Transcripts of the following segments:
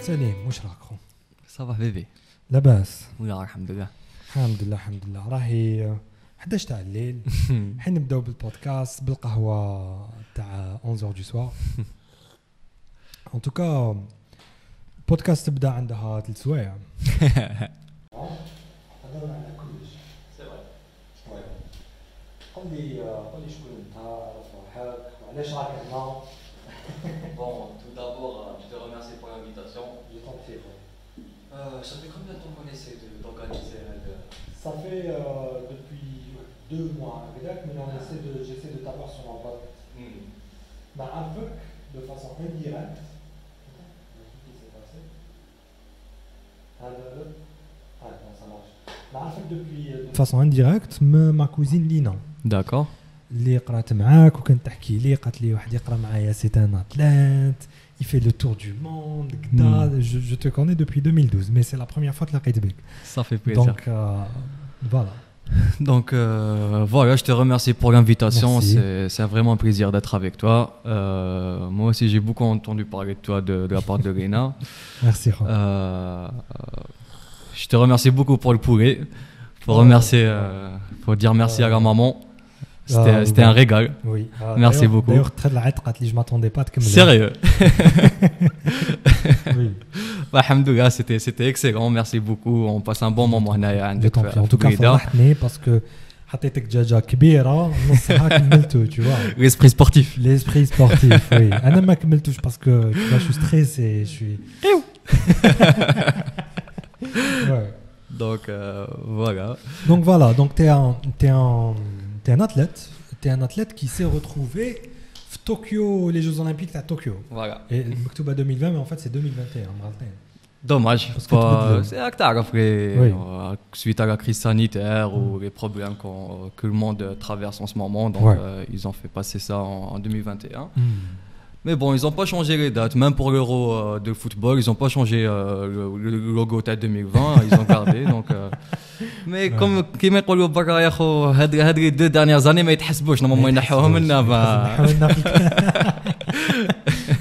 سليم واش راك خو؟ صباح بيبي لاباس ويا الحمد لله. الحمد لله الحمد لله. راهي 11 تاع الليل حين نبداو بالبودكاست بالقهوه تاع 11 دو سوار. ان توكا البودكاست تبدا عندها 3 سوايع. هضرنا على كلش سي فري. قول لي شكون انت، عرف روحك وعلاش راك هنا. Bon, tout d'abord, je te remercie pour l'invitation. Je t'en prie. Ça fait combien de temps qu'on essaie d'organiser Ça fait depuis 2 mois, mais j'essaie de t'avoir sur mon pote. Un peu de façon indirecte. Qu'est-ce qui s'est passé? Non, ça marche. De façon indirecte, ma cousine Lina. D'accord. اللي قرات معاك وكانت تحكي لي قالت لي واحد يقرا معايا سي ان اتليت il fait le tour du monde كدا. je te connais depuis 2012 mais c'est la première fois que لقيت بك. Ça fait plaisir. Donc voilà. Donc voilà, je te remercie pour l'invitation. C'est vraiment un plaisir d'être avec toi. Moi aussi j'ai beaucoup entendu parler de toi de la part de Lena. Merci. Je te remercie beaucoup pour le poulet. Faut dire merci à la maman. C'était un régal. Oui. Merci beaucoup. D'ailleurs, très la je ne m'attendais pas de comme ça. Sérieux. Oui. Alhamdoulilah, c'était excellent. Merci beaucoup. On passe un bon moment. En tout cas, فرحتني parce que حطيتك دجاجة كبيرة نصها كملته, tu vois. L'esprit sportif. L'esprit sportif, oui. أنا ما كملتوش parce que je suis stressé, je suis. Ouais. Donc voilà. Donc voilà, donc t'es un athlète qui s'est retrouvé à Tokyo, les Jeux Olympiques à Tokyo. Voilà. Et Mektoub 2020, mais en fait c'est 2021. Dommage. C'est suite à la crise sanitaire ou les problèmes que le monde traverse en ce moment. Donc ils ont fait passer ça en 2021. Mais bon, ils n'ont pas changé les dates. Même pour l'Euro de football, ils n'ont pas changé le logo tête 2020. Ils ont gardé. Donc, mais comme يقولوا بكره يا خو هاد les 2 dernières années ما يتحسبوش normalement ينحوهم لنا.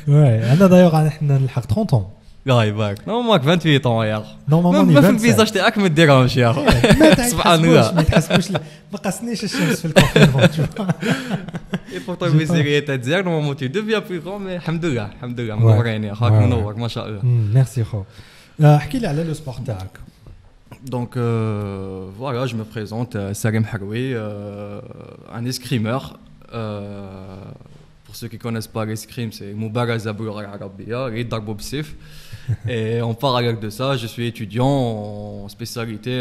Ouais, أنا d'ailleurs احنا نلحق 30 ans. لا يبارك. نورمالك 28 ans يا اخو. نورمالمون ما في الفيزاج تاعك ما ديرهمش يا اخو. سبحان الله. ما تحسبوش ما قاسنيش الشمس في الكونفيرمون. Et pour toi بيسيري تاع ديالك نورمالمون tu deviens plus grand mais الحمد لله منورين يا اخو منورك ما شاء الله. ميرسي خو. احكي لي على لو سبور تاعك. Donc voilà, je me présente, Salim Haroui, un escrimeur. Pour ceux qui ne connaissent pas l'escrime, c'est Moubaraza Boulora Arabia, et Darbo Bsif. Et en parallèle de ça, je suis étudiant en spécialité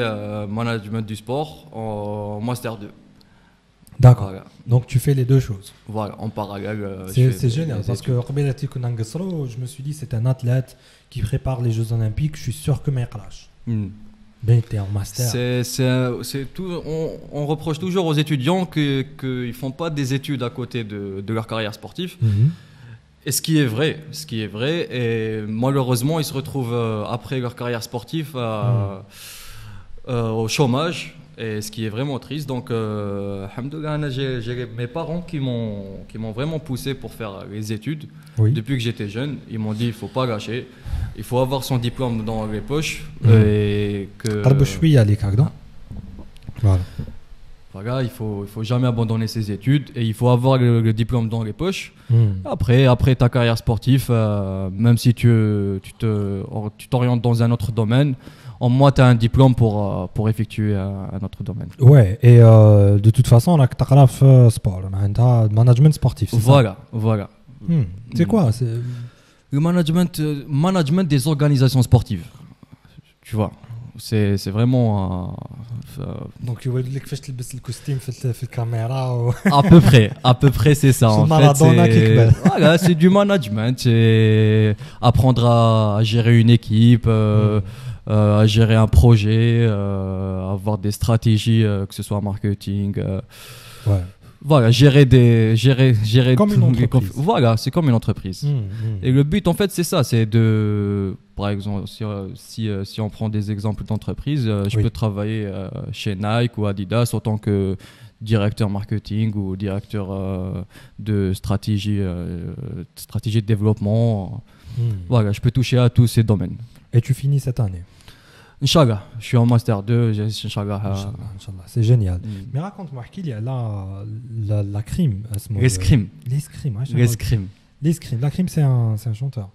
management du sport en Master 2. D'accord. Voilà. Donc tu fais les 2 choses. Voilà, en parallèle. C'est génial parce que je me suis dit c'est un athlète qui prépare les Jeux Olympiques, je suis sûr que Maïkrash. Ben, t'es en master. C'est tout. On reproche toujours aux étudiants qu'ils ne font pas des études à côté de leur carrière sportive. Et ce qui est vrai. Et malheureusement, ils se retrouvent après leur carrière sportive au chômage. Et ce qui est vraiment triste. Donc, alhamdoulilah, j'ai mes parents qui m'ont vraiment poussé pour faire les études. Oui. Depuis que j'étais jeune, ils m'ont dit il ne faut pas lâcher. Il faut avoir son diplôme dans les poches. Et que voilà, il faut jamais abandonner ses études et il faut avoir le diplôme dans les poches. Après ta carrière sportive, même si tu t'orientes dans un autre domaine, au moins tu as un diplôme pour effectuer un autre domaine. Ouais, et de toute façon, on a que sport, on a management sportif. Voilà. C'est quoi? Le management des organisations sportives. Tu vois, c'est vraiment. Donc tu vois que tu mets le costume في الكاميرا. À peu près c'est ça. En fait, voilà, c'est du management, c'est apprendre à gérer une équipe. À gérer un projet, avoir des stratégies, que ce soit marketing. Voilà, gérer comme une entreprise. Voilà, c'est comme une entreprise. Et le but, en fait, c'est ça, c'est de, par exemple, si on prend des exemples d'entreprises, je peux travailler chez Nike ou Adidas en tant que directeur marketing ou directeur de stratégie de développement. Voilà, je peux toucher à tous ces domaines. Et tu finis cette année? Inch'Allah, je suis en Master 2, Inch'Allah. Inch'Allah, c'est génial. Mais raconte-moi, qu'il y a la crime. L'escrime. L'escrime. La crime, c'est un chanteur.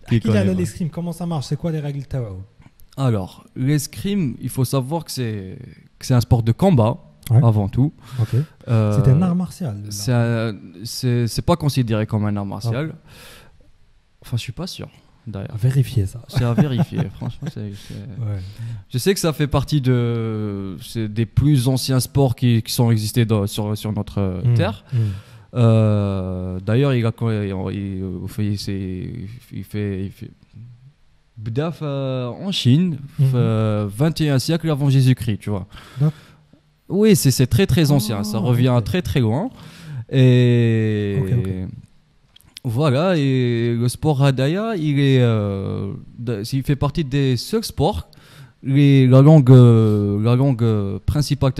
Qu'il y a l'escrime, comment ça marche? C'est quoi les règles Tao? Alors, l'escrime, il faut savoir que c'est un sport de combat, avant tout. Okay. C'est un art martial. C'est pas considéré comme un art martial. Okay. Enfin, je suis pas sûr. À vérifier ça. C'est à vérifier, franchement. Ouais. Je sais que ça fait partie des plus anciens sports qui sont existés sur notre terre. D'ailleurs, il fait en Chine, 21e siècle avant Jésus-Christ, tu vois. Oui, c'est très très ancien, ça revient très très loin. Et voilà, et le sport Hadaya, il fait partie des seuls sports. La langue principale,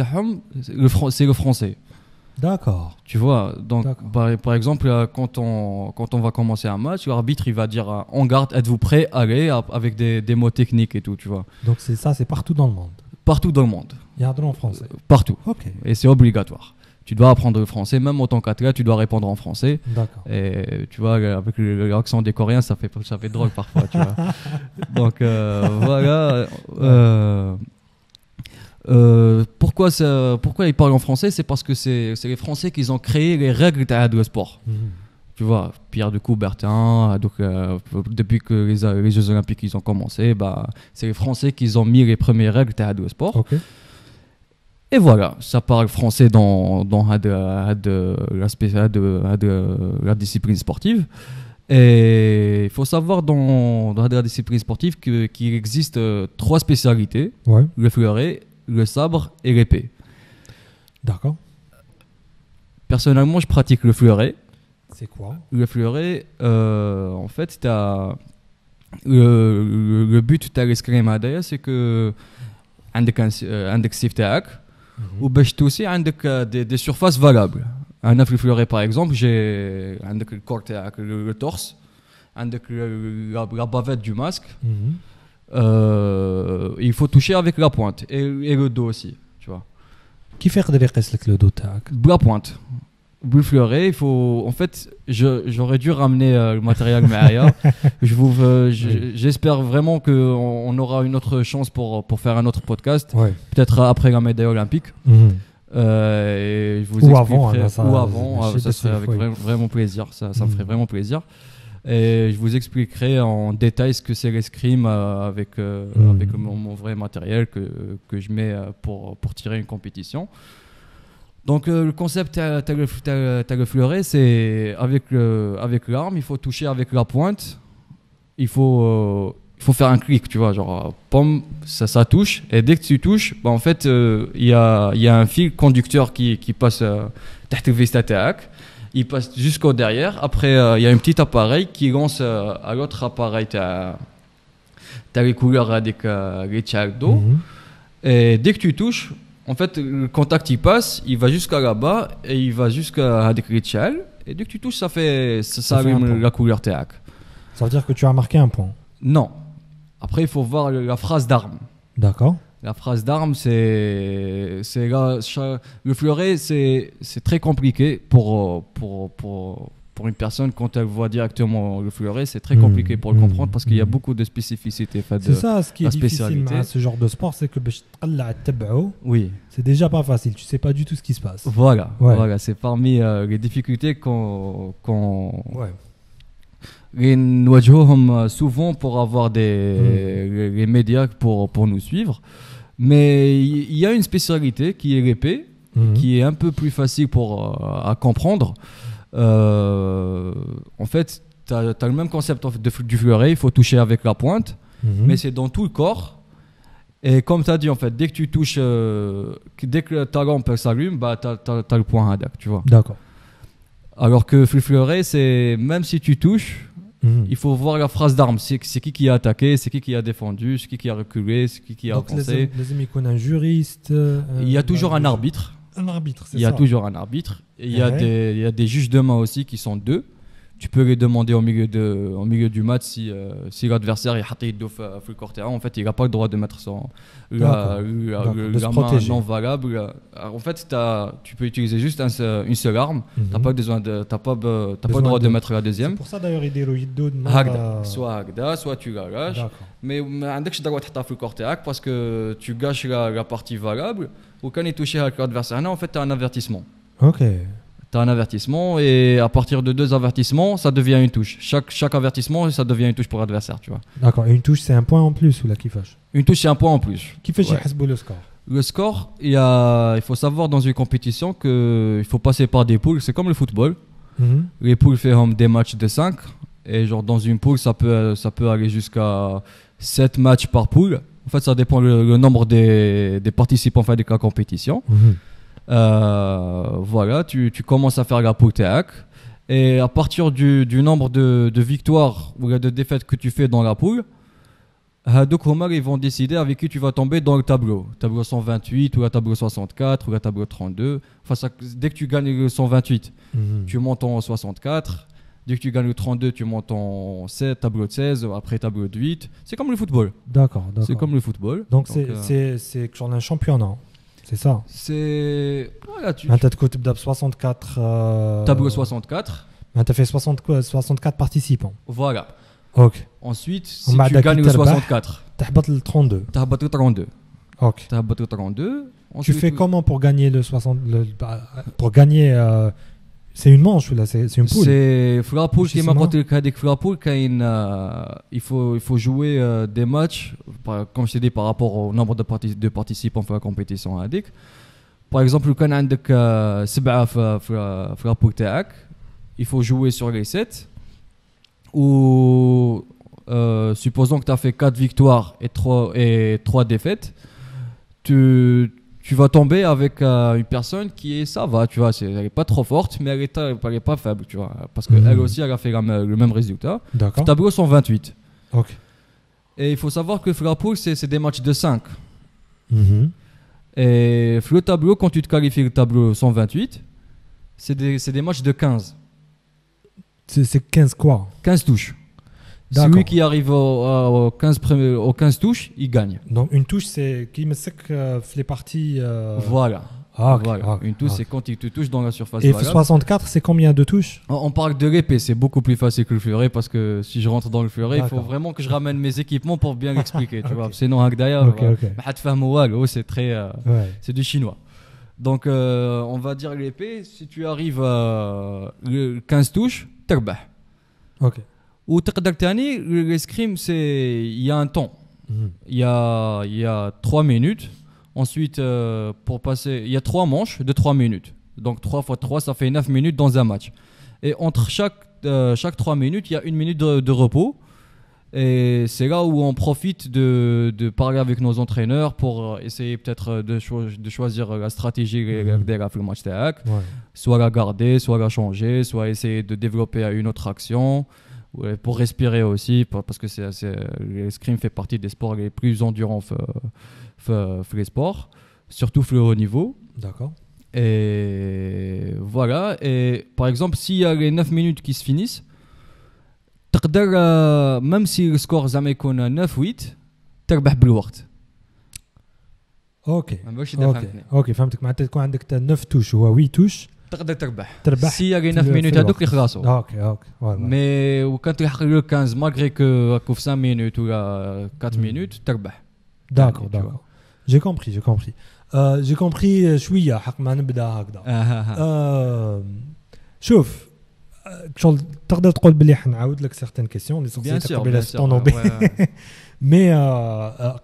c'est le français. D'accord. Tu vois, donc par exemple, quand on va commencer un match, l'arbitre il va dire en garde, êtes-vous prêt? Allez, avec des mots techniques et tout, tu vois. Donc c'est partout dans le monde. Partout dans le monde. Il y a un en français. Partout. Okay. Et c'est obligatoire. Tu dois apprendre le français, même en tant qu'athlète, tu dois répondre en français. D'accord. Et tu vois, avec l'accent des Coréens, ça fait drôle parfois, tu vois. Donc voilà. Pourquoi ils parlent en français? C'est parce que c'est les Français qui ont créé les règles de sport. Tu vois, Pierre de Coubertin, donc, depuis que les Jeux Olympiques ils ont commencé, c'est les Français qui ont mis les premières règles de sport. Okay. Et voilà, ça parle français dans la discipline sportive. Et il faut savoir dans la discipline sportive qu'il existe 3 spécialités, le fleuret, le sabre et l'épée. D'accord. Personnellement, je pratique le fleuret. C'est quoi? Le fleuret, en fait, le but de l'escrime, c'est que عندك السيف تاعك وباش توسي عندك des surfaces valables. انا في الفلوري par exemple, j'ai عندك الكور تاعك le torse, عندك la bavette du masque. Il faut toucher avec la pointe et le dos aussi, tu vois. Qui fait le dos تاعك? La pointe. Le fleuret, il faut. En fait, j'aurais dû ramener le matériel Maya. J'espère vraiment qu'on aura une autre chance pour faire un autre podcast. Peut-être après la médaille olympique. Et je vous expliquerai. Ou avant, ça serait avec vraiment plaisir. Ça me ferait vraiment plaisir. Et je vous expliquerai en détail ce que c'est l'escrime avec mon vrai matériel que je mets pour tirer une compétition. Donc le concept t'as le fleuret, c'est avec l'arme, il faut toucher avec la pointe, il faut faire un clic, tu vois, genre pomme, ça touche, et dès que tu touches, en fait il y a un fil conducteur qui passe تحت الفيستا تاعك, il passe jusqu'au derrière. Après il y a un petit appareil qui lance à l'autre appareil t'as les couleurs avec les tchals d'eau, et dès que tu touches, en fait, le contact il passe, il va jusqu'à là-bas et il va jusqu'à Hadekritchal. Et dès que tu touches, ça allume la couleur TAC. Ça veut dire que tu as marqué un point? Non. Après, il faut voir la phrase d'arme. D'accord. La phrase d'arme, le fleuret, c'est très compliqué pour une personne, quand elle voit directement le fleuret, c'est très compliqué pour le comprendre parce qu'il y a beaucoup de spécificités. C'est ça, ce qui est difficile à ce genre de sport, c'est que oui, c'est déjà pas facile, tu sais pas du tout ce qui se passe. Voilà, c'est parmi les difficultés les نواجهوهم souvent pour avoir les médias pour nous suivre. Mais il y a une spécialité qui est l'épée, qui est un peu plus facile à comprendre. En fait, tu as le même concept du fleuret, il faut toucher avec la pointe, mais c'est dans tout le corps. Et comme tu as dit, en fait, dès que tu touches, dès que ta lampe s'allume, tu as le point hadak, tu vois. D'accord. Alors que le fleuret, c'est même si tu touches, il faut voir la phrase d'armes. C'est qui a attaqué, c'est qui a défendu, c'est qui a reculé, c'est qui a avancé. Donc, les amis, un juriste. Il y a toujours un arbitre. Un arbitre, c'est ça. Il y a toujours un arbitre. Et il y a des juges de main aussi qui sont 2. Tu peux les demander au milieu du match si l'adversaire est le corter. En fait, il n'a pas le droit de mettre la main non valable. En fait, tu peux utiliser juste une seule arme. Tu n'as pas le droit de mettre la deuxième. C'est pour ça d'ailleurs, il dit soit tu la lâches. Mais tu n'as pas le droit de mettre le corter parce que tu gâches la partie valable. Ou quand il touche l'adversaire, en fait, tu as un avertissement. Ok. Tu as un avertissement et à partir de 2 avertissements, ça devient une touche. Chaque avertissement, ça devient une touche pour l'adversaire, tu vois. D'accord. Et une touche, c'est un point en plus ou la kifash? Une touche, c'est un point en plus. Kifash le score? Le score, il faut savoir dans une compétition qu'il faut passer par des poules. C'est comme le football. Les poules font des matchs de 5. Et genre dans une poule, ça peut aller jusqu'à 7 matchs par poule. En fait, ça dépend le nombre des participants de la compétition. Voilà, tu commences à faire la poule TAC et à partir du nombre de victoires ou de défaites que tu fais dans la poule, ils vont décider avec qui tu vas tomber dans le tableau. Tableau 128 ou le tableau 64 ou le tableau 32. Enfin, dès que tu gagnes le 128, tu montes en 64. Dès que tu gagnes le 32, tu montes en tableau de 16, après tableau de 8. C'est comme le football. D'accord. C'est comme le football. Donc c'est genre un championnat. C'est ça. C'est. Voilà, tu as 64. Tableau 64. Tu as fait 64 participants. Voilà. Ok. Ensuite, si tu gagnes le 64, tu as le 32. Tu as le 32. Ok. Tu as le 32. Ensuite, tu fais comment pour gagner le 60 pour gagner c'est une manche là, c'est une poule. C'est Frapoul qui m'a porté avec Frapoul il faut jouer des matchs comme je t'ai dit par rapport au nombre de participants à la compétition هذيك. Par exemple, quand عندك 7 في Frapoul تاعك, il faut jouer sur les 7 ou supposons que tu as fait 4 victoires et 3 défaites, tu vas tomber avec une personne qui est ça va, tu vois, elle n'est pas trop forte, mais elle est pas faible, tu vois, parce qu'elle aussi elle a fait le même résultat. D'accord. Tableau 128. Ok. Et il faut savoir que Frapoul, c'est des matchs de 5. Et le tableau, quand tu te qualifies le tableau 128, c'est des matchs de 15. C'est 15 quoi? 15 touches. Celui qui arrive aux 15 touches, il gagne. Donc une touche, c'est qui me sait que les parties. Voilà. Voilà. Une touche, c'est quand il te touche dans la surface. Et 64, c'est combien de touches? On parle de l'épée, c'est beaucoup plus facile que le fleuret parce que si je rentre dans le fleuret, il faut vraiment que je ramène mes équipements pour bien l'expliquer. Tu vois. Sinon, c'est très, c'est du chinois. Donc, on va dire l'épée. Si tu arrives à 15 touches, t'as. Ok. Ou l'escrime, il y a un temps. Il y a 3 minutes. Ensuite, pour passer, il y a 3 manches de 3 minutes. Donc 3 x 3, ça fait 9 minutes dans un match. Et entre chaque 3 minutes, il y a 1 minute de repos. Et c'est là où on profite de parler avec nos entraîneurs pour essayer peut-être de choisir la stratégie de la match TAC. Soit la garder, soit la changer, soit essayer de développer une autre action. Pour respirer aussi, parce que l'escrime fait partie des sports les plus endurants les sports, surtout le haut niveau. D'accord. Et voilà. Et par exemple, s'il y a les 9 minutes qui se finissent, même si le score زعما يكون 9-8 تربح بالوقت. اوكي فهمتك. معناتها تكون عندك 9 توش هو 8 توش تقدر تربح سي يا 9 minutes هذوك اللي خلاص. اوكي مي وكان تلحق le 15 malgré que في 5 minutes ou 4 minutes تربح. D'accord. J'ai compris شويه حق ما نبدا هكذا. شوف شغل تقدر تقول بلي حنعاود لك سيغتان كيسيون اللي صرتي قبيله في الطونوبيل. مي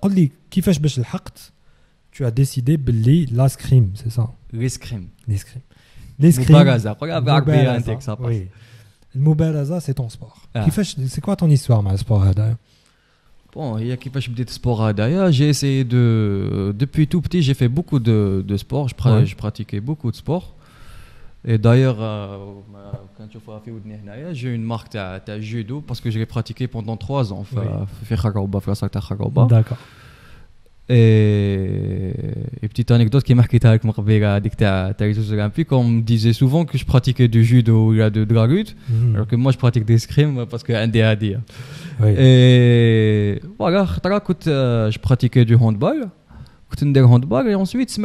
قل لي كيفاش باش لحقت tu as décidé بلي l'escrime, c'est ça? L'escrime. Oui. المبارزة c'est ton sport. كيفاش c'est quoi ton histoire مع السبور هذا؟ Bon, il y a كيفاش بديت السبور هذايا. J'ai essayé depuis tout petit, j'ai fait beaucoup de sport, je pratiquais beaucoup de sport. Et d'ailleurs, quand tu fais j'ai une marque de judo parce que je l'ai pratiqué pendant 3 ans. D'accord. Et petite anecdote qui m'a marqué avec les Jeux Olympiques, on me disait souvent que je pratiquais du judo ou de la lutte, alors que moi je pratique des escrime parce que un DAD. Et voilà, je pratiquais du handball. Et ensuite,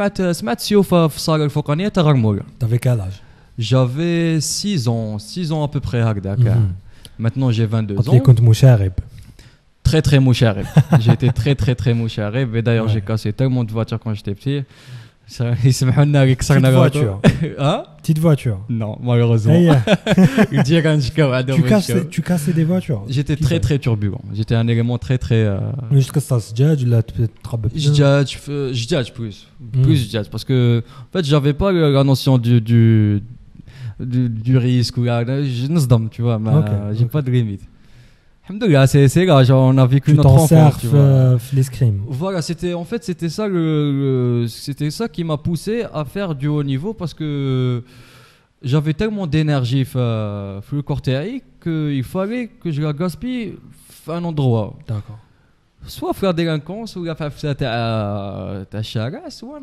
T'avais quel âge? J'avais 6 ans à peu près. Maintenant j'ai 22 ans. Très très moucharib. J'ai été très très très moucharib. Et d'ailleurs j'ai cassé tellement de voitures quand j'étais petit. Petite voiture. Hein? Petite voiture. Non, malheureusement. Tu cassais des voitures. J'étais très très turbulent. J'étais un élément très très. Juste que ça se judge, là tu je judge plus. Plus je judge parce que en fait j'avais pas la notion du risque ou je ne sais pas, tu vois, mais j'ai pas de limite. Alhamdoulilah, c'est là, on a vécu notre enfance. L'escrime. Voilà, c'était ça qui m'a poussé à faire du haut niveau parce que j'avais tellement d'énergie dans le corps théorique qu'il fallait que je la gaspille à un endroit. D'accord. Soit faire des délinquance, soit faire ta chara, soit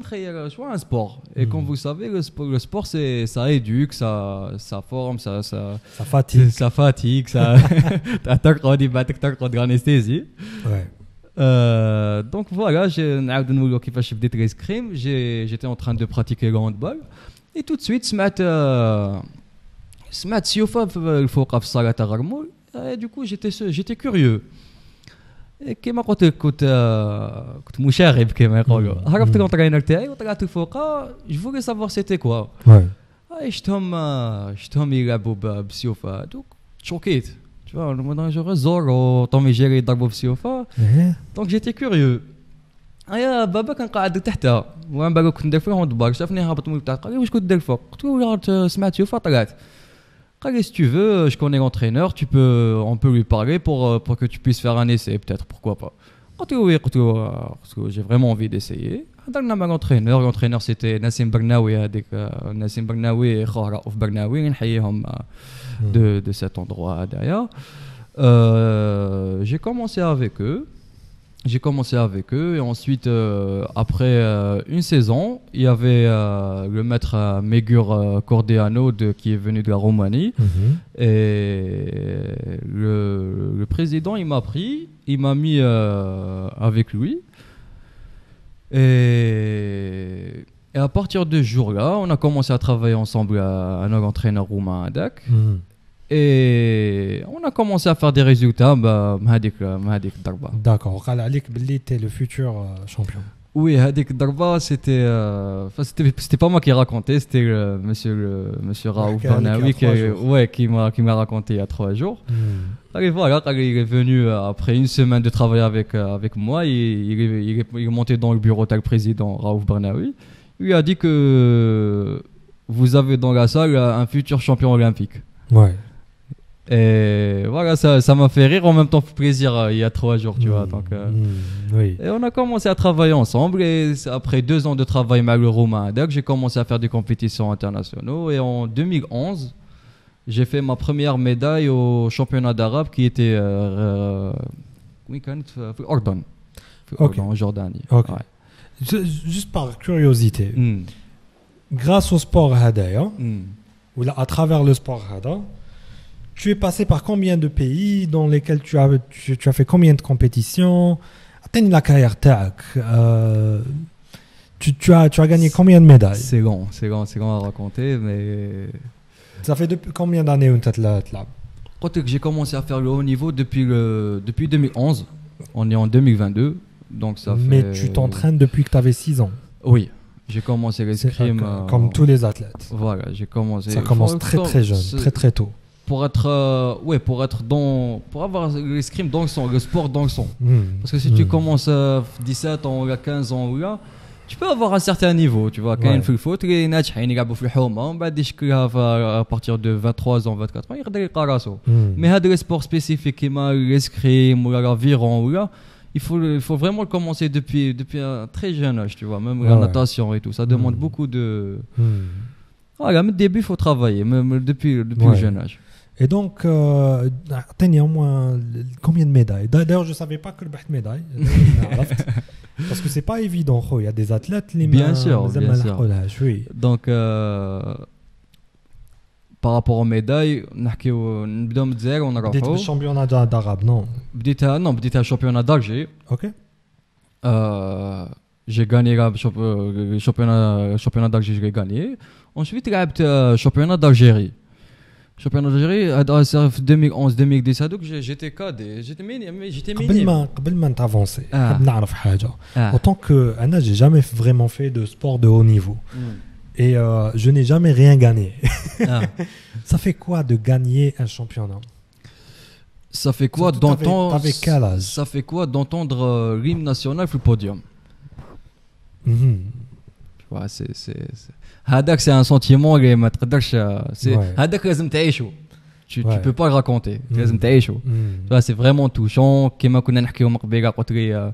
un sport. Et comme vous savez, le sport, ça éduque, ça forme, ça fatigue. Ça fatigue, ça t'as anesthésie. Ouais. Donc voilà, j'étais en train de pratiquer le handball. Et tout de suite, du coup, j'étais curieux. كما قلت لك كنت مشاغب كما يقولوا هربت الانترينر تاعي وطلعت فوقها جو فولي سافوار سيتي كوا شفتهم يلعبوا بالسيوف هذوك تشوكيت tu vois جو زورو طومي جيري يضربوا بالسيوف دونك جيتي كوريو يا بابا كان قاعد تحتها وانا باغي كنت ندير فيه هوندبال شافني هابط من تحت قال لي واش كنت دير فوق قلت له سمعت سيوف طلعت. Si tu veux, je connais l'entraîneur, on peut lui parler pour que tu puisses faire un essai, peut-être, pourquoi pas. J'ai vraiment envie d'essayer. L'entraîneur c'était Nassim Bernaoui et Raouf Bernaoui, de cet endroit d'ailleurs. J'ai commencé avec eux et ensuite, après une saison, il y avait le maître Megur Cordeano qui est venu de la Roumanie. Et le président, il m'a pris, il m'a mis avec lui. Et à partir de ce jour-là, on a commencé à travailler ensemble à notre entraîneur roumain à Dak. Et on a commencé à faire des résultats Mahadik Darba. D'accord, t'es le futur champion. Oui, Hadik Darba, c'était pas moi qui ai raconté, c'était monsieur Raouf Barnaoui qui m'a raconté il y a 3 jours. Et voilà, il est venu après une semaine de travail avec moi, il est monté dans le bureau du président Raouf Barnaoui. Il lui a dit que vous avez dans la salle un futur champion olympique. Ouais. Et voilà, ça m'a fait rire en même temps plaisir il y a 3 jours, tu vois. Donc, oui. Et on a commencé à travailler ensemble. Et après 2 ans de travail avec le Roumain, j'ai commencé à faire des compétitions internationales. Et en 2011, j'ai fait ma première médaille au championnat d'Arabe qui était en Jordanie. Okay. Ouais. Juste par curiosité, grâce au sport Hadaya, ou à travers le sport Hadaya, tu es passé par combien de pays dans lesquels tu as fait combien de compétitions? Attends la carrière tu as gagné combien de médailles? C'est long à raconter, mais... Ça fait depuis combien d'années que tu as là? J'ai commencé à faire le haut niveau depuis 2011. On est en 2022, donc ça fait... Mais tu t'entraînes depuis que tu avais 6 ans? Oui, j'ai commencé l'escrime... Comme tous les athlètes. Voilà, j'ai commencé... Ça commence très jeune, très tôt. Pour avoir l'escrime dans le sang, le sport dans le sang. Parce que si tu commences à 17 ans ou à 15 ans ou là, tu peux avoir un certain niveau, tu vois. Quand il faut le foot, les ناجحين يلعبوا في الحومة ومن بعد يشكلها à partir de 23 ans, 24 ans, يقدر يلقى راسو. Mais هذا les sports spécifiques كيما l'escrime ou l'aviron ou là, il faut vraiment le commencer depuis un très jeune âge, tu vois. Même la natation et tout, ça demande beaucoup Voilà, mais début, il faut travailler, même depuis le jeune âge. Et donc, t'as au moins combien de médailles? D'ailleurs, je ne savais pas que le Baht médaille. Parce que ce n'est pas évident. Il y a des athlètes qui bien sûr. Oui. Donc, par rapport aux médailles, نبداو من الجزائر ونروحوا. بديت بالشامبيونات d'Arabe, non? بديتها championnat d'Alger. OK. J'ai gagné le championnat d'Alger, j'ai gagné. Ensuite, j'ai championnat d'Algérie. Championnat d'Algérie, en 2011-2010, j'étais cadet, j'étais minime. قبل ما t'avancer, نعرف حاجة. Autant que أنا j'ai jamais vraiment fait de sport de haut niveau. Et je n'ai jamais rien gagné. Ça fait quoi de gagner un championnat? Ça fait quoi d'entendre? T'avais quel âge? Ça fait quoi d'entendre l'hymne national sur le podium? Ouais, هذاك c'est un sentiment اللي ما تقدرش هذاك لازم تعيشه. Tu peux pas le raconter. لازم تعيشه. C'est vraiment touchant. كما كنا نحكيو من قبيله قلت لي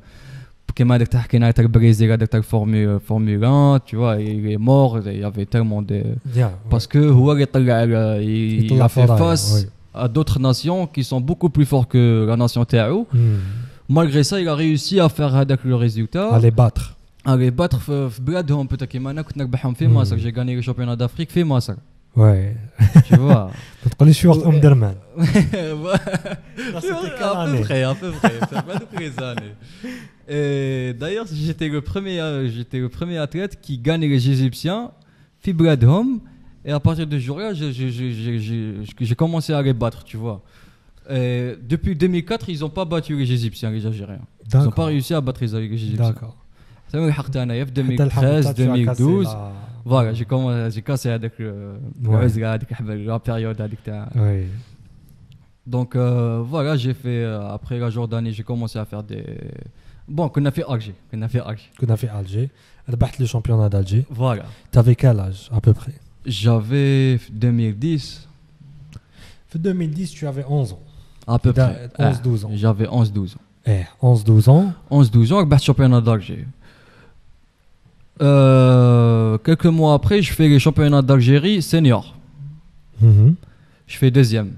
كما هذاك حكينا تاع البريزيل هذاك تاع Formule 1, tu vois, il est mort, il y avait tellement de parce que هو اللي طلع il a fait face à d'autres nations qui sont beaucoup plus forts que la nation تاعو. Malgré ça, il a réussi à faire هذاك le résultat. À les battre في بلادهم peut-être كيما انا كنت نربحهم في مصر. J'ai gagné le championnat d'Afrique في مصر. Ouais. Tu vois. ما تقوليش شي وقت درمان. À peu près. Ça pas toutes les années. Et d'ailleurs, j'étais le premier athlète qui gagne les Égyptiens في بلادهم. Et à partir de ce jour-là, j'ai commencé à les battre, tu vois. Et depuis 2004, ils n'ont pas battu les Égyptiens, les Algériens. Ils n'ont pas réussi à battre les Égyptiens. D'accord. C'est moi qui ai fait 2013, 2012. Voilà, j'ai cassé avec la période avec ta. Oui. Donc voilà, j'ai fait après la Jordanie, j'ai commencé à faire des. Bon, qu'on a fait Alger. ربحت le championnat d'Alger. Voilà. T'avais quel âge à peu près? J'avais 2010. En 2010, tu avais 11 ans. À peu près. 11-12 ans. J'avais 11-12 ans. 11-12 ans. 11-12 ans, avec le championnat d'Alger. Quelques mois après, je fais le championnat d'Algérie senior. Je fais deuxième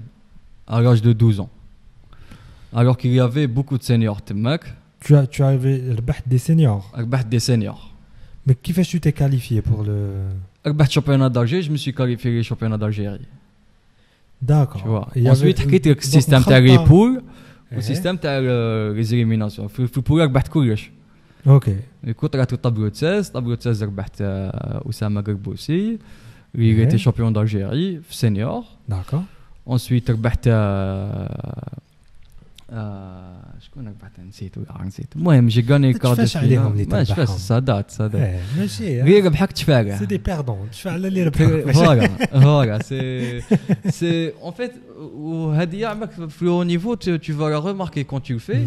à l'âge de 12 ans. Alors qu'il y avait beaucoup de seniors. Tu avais des seniors. Des seniors. Mais qui fait que tu t'es qualifié pour le championnat d'Alger? Je me suis qualifié au championnat d'Algérie. D'accord. Tu vois. Ensuite, il y a le système de poules et le système des éliminations. Il faut poules ربحت كلش. OK. كنت رحت طابلو 16 ربحت أسامة قربوسي اللي était champion d'Algérie senior. D'accord. Ensuite ربحت شكون ربحت نسيت. المهم جي غاني كارد ماشي سادات ماشي غير ربحك تفارع. سي دي بيردون تفع على اللي ربح. Voilà, c'est en fait هذه يعمك في le haut niveau, tu vas la remarquer quand tu le fais.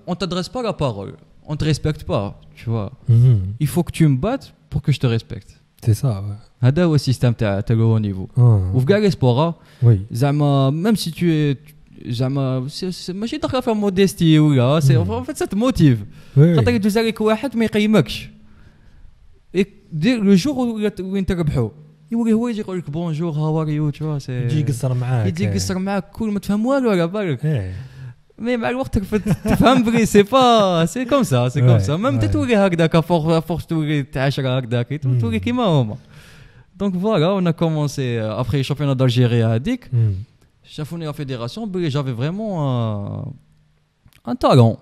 On t'adresse pas la parole, on te respecte pas, tu vois. Il faut que tu me battes pour que je te respecte. C'est ça, ouais. هذا هو السيستم تاع le haut niveau. وفي كاع لي سبور زعما même si tu es زعما ماشي داخله في موديستي ولا سي en fait ça te motive. خاطر يدوز عليك واحد ما يقيمكش. دير لو جور وين تربحوا يولي هو يجي يقول لك بونجور هاو ار يو، تو سي يجي يقصر معاك كل ما تفهم والو على بالك. مي مع الوقت تفهم بلي سي با سي كوم سا ميم تتولي هكذاك فورس تولي تعاشر هكذاك تولي كيما هما. دونك فوالا اون ا كومونسي ابري الشامبيونات d'Algérie هذيك شافوني لا فيديراسيون بلي جافي فريمون ان تالون.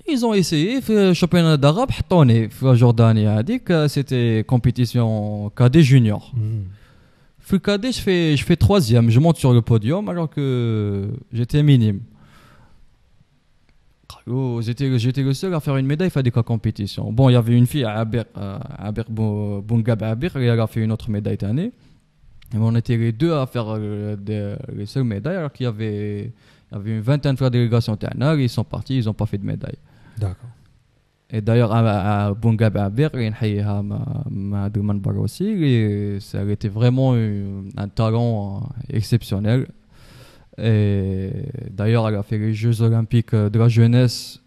Ils ont essayé في الشامبيونات d'Arabe حطوني في جورداني هذيك سيتي كومبيتيسيون كادي جونيور. في الكادي je fais troisième, je monte sur le podium alors que j'étais minime. J'étais le seul à faire une médaille à la compétition. Bon, il y avait une fille, Abir Boungab Abir, elle a fait une autre médaille cette année. Et on était les deux à faire les seules médailles alors qu'il y avait une vingtaine de délégations. Ils sont partis, ils n'ont pas fait de médaille. D'accord. Et d'ailleurs, à Boungab Abir, elle était vraiment un talent exceptionnel. Et d'ailleurs, elle a fait les Jeux Olympiques de la jeunesse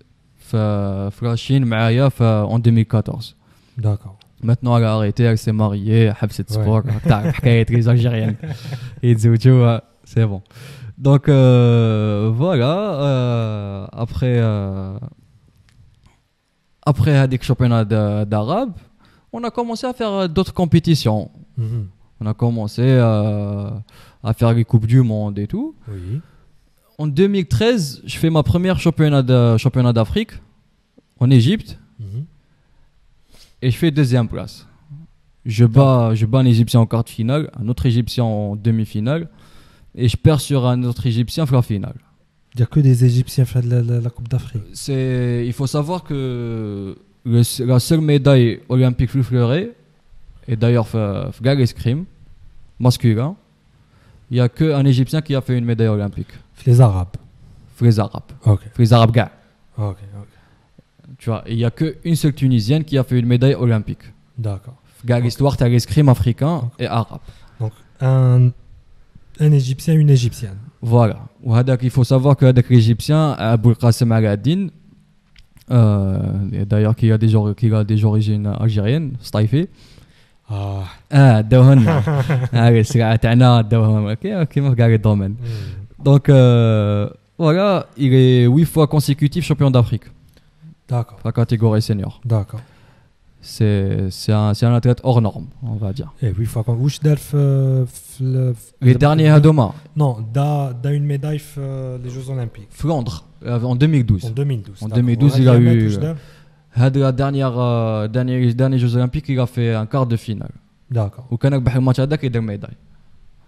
en Chine en 2014. D'accord. Maintenant, elle a arrêté, elle s'est mariée, elle s'est sport, les Algériennes. Et c'est bon. Donc, voilà. Après les championnats d'Arabe, on a commencé à faire d'autres compétitions. On a commencé à faire les Coupes du Monde et tout. Oui. En 2013, je fais ma première championnat d'Afrique en Égypte. Et je fais deuxième place. Je bats un Égyptien en quart de finale, un autre Égyptien en demi-finale, et je perds sur un autre Égyptien en finale. Il n'y a que des Égyptiens qui font la Coupe d'Afrique. Il faut savoir que la seule médaille olympique fleuret, et d'ailleurs dans l'escrime masculin, il n'y a qu'un Égyptien qui a fait une médaille olympique. Les Arabes. Les Arabes. Ok. Les Arabes gars. Ok. Tu vois, il n'y a qu'une seule Tunisienne qui a fait une médaille olympique. D'accord. Dans l'histoire, tu as l'escrime africain et arabe. Donc, un Égyptien, une Égyptienne. Voilà. Il faut savoir que l'Égyptien, Abou Qasim Al-Adin, d'ailleurs, qui a des origines algériennes, Staïfé. دوهن السرعة تاعنا دوهم كيما في كاع لي دومين. Donc voilà, il est 8 fois consécutif champion d'Afrique. D'accord. La catégorie senior. D'accord. C'est un athlète hors norme, on va dire. Et 8 fois واش دار les derniers هادوما. Non, da une médaille les Jeux Olympiques. Flandre en 2012. En 2012. En 2012, il a eu la dernière Jeux Olympiques, il a fait un quart de finale. D'accord. Ou quand il a match avec il a une médaille.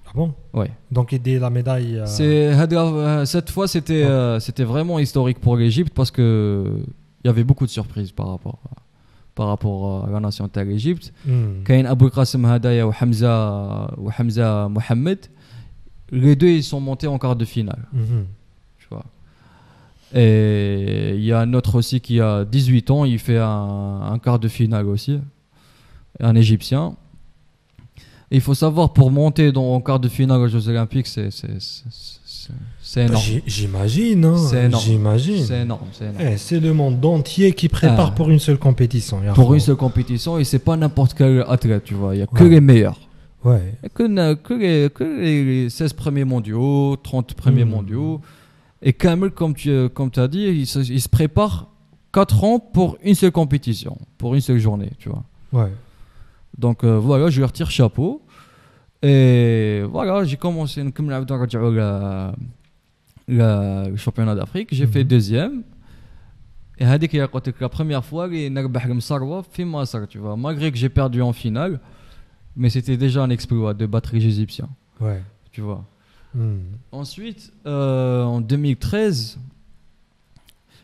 Ah bon? Oui. Donc il a la médaille. Cette fois, c'était vraiment historique pour l'Égypte parce que il y avait beaucoup de surprises par rapport à la nation de l'Égypte. Kain Abou Qasim Hadaya ou Hamza Mohamed, les deux ils sont montés en quart de finale. Tu vois. Et il y a un autre aussi qui a 18 ans, il fait un quart de finale aussi, un Égyptien. Et il faut savoir, pour monter en quart de finale aux Jeux Olympiques, c'est énorme. J'imagine, hein. C'est énorme. J'imagine. C'est énorme. C'est le monde entier qui prépare pour une seule compétition. Pour une seule compétition, et c'est pas n'importe quel athlète, tu vois. Il y a que les meilleurs. Ouais. Que les 16 premiers mondiaux, 30 premiers mondiaux. Et Kamel, comme tu as dit, il se prépare 4 ans pour une seule compétition, pour une seule journée, tu vois. Ouais. Donc voilà, je lui retire chapeau. Et voilà, j'ai commencé le championnat d'Afrique. J'ai fait deuxième. Et la première fois, tu vois, malgré que j'ai perdu en finale, mais c'était déjà un exploit de battre les Égyptiens. Ouais. Tu vois. Ensuite, en 2013,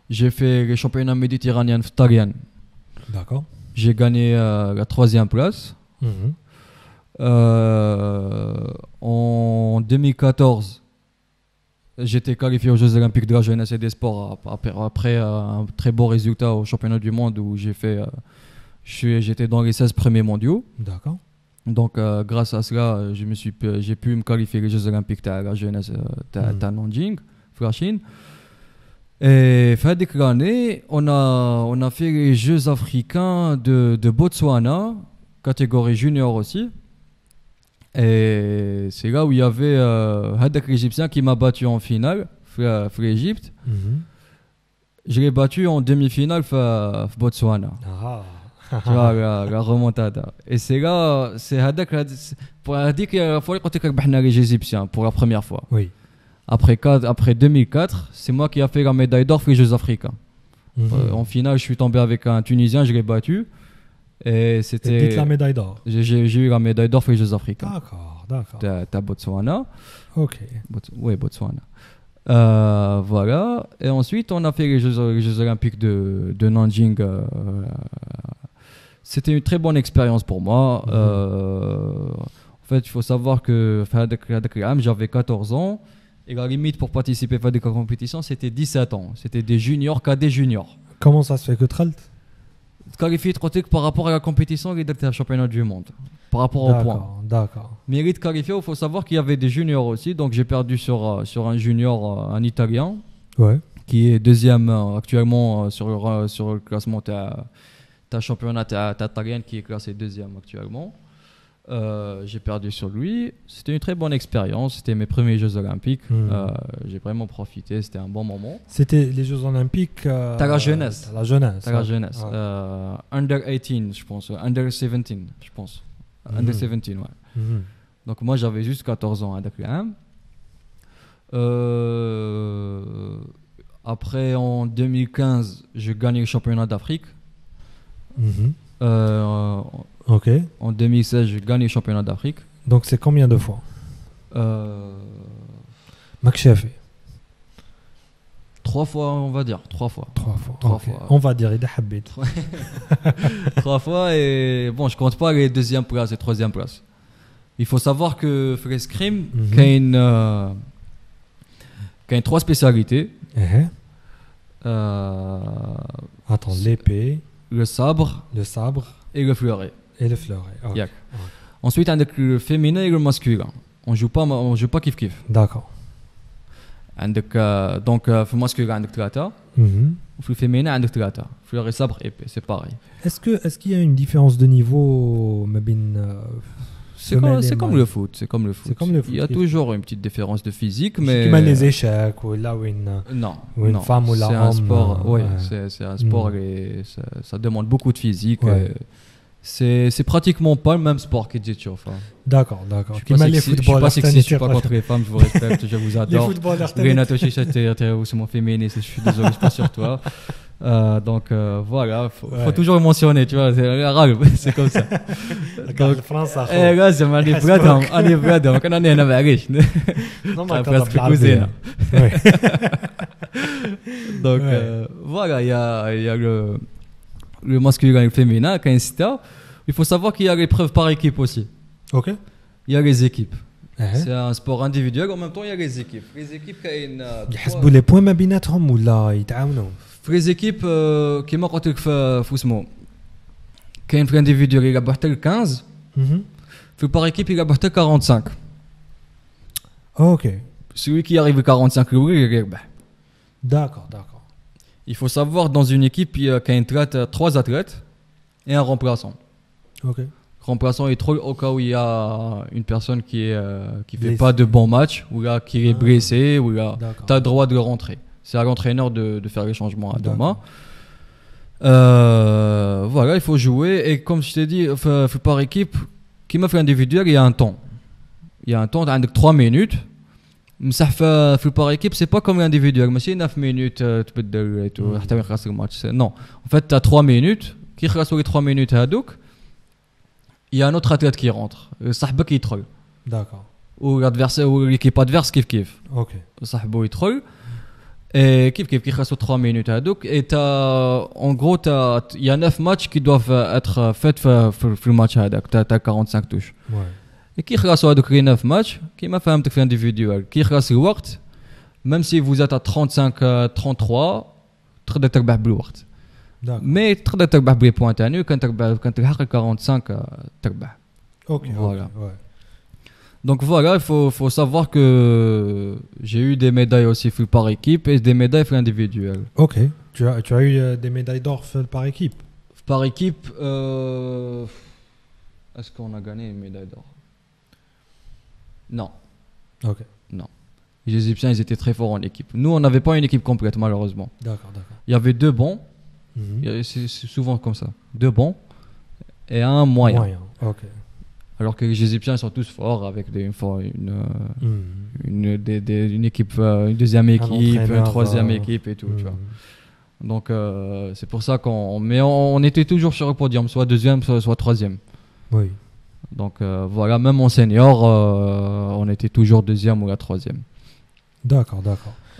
j'ai fait les championnats méditerranéens Ftarian. D'accord. J'ai gagné la 3e place. En 2014, j'étais qualifié aux Jeux Olympiques de la jeunesse et des sports après un très beau résultat au championnat du monde où j'étais dans les 16 premiers mondiaux. D'accord. Donc grâce à cela, j'ai pu me qualifier les Jeux Olympiques de la jeunesse de Nanjing, la Chine. Et fin de l'année, on a fait les Jeux africains de Botswana, catégorie junior aussi. Et c'est là où il y avait l'Égyptien qui m'a battu en finale, l'Égypte. Je l'ai battu en demi-finale à Botswana. Tu vois, la remontada. Et c'est là, pour dire qu'il faut que les Égyptiens pour la première fois. Oui. Après 2004, c'est moi qui ai fait la médaille d'or pour les Jeux africains. En finale, je suis tombé avec un Tunisien, je l'ai battu. Et c'était. Dites la médaille d'or. J'ai eu la médaille d'or pour les Jeux africains. D'accord. T'as Botswana. Ok. Oui, Botswana. Voilà. Et ensuite, on a fait les Jeux olympiques de Nanjing. C'était une très bonne expérience pour moi. En fait, il faut savoir que j'avais 14 ans. Et la limite pour participer à des compétitions, c'était 17 ans. C'était des juniors, cadets juniors. Comment ça se fait que Tralt qualifié par rapport à la compétition, il était championnat du monde. Par rapport au point. D'accord. Mais il est qualifié, il faut savoir qu'il y avait des juniors aussi. Donc j'ai perdu sur un junior, un Italien, ouais. qui est deuxième actuellement sur le classement T'as le championnat Talien qui est classé deuxième actuellement. J'ai perdu sur lui. C'était une très bonne expérience. C'était mes premiers Jeux Olympiques. J'ai vraiment profité. C'était un bon moment. C'était les Jeux Olympiques. T'as la jeunesse. La jeunesse. T'as la jeunesse. Under 18, je pense. Under 17, je pense. Under 17, ouais. Donc moi, j'avais juste 14 ans à Dakar. Après, en 2015, je gagne le championnat d'Afrique. Ok. En 2016, je gagne le championnat d'Afrique. Donc c'est combien de fois Makchafi. 3 fois, on va dire. 3 fois. 3 fois. Trois Okay. fois. On va dire, il a habité. 3 fois et bon, je compte pas les deuxième place et troisième place. Il faut savoir que pour l'escrime, il y a 3 spécialités. Attends, l'épée, le sabre et le fleuret. Et le fleuret. Okay. Okay. Ensuite, avec le féminin et le masculin. On joue pas kiff kiff. D'accord. Donc, le masculin, avec 3. Le féminin, avec 3. Fleuret, sabre, épée, c'est pareil. Est-ce qu'il y a une différence de niveau c'est comme le foot. C'est comme le foot. Il y a toujours une petite différence de physique, mais. Comme les échecs ou là où une femme ou là. C'est un sport. Ouais, c'est un sport et ça demande beaucoup de physique. Ouais. C'est pratiquement pas le même sport que dit Tchouf. D'accord. Je suis pas sexy, je suis pas contre les femmes, je vous respecte, je vous adore. Les footballeurs, Renato Chicha, c'est mon féministe, je suis désolé, je suis pas sur toi. Donc voilà, faut toujours mentionner, tu vois, c'est arabe, c'est comme ça. Donc France, لازم اني بلادهم كان انا هنا معليش presque cousine. Donc voilà, il y a le masculin et le féminin, il faut savoir qu'il y a l'épreuve par équipe aussi. Ok. Il y a les équipes. C'est un sport individuel, en même temps il y a les équipes. Les équipes يحسبوا les points ما بيناتهم ولا يتعاونوا. Les équipes كيما قلت لك في اسمه كاين في الانديفيديوال يلعبوا حتى ل 15. في par équipe يلعبوا حتى 45. Ok. Celui qui arrive à 45 il يربح. D'accord. Il faut savoir dans une équipe il y a 3 athlètes et un remplaçant. Ok. Remplaçant est trop au cas où il y a une personne qui fait pas de bons matchs ou là qui est blessé ou là tu as le droit de rentrer. C'est à l'entraîneur de faire les changements à demain. Voilà, il faut jouer et comme je t'ai dit, par équipe, qui m'a fait individuel, il y a un temps. Il y a un temps, tu as 3 minutes. مسح في par équipe, c'est pas comme l'individuel. ماشي 9 minutes تبدل حتى يخلص الماتش. Non, en fait, tu as 3 minutes. كي يخلصوا les 3 minutes هذوك, il y a un autre athlète qui rentre. صاحبك يدخل. D'accord. Ou l'adversaire ou l'équipe adverse كيف. OK. صاحبه يدخل. Et كيف كي يخلصوا 3 minutes هذوك et en gros il y a 9 matchs qui doivent être faits في الماتش هذاك. Tu as 45 touches. Ouais. Et qui خلصوا هذوك les 9 matchs كيما فهمتك في individuel كي خلص الوقت même si vous êtes à 35-33 تقدر تربح بالوقت. Mais تقدر تربح بلي بوان تاني كان تلحق 45 تربح. OK. Voilà. Ouais. Donc voilà, il faut savoir que j'ai eu des médailles aussi par équipe et des médailles individuelles. OK. Tu as eu des médailles d'or par équipe. Par équipe est-ce qu'on a gagné une médaille d'or? Non. OK. Non. Les Égyptiens, ils étaient très forts en équipe. Nous, on n'avait pas une équipe complète, malheureusement. D'accord. Il y avait 2 bons. C'est souvent comme ça. 2 bons et un moyen. OK. Alors que les Égyptiens sont tous forts avec une équipe, une deuxième équipe, une troisième équipe et tout. Tu vois. Donc, c'est pour ça on était toujours sur le podium, soit deuxième, soit troisième. Oui. Donc voilà, même en senior, on était toujours deuxième ou la troisième. D'accord.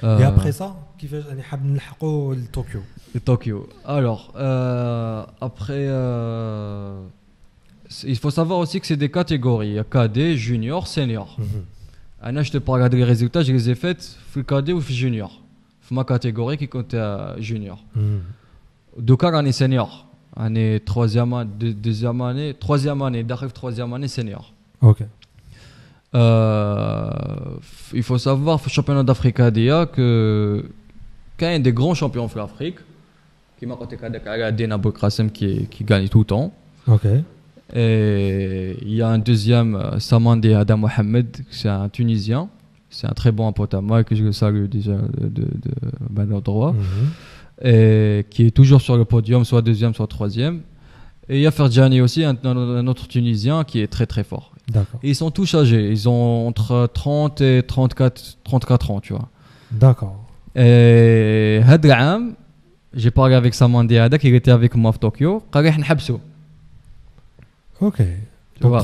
Et après ça, كيفاش نحب نلحقوا لطوكيو؟ Tokyo. Alors, après, il faut savoir aussi que c'est des catégories. Il y a cadet, junior, senior. Anna, je te parle des résultats, je les ai faites le cadet ou le junior. Ma catégorie qui compte junior. Donc, on est senior. On est troisième année, d'arrive troisième année senior. OK. Il faut savoir, au championnat d'Afrique, qu'il y a des grands champions d'Afrique. Qui m'a contacté avec Aladin Aboukrasem qui gagne tout le temps. Ok. Et il y a un deuxième, Samandi Adam Mohamed, c'est un Tunisien. C'est un très bon pote à moi que je salue déjà de Benoît Droit. Et qui est toujours sur le podium, soit deuxième, soit troisième. Et il y a Ferjani aussi, un autre Tunisien qui est très très fort. D'accord. Et ils sont tous âgés, ils ont entre 30 et 34 ans, tu vois. D'accord. Et Hadram, j'ai parlé avec Samandi Hadak, il était avec moi à Tokyo. Ok. Tu vois,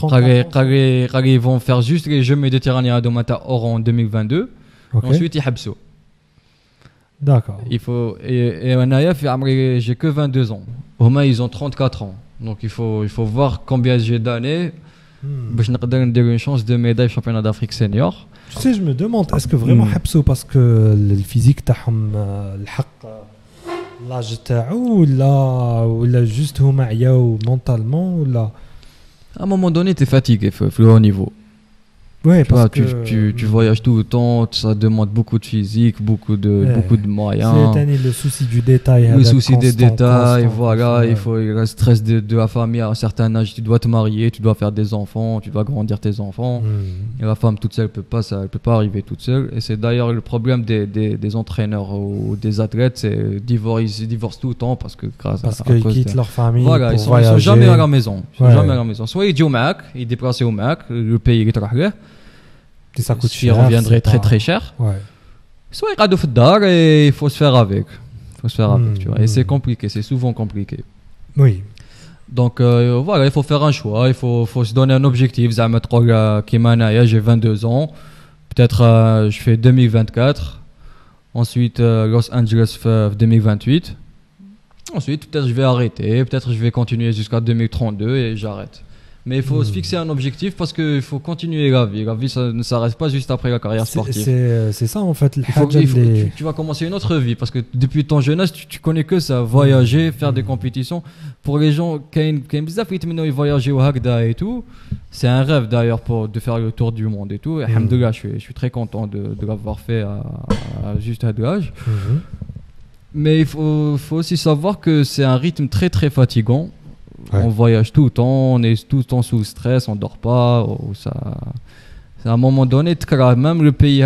ils vont faire juste les Jeux méditerranéens de Mata Or en 2022. Okay. Ensuite, ils habsent. D'accord. Il faut, et j'ai que 22 ans. Huma, ils ont 34 ans. Donc il faut voir combien j'ai d'années pour que je une chance de médaille championnat d'Afrique senior. Tu sais, je me demande, est-ce que vraiment habsou parce que le physique تاعهم الحق l'âge تاعو ولا juste هما عياو mentalement ولا à un moment donné tu es fatigué au haut niveau. Ouais, parce que tu voyages tout le temps, ça demande beaucoup de physique, beaucoup de moyens. C'est le souci du détail. Le souci des détails, voilà, il faut le stress de la famille à un certain âge. Tu dois te marier, tu dois faire des enfants, tu dois grandir tes enfants. Et la femme toute seule elle peut pas arriver toute seule. Et c'est d'ailleurs le problème des entraîneurs ou des athlètes, c'est ils divorcent tout le temps parce qu'ils quittent leur famille. Voilà, ils sont jamais à la maison. Jamais à la maison. Soit ils disent au Mac, ils déplacent au Mac, le pays est très ça coûte cher, reviendrait très cher. Ouais. Soit il rade au dar et il faut se faire avec. Tu vois. Et c'est compliqué, c'est souvent compliqué. Oui. Donc voilà, il faut faire un choix, il faut se donner un objectif. J'ai 22 ans, peut-être je fais 2024, ensuite Los Angeles 2028. Ensuite, peut-être je vais arrêter, peut-être je vais continuer jusqu'à 2032 et j'arrête. Mais il faut se fixer un objectif parce qu'il faut continuer la vie. La vie, ça ne s'arrête pas juste après la carrière sportive. C'est ça en fait. Tu vas commencer une autre vie parce que depuis ton jeune âge, tu connais que ça. Voyager, faire des compétitions. Pour les gens qui aiment bizarre, ils voyager au Hagda et tout. C'est un rêve d'ailleurs de faire le tour du monde et tout. Et alhamdoulilah, je suis très content de l'avoir fait à juste à l'âge. Mais il faut aussi savoir que c'est un rythme très très fatigant. Ouais. On voyage tout le temps, on est tout le temps sous stress, on dort pas. À un moment donné, même le pays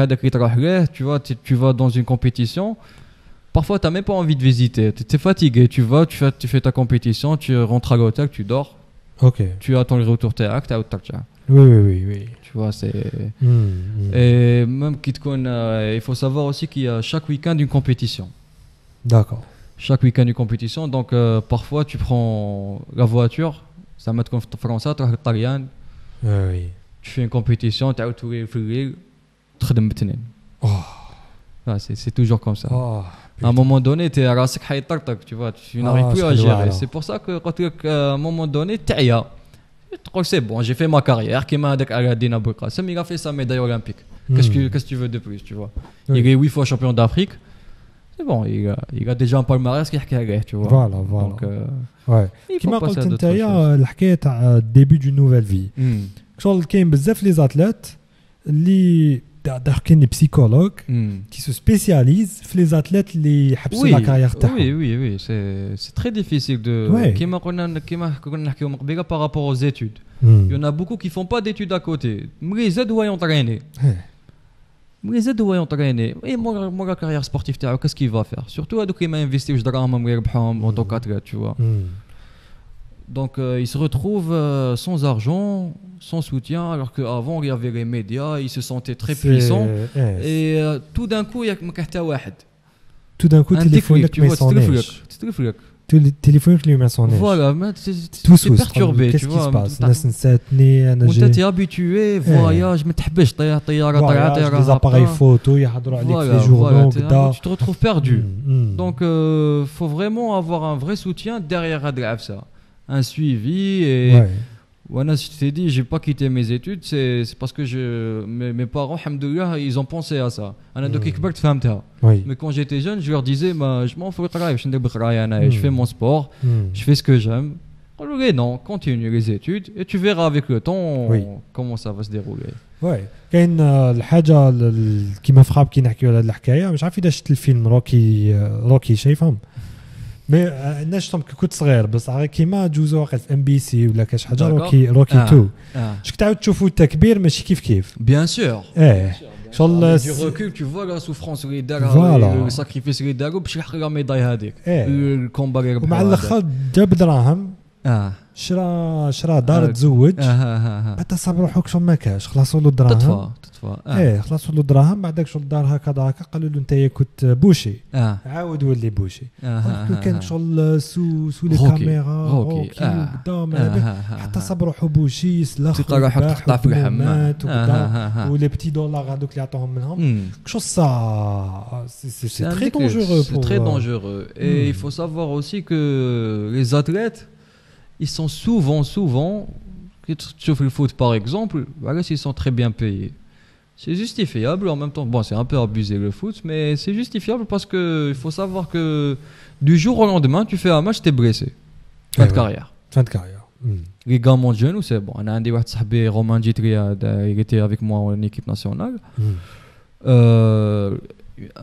tu vois, tu vas dans une compétition, parfois tu n'as même pas envie de visiter, tu es fatigué, tu fais ta compétition, tu rentres à l'hôtel, tu dors, tu attends le retour théâtre, oui. Tu vois, c'est... Et même il faut savoir aussi qu'il y a chaque week-end une compétition. D'accord. Chaque week-end une compétition, donc parfois tu prends la voiture, ça met comme français, tu fais une compétition, tu as tous les frais, c'est toujours comme ça. À un moment donné, tu es à la tu vois, tu n'arrives plus à gérer. C'est pour ça qu'à un moment donné, tu es c'est bon, j'ai fait ma carrière, qui m'a dit Aladin Aboukrasem, il a fait sa médaille olympique. Qu'est-ce que tu veux de plus, tu vois? Il est 8 fois champion d'Afrique. C'est bon, il a déjà un palmarès qui est tu vois. Voilà. Donc, ouais. Comme قلت نتايا الحكايه تاع début d'une nouvelle vie. شغل كاين بزاف لي زاتليت اللي كاين لي بسيكولوج qui se spécialisent في لي زاتليت اللي حبسوا لا كارير تاعهم. Oui, c'est très difficile de كيما كنا نحكيو من قبيله par rapport aux études. Il y en a beaucoup qui font pas d'études à côté. Mais ils doivent entraîner. Mais ils doivent entraîner. Et moi la carrière sportive تاعو qu'est-ce qu'il va faire? Surtout هذوك اللي ما ينفيستيوش دراهم يربحهم en tant qu'athlète, tu vois. Donc ils se retrouvent sans argent, sans soutien, alors qu'avant il y avait les médias, ils se sentaient très puissants. Et tout d'un coup il y a كحتى واحد. Tout d'un coup téléphonique mais sans تلفلك. téléphonique lui mais sans neige. Voilà, c'est perturbé, qu'est-ce qui se passe? الناس نساتني انا جاي. وانت habitué voyage ما تحبش طياره طياره des appareils photo يحضروا عليك في journaux كذا. Tu te retrouves perdu. Donc faut vraiment avoir un vrai soutien derrière هاد ça. Un suivi et voilà, je t'ai dit, j'ai pas quitté mes études, c'est parce que mes parents, alhamdoulilah, ils ont pensé à ça. Mais quand j'étais jeune, je leur disais, je m'en fous, je fais mon sport, je fais ce que j'aime. Non, continue les études et tu verras avec le temps comment ça va se dérouler. Ouais, كاين الحاجه كيما فخاب كي نحكيو على هذه الحكايه مش عارف اذا شفت الفيلم روكي شايفهم مي ناش كنت صغير بس عارف كيما جوزو واقع في ام بي سي ولا كاش حاجه روكي 2 شك تعاود تشوفوا انت كبير ماشي كيف بيان سور شغل du recul tu vois la souffrance اللي دارها le sacrifice اللي داروا باش يحقق لا ميداي هذيك الكومبا اللي ومع الاخر جاب دراهم شرا دار تزوج بعد صاب روحو شو ما كاش خلاصوا له الدراهم تطفى خلاصوا له الدراهم بعدك شغل دار هكا قالوا له انت كنت بوشي عاود ولي بوشي كان شغل سو لي كاميرا روكي قدام حتى صاب روحو بوشي يسلخ تلقى روحك تقطع في الحمام ولي بتي دولار هذوك اللي يعطوهم منهم شو صا سي تري دونجورو c'est très dangereux et il faut savoir aussi que les athlètes ils sont souvent, tu fais le foot par exemple, voilà, ils sont très bien payés. C'est justifiable, en même temps, bon, c'est un peu abusé le foot, mais c'est justifiable parce que il faut savoir que du jour au lendemain, tu fais un match, t'es blessé. Fin de carrière. Les gars montent jeunes, c'est bon. On a un des Wahdsahbi, Romain Djitri, il était avec moi en équipe nationale.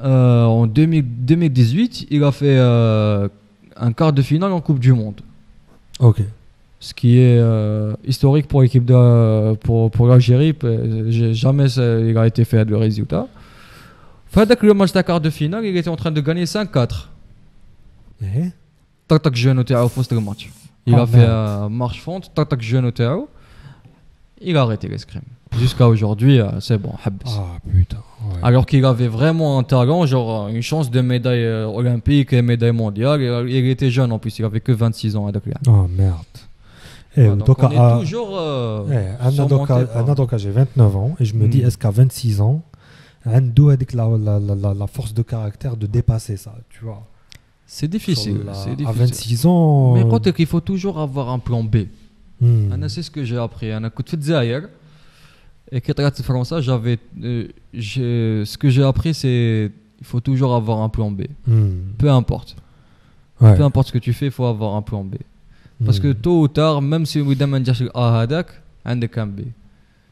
En 2018, il a fait un quart de finale en Coupe du Monde. Ok. Ce qui est historique pour l'équipe pour l'Algérie. Jamais il a été fait de résultat. Fait que le match de quart de finale, il était en train de gagner 5-4. Tac jeune au terrain au poste de match. Il a fait marche fente, tac jeune au terrain. Il a arrêté l'escrime. Jusqu'à aujourd'hui, c'est bon. Ah putain. Ouais. Alors qu'il avait vraiment un talent, genre une chance de médaille olympique et médaille mondiale. Il était jeune en plus, il avait que 26 ans. Oh merde. Donc on est toujours. Donc j'ai 29 ans et je me dis, est-ce qu'à 26 ans, Andou a la force de caractère de dépasser ça, tu vois? C'est difficile. À 26 ans. Mais quand il faut toujours avoir un plan B. C'est ce que j'ai appris. Un coup de fait Zaire. Et quand tu as France, ce que j'ai appris, c'est il faut toujours avoir un plan B. Peu importe. Ouais. Peu importe ce que tu fais, il faut avoir un plan B. Parce que tôt ou tard, même si vous demandez à Hadak, un de plan B.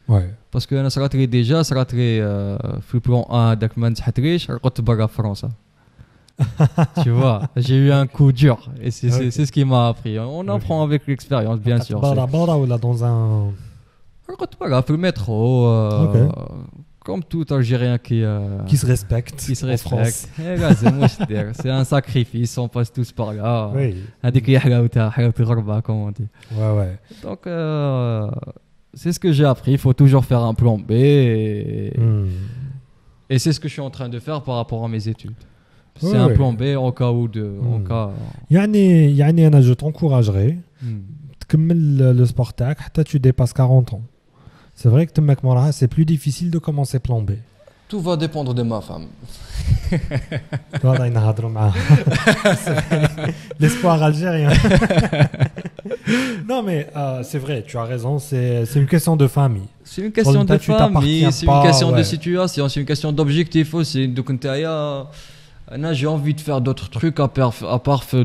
Ouais. Parce que ça serait déjà, ça serait le plan A, Hadak, man, t'hatrish, quand tu France. Tu vois, j'ai eu un coup dur. Et c'est ce qui m'a appris. On apprend avec l'expérience, bien sûr. Dans un. Pas grave, le métro, comme tout Algérien qui se respecte. En France. C'est un sacrifice, on passe tous par là. Oui. Comme on dit. Ouais. Donc, c'est ce que j'ai appris. Il faut toujours faire un plan B. Et c'est ce que je suis en train de faire par rapport à mes études. C'est un plan B en cas où de. Yani, Anna, je t'encouragerais. تكمل le sport تاعك حتى tu dépasses 40 ans. C'est vrai que تماك موراها c'est plus difficile de commencer plan B. Tout va dépendre de ma femme. Voilà, ينهضروا معاها. L'espoir algérien. Non mais c'est vrai, tu as raison, c'est une question de famille. C'est une question de famille, c'est une question de situation, c'est une question d'objectif aussi. Donc j'ai envie de faire d'autres trucs à part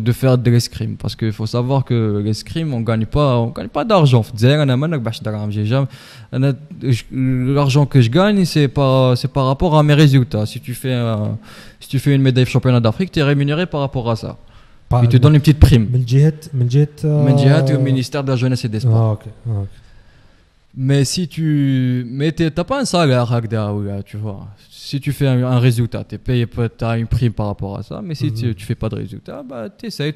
de faire de l'escrime, parce qu'il faut savoir que l'escrime on gagne pas d'argent. L'argent que je gagne c'est par rapport à mes résultats. Si tu fais une médaille championnat d'Afrique, tu es rémunéré par rapport à ça. Ils te donnent une petite prime. من جهة au ministère de la jeunesse et des sports. Ok. Mais si t'as pas un salaire, tu vois. Si tu fais un résultat, tu es payé, tu as une prime par rapport à ça. Mais si tu fais pas de résultat, bah t'essayes,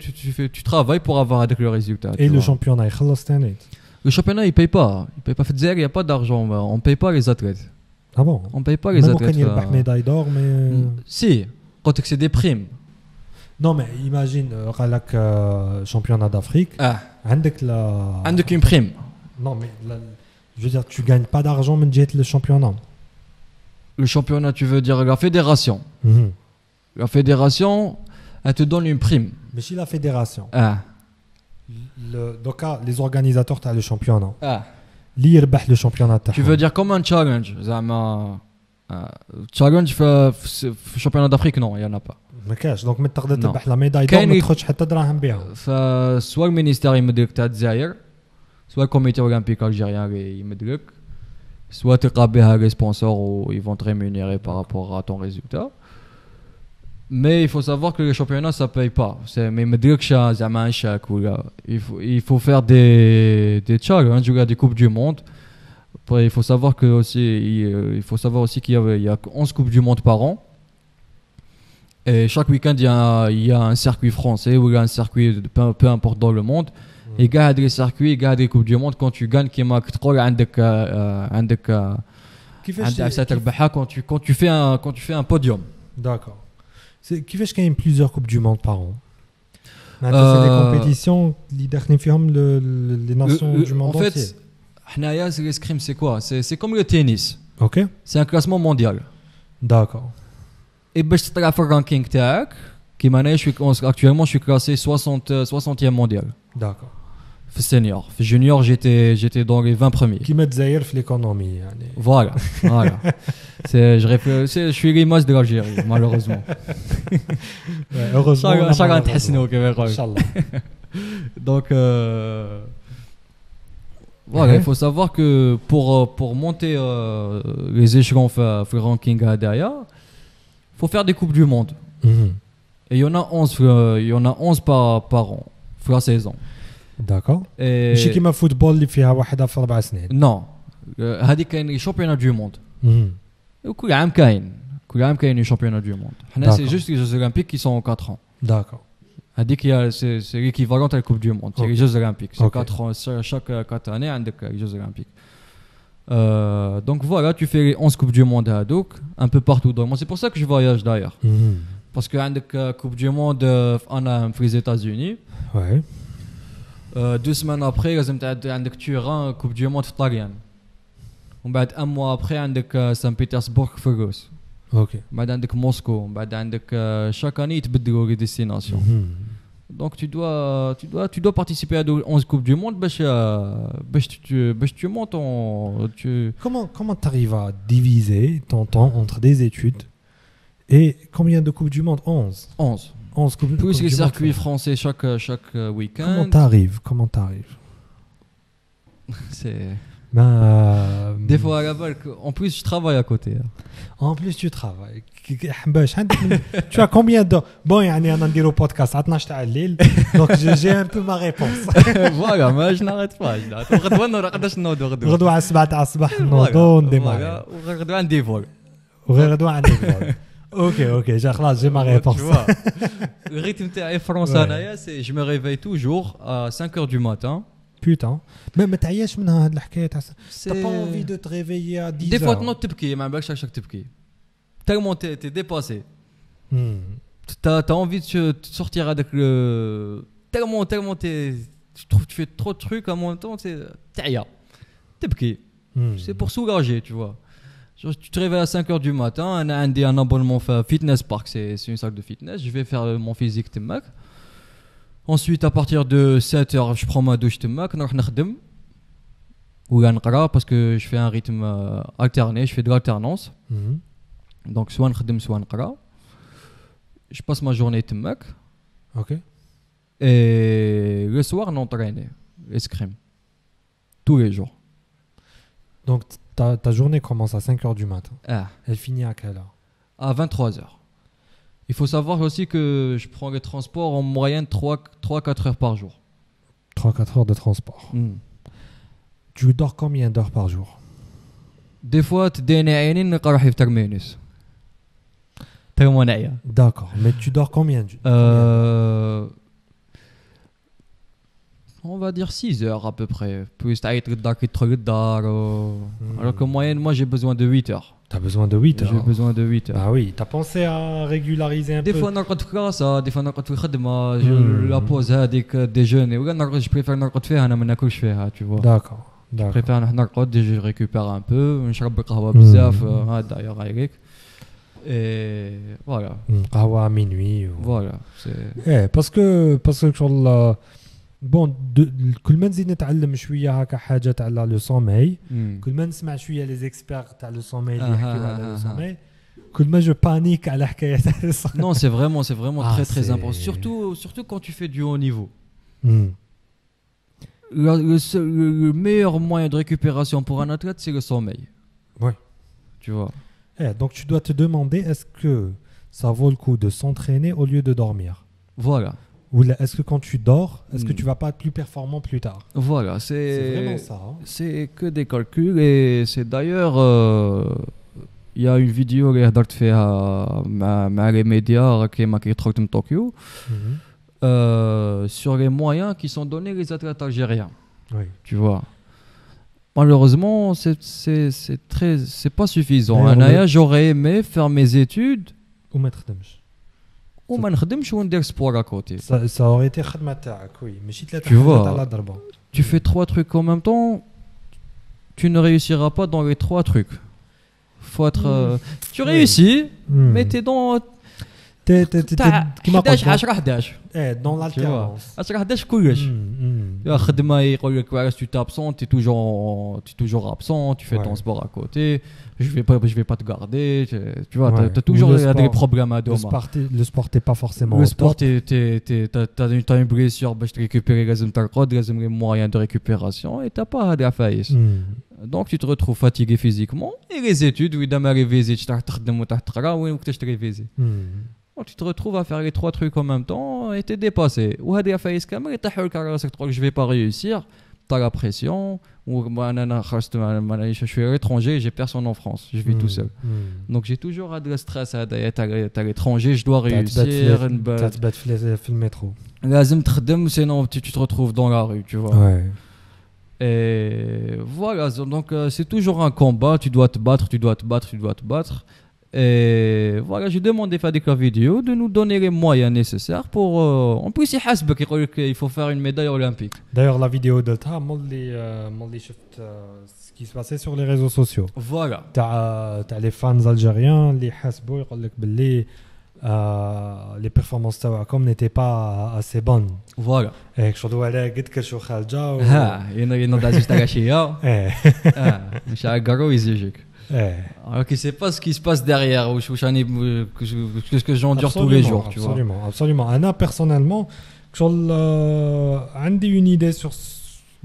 tu travailles pour avoir avec le résultat. Et le championnat, le championnat, il paye pas. Il paye pas. Il n'y a pas d'argent. On paye pas les athlètes. Ah bon? On paye pas les athlètes. Même quand il y a médaille d'or, mais. Si, quand c'est des primes. Non, mais imagine, championnat d'Afrique. Avec une prime. Non, mais je veux dire, tu gagnes pas d'argent, mais tu le championnat. Le championnat, tu veux dire la fédération. La fédération, elle te donne une prime. Mais si la fédération. Donc, les organisateurs, tu as le championnat. Le championnat. Tu veux dire comme un challenge. Challenge, championnat d'Afrique, non, il n'y en a pas. Donc, tu as تربح la médaille d'or, mais tu حتى دراهم بها. Soit le ministère يمدلك تاع الجزائر, soit le comité olympique algérien يمدلك. Soit tu as les sponsors ou ils vont te rémunérer par rapport à ton résultat. Mais il faut savoir que les championnats ça paye pas. Mais il faut faire des challenges, des coupes du monde. Après, il faut savoir que aussi qu'il y a 11 coupes du monde par an. Et chaque week-end il y a un circuit français ou il y a un circuit peu importe dans le monde. Et garde les circuits, garde les coupes du monde quand tu gagnes qui marque trop quand tu fais un podium. D'accord. C'est qui fait qu'il y a plusieurs coupes du monde par an. C'est des compétitions qui définissent les nations du monde entier. En fait, l'escrime c'est quoi? C'est comme le tennis. OK. C'est un classement mondial. D'accord. Et باش تطلع في الرانكينغ تاعك كيما انا actuellement je suis classé 60e mondial. D'accord. في السينيور في الجونيور j'étais dans les 20 premiers. كيما الجزائر في l'économie يعني. Voilà. Je suis l'image de l'Algérie malheureusement. Heureusement. شغال نتحسنوا كيما يقولوا. ان شاء الله. Donc voilà, il faut savoir que pour monter les échelons في الرانكينغ هذايا faut faire des coupes du monde. Et il y en a 11 par an في la saison. D'accord. ماشي كيما فوتبول اللي فيها واحده في 4 سنين. Non. هذه كاين لي شامبيونات دو موند. وكل عام كاين لي شامبيونات دو موند. حنا سي جوست les Jeux olympiques qui sont en 4 ans. D'accord. هذيك c'est l'équivalent à la Coupe du monde, c'est les Jeux olympiques. C'est 4 ans chaque 4 années عندك les Jeux olympiques. Donc voilà, tu fais les 11 coupes du monde à Hadouk, un peu partout dans le monde. C'est pour ça que je voyage d'ailleurs. Parce que عندك Coupe du monde en les États-Unis. Ouais. 2 semaines après لازم عندك Turin Coupe du monde في طاليان. ومن بعد un mois après عندك سان بيترسبورغ في الروس. OK. بعد عندك موسكو، بعد عندك chaque année يتبدلوا les destinations. Donc tu dois participer à 11 coupes du monde باش tu montes Comment tu arrives à diviser ton temps entre des études et combien de coupes du monde? 11 coupes du monde. Plus les circuits français chaque week-end. Comment t'arrives? C'est des fois à la balle. En plus je travaille à côté. En plus tu travailles. Tu as combien de bon يعني انا نديرو بودكاست 12 تاع الليل donc j'ai un peu ma réponse. Voilà, ما je n'arrête pas. غدوه نقدرش نوض غدوه على 7 تاع الصباح نوضو نديماري. وغدوه عندي فول. وغدوه عندي فول. OK, خلاص j'ai ma réponse. Le rythme تاعي فرنسا انايا سي je me réveille toujours à 5h du matin. Putain. ما تعياش منها هاد الحكايه تاع t'as pas envie de te réveiller à 10h. Des fois تنوض تبكي ما بالكش شاك تبكي. Tellement t'es dépassé. T'as envie de sortir avec le tellement tu fais trop de trucs en même temps, t'es piqué. C'est pour soulager, tu vois. Genre, tu te réveilles à 5h du matin, un abonnement fitness park, c'est une salle de fitness, je vais faire mon physique تماك. Ensuite à partir de 7h, je prends ma douche تماك, نروح نخدم ولا نقرا parce que je fais un rythme alterné, je fais de l'alternance. Donc soit نخدم soit نقرا. Je passe ma journée تماك. OK. Et le soir n'entraîne escrime tous les jours. Donc ta journée commence à 5h du matin. Ah. Elle finit à quelle heure? À 23h. Il faut savoir aussi que je prends les transports en moyenne 3-4 heures par jour. 3-4 heures de transport. Tu dors combien d'heures par jour? Des fois تديني عيني نلقى روحي في ترمينوس. تما نعيا. D'accord, mais tu dors combien? On va dire 6 heures à peu près. Plus تعيط للدار كي تدخل للدار. Alors qu'en moyenne moi j'ai besoin de 8 heures. T'as besoin de 8 heures. J'ai besoin de 8 heures. Ah oui, t'as pensé à régulariser un peu. Des fois نرقد في كلاسة, des fois نرقد في الخدمة, la pause هذيك déjeuner ولا نرقد, je préfère نرقد فيها انا ما ناكلش فيها, tu vois. D'accord. Je préfère نرقد, je récupère un peu, نشرب القهوة بزاف هذا يغيرك. Et voilà. قهوة à minuit. Voilà. parce que شغل بون كل ما نزيد نتعلم شويه هكا حاجه تاع لو سوماي, كل ما نسمع شويه لي زيكسبير تاع لو سوماي اللي يحكيو على لو سوماي, كل ما جو بانيك على حكايه تاع لو سوماي. Non, c'est vraiment très important, surtout quand tu fais du haut niveau. Le meilleur moyen de récupération pour un athlète, c'est le sommeil. Ouais. Tu vois. Donc tu dois te demander, est-ce que ça vaut le coup de s'entraîner au lieu de dormir. Voilà. Ou est-ce que quand tu dors, est-ce que tu vas pas être plus performant plus tard? Voilà, C'est vraiment ça. Hein. C'est que des calculs et c'est d'ailleurs il y a une vidéo que j'ai fait avec les médias qui m'a de Tokyo sur les moyens qui sont donnés les athlètes algériens. Oui. Tu vois. Malheureusement, c'est pas suffisant. J'aurais aimé faire mes études ou mettre وما نخدمش وندير sport à côté. Ça aurait été خدمة تاعك, oui. ماشي ثلاثة حاجات على ضربة. Tu fais 3 trucs en même temps, tu ne réussiras pas dans les 3 trucs. Faut être tu réussis, mais t'es dans كيما قلت 10 dans l'alternance 10 كلش. خدمة يقول لك واش tu t'absentes, t'es toujours absent, tu fais ton sport à côté. Je vais pas te garder, tu vois, t'as toujours des problèmes à demain. Le sport t'es pas forcément le sport t'as une blessure, باش récupérer لازم ترقد, لازم les moyens de récupération et t'as pas de فايس. Donc tu te retrouves fatigué physiquement et les études وإذا ما ريفيزيتش تروح تخدم وتروح تقرا وين وقتاش تريفيزي. Donc tu te retrouves à faire les 3 trucs en même temps et t'es dépassé. وهذه فايس كامل يطيحوا لك على راسك تقول je vais pas réussir, t'as la pression. Je suis à l'étranger, j'ai personne en France, je vis tout seul. Donc j'ai toujours de le stress à l'étranger, je dois réussir. في المترو. لازم تخدم, sinon tu te retrouves dans la rue, tu vois. Ouais. Et voilà, donc c'est toujours un combat, tu dois te battre. Et voilà, j'ai demandé à Fadik la vidéo de nous donner les moyens nécessaires pour en plus il faut faire une médaille olympique. D'ailleurs la vidéo de ta ce qui se passait sur les réseaux sociaux. Voilà. T'as les fans algériens les حاسبوا يقول لك باللي les performances تاعكم n'étaient pas assez bonnes. Voilà. Et شدوا على قد كشو خارجه ها ينوض تاع غاشيه مش عقرو يزيجك. Alors qu'il ne sait pas ce qui se passe derrière, ce que j'endure tous les jours, tu vois. Absolument. Anna, personnellement, j'ai une idée sur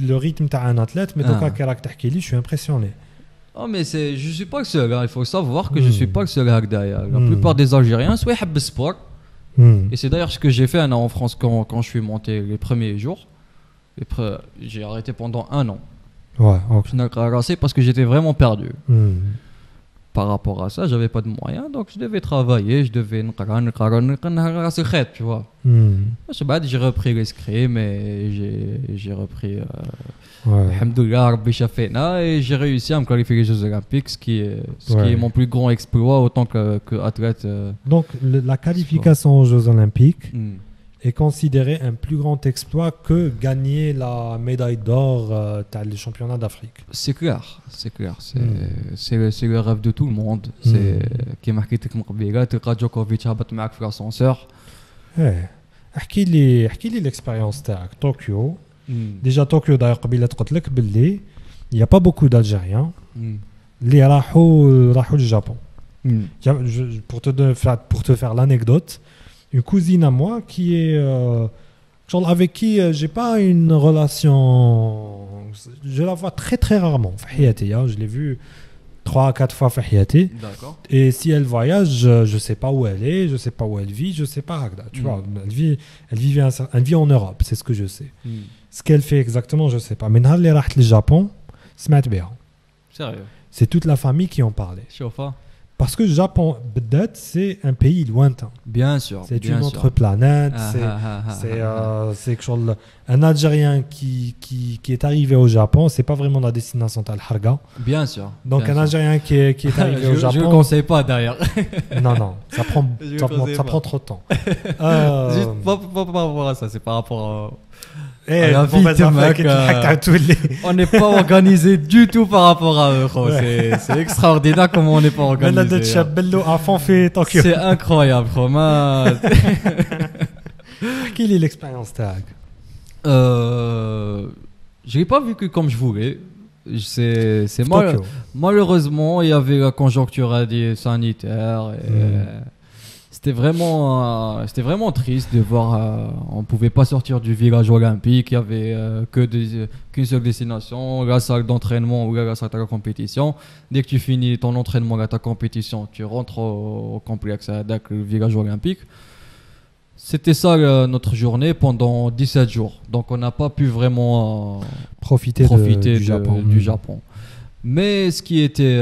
le rythme d'un athlète, mais donc à caractère je suis impressionné. Oh, mais je ne suis pas le seul, hein. Il faut savoir que je ne suis pas le seul derrière. La plupart des Algériens, soit ils aiment le sport, et c'est d'ailleurs ce que j'ai fait en France quand je suis monté les premiers jours. J'ai arrêté pendant 1 an. Ouais, okay. Je n'ai pas arrêté parce que j'étais vraiment perdu. Par rapport à ça, j'avais pas de moyens, donc je devais travailler, je devais tu vois. J'ai repris l'escrime et j'ai repris alhamdoulilah Rabbi Shafena et j'ai réussi à me qualifier les Jeux Olympiques, ce qui est mon plus grand exploit autant que athlète. Donc la qualification aux Jeux Olympiques est considéré un plus grand exploit que gagner la médaille d'or les championnats d'Afrique. C'est clair. C'est le rêve de tout le monde. C'est qui marqué tek مقبيله تلقى جوكوفيتش هبط معك في l'ascenseur. احكي لي l'expérience تاعك طوكيو. Déjà طوكيو داير قبيله قلت لك باللي il y a pas beaucoup d'Algériens اللي راحوا للجابون. Pour te faire l'anecdote, une cousine à moi qui est avec qui j'ai pas une relation, je la vois très très rarement. Je l'ai vue 3 à 4 fois. D'accord. Et si elle voyage, je sais pas où elle est, je sais pas où elle vit, je sais pas. Tu vois, elle vit en Europe, c'est ce que je sais. Ce qu'elle fait exactement, je sais pas. Mais quand elle est allée au Japon, sérieux, c'est toute la famille qui en parlait. Chauffa. Parce que le Japon, c'est un pays lointain. Bien sûr. C'est une autre planète. C'est un Algérien qui est arrivé au Japon. C'est pas vraiment la destination de Harga. Bien sûr. Donc un Algérien qui est arrivé au Japon. Je ne conseille pas d'ailleurs. Non, ça prend trop de temps. Juste pas par rapport à ça, c'est par rapport à... la vie de mec, on n'est pas organisé du tout par rapport à eux. C'est extraordinaire comment on n'est pas organisé. C'est incroyable. Quelle est l'expérience tag? Je l'ai pas vécu comme je voulais. Malheureusement, il y avait la conjoncture sanitaire. c'était vraiment triste de voir. On pouvait pas sortir du village olympique. Il y avait qu'une seule destination, la salle d'entraînement ou la salle de la compétition. Dès que tu finis ton entraînement à ta compétition, tu rentres au complexe avec le village olympique. C'était ça notre journée pendant 17 jours. Donc on n'a pas pu vraiment profiter du Japon. Mais ce qui était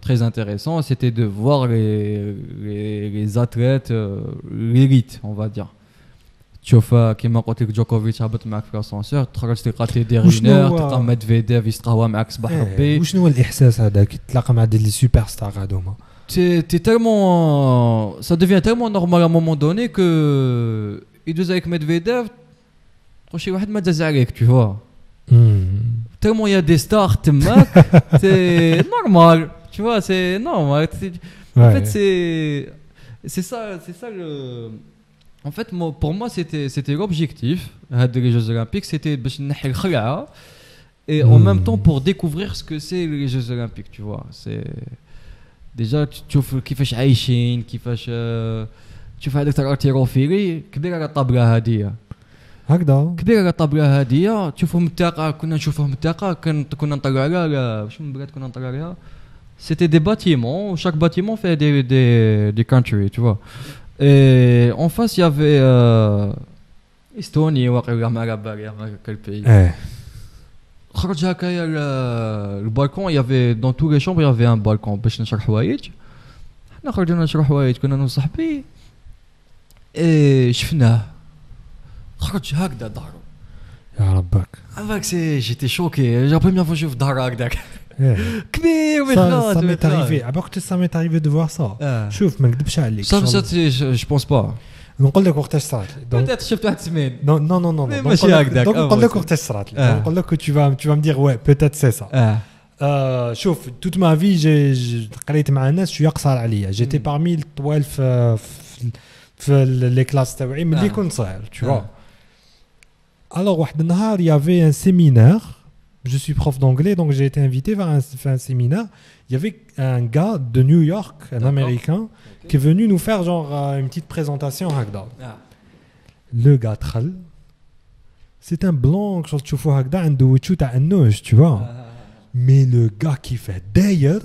très intéressant, c'était de voir les athlètes, l'élite, on va dire. تشوف كيما قلت لك جوكوفيتش هبط معك في الاسانسير تخرج تلقى تيدي رينير تلقى ميدفيديف يستقهوى معك صباح ربي. وشنو هو الاحساس هذاك تلاقى مع دي سوبر ستار هذوما؟ T'es tellement, ça devient tellement normal à un moment donné que il doit avec Medvedev, prochain واحد ما داز عليك, tu vois. Tellement il y a des stars, c'est normal, tu vois, c'est normal. En fait, c'est ça le. En fait, pour moi, c'était l'objectif des Jeux Olympiques, c'était de نحي الخلعة et en même temps pour découvrir ce que c'est les Jeux Olympiques, tu vois. C'est déjà تشوف كيفاش عايشين, كيفاش تشوف هذاك الارتيروفيلي كبير على الطابلة هذه. هكذا كبير على الطابلة هذه تشوفهم التاقة, كنا نشوفهم التاقة, كنا نطلعوا عليها واش من بلاد كنا نطلعوا عليها. C'était des bâtiments, chaque bâtiment fait des countries, tu vois. Et en face il y avait Estonie, واقيلا ما على بالي quel pays. خرج هكايا البالكون, il y avait dans toutes les chambres il y avait un balcon باش نشرح حوايج. حنا خرجنا نشرح حوايج, كنا انا وصاحبي شفناه خرج هكذا ظهره. يا ربك عافاك سي جيتي شوكي, جا بروميير فوا نشوف ظهر هكذاك كبير ويخلاص. ça m'est arrivé, عباك ça m'est arrivé de voir ça. شوف ما نكذبش عليك, ça je pense pas. نقول لك وقتاش صارت لي. peut-être شفت واحد السمين. non non non non ماشي هكذاك. نقول لك وقتاش صارت لي. نقول لك tu vas me dire ouais peut-être c'est ça. شوف toute ma vie j'ai قريت مع الناس شويه قصار عليا. j'étais parmi الطوال في les classes تاعي ملي كنت صغير, tu vois. alors واحد النهار il y avait un séminaire. Je suis prof d'anglais, donc j'ai été invité vers un séminaire. Il y avait un gars de New York, un Américain, qui est venu nous faire genre une petite présentation. Le gars تخل, c'est un blanc que tu vois هكذا عنده وجهه تاع النوش, tu vois. Mais le gars qui fait d'ailleurs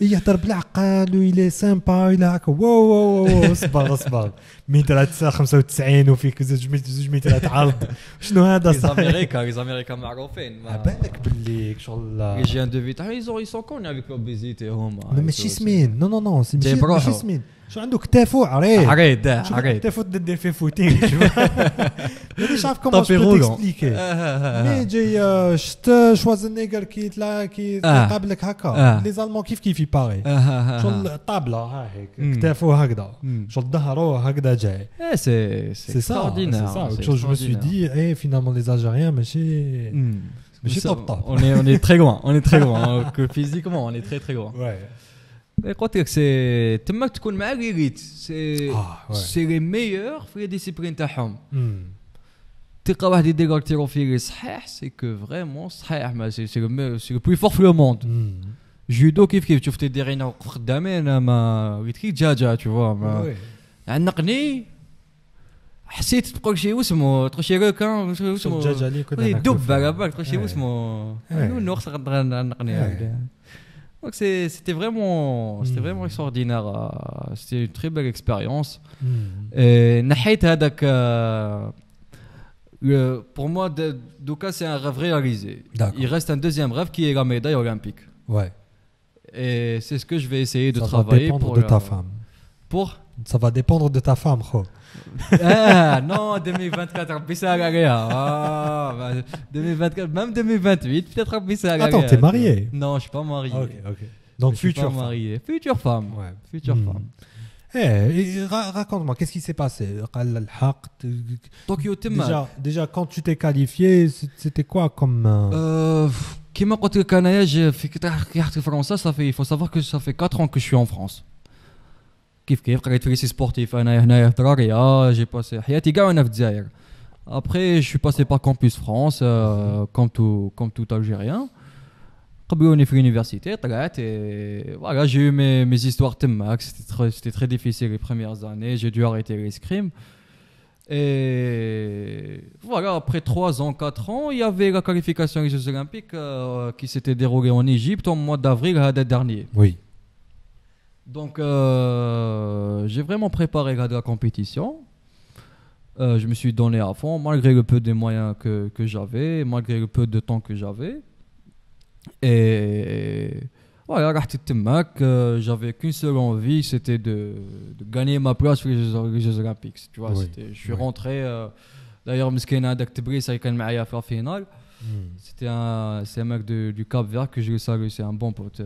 يهضر بالعقل ويلي سامبا ويلي هكا واو اصبر مين 95 وفيك 2 متر عرض. شنو هذا صح؟ les Américains معروفين. بالك باللي شغل les gens de vite ils sont connus avec l'obésité هما. ماشي سمين نو ماشي سمين, شو عنده كتافو عريض كتافو تدير فيه فوتين. مانيش عارف كومون جو تكسبليكي. مي جاي شفت شوازنيغر كي قابلك هكا لي زالمون كيف يباري شغل الطابله ها هيك كتافو هكذا شغل ظهرو هكذا جاي. c'est ça. Je me suis dit finalement les Algériens ماشي top. on est très loin que physiquement on est très loin. Ouais. قلت لك سي تماك تكون مع ليليت سي لي ميور في لي ديسيبلين تاعهم. تلقى واحد يدير التيروفيلي صحيح سي كو فريمون صحيح, ما سي لو بلو فور في لو موند. جودو كيف شفت يديرينا قدامي انا ما قلت كي دجاجه tu vois عنقني حسيت تقول شي واسمو تقول شي ركان واسمو الدجاجه اللي كنا يدب على بالك تقول شي واسمو نو خصك عنقني هكذا. Donc c'était vraiment extraordinaire. C'était une très belle expérience. Et نحيت هذاك pour moi Douka c'est un rêve réalisé. Il reste un deuxième rêve qui est la médaille olympique. Ouais. Et c'est ce que je vais essayer de travailler pour de ta femme. Ça va dépendre de ta femme, gros. Non, 2024 ربي يسهل عليها. 2024 même 2028 peut-être ربي يسهل عليها. Attends, t'es marié? Non, je suis pas marié. OK. Donc future femme. Marié. Future femme. Ouais. Future femme. Raconte-moi, qu'est-ce qui s'est passé? Tokyo déjà quand tu t'es qualifié, c'était quoi comme كيما قلت لك انايا في كي فرنسا صافي il faut savoir que ça fait 4 ans que je suis en France. كيف قريت في ليسي سبورتيف انا هنايا في دراريا, جي باسي حياتي كاع وانا في الجزائر. Après je suis passé par Campus France comme tout Algérien. قبلوني في l'université طلعت et voilà j'ai eu mes histoires تماك c'était très difficile les premières années j'ai dû arrêter l'escrime et voilà après 3 ans 4 ans il y avait la qualification des Jeux Olympiques qui s'était déroulée en Égypte au mois d'avril dernier. Oui. Donc j'ai vraiment préparé la compétition. Je me suis donné à fond malgré le peu de moyens que j'avais, malgré le peu de temps que j'avais. Et voilà, j'avais qu'une seule envie, c'était de gagner ma place pour les Jeux Olympiques. Tu vois, oui, je suis rentré. D'ailleurs, Meskina Adak Tebris, il était avec moi la finale. C'est un mec du Cap Vert que je le salue, c'est un bon pote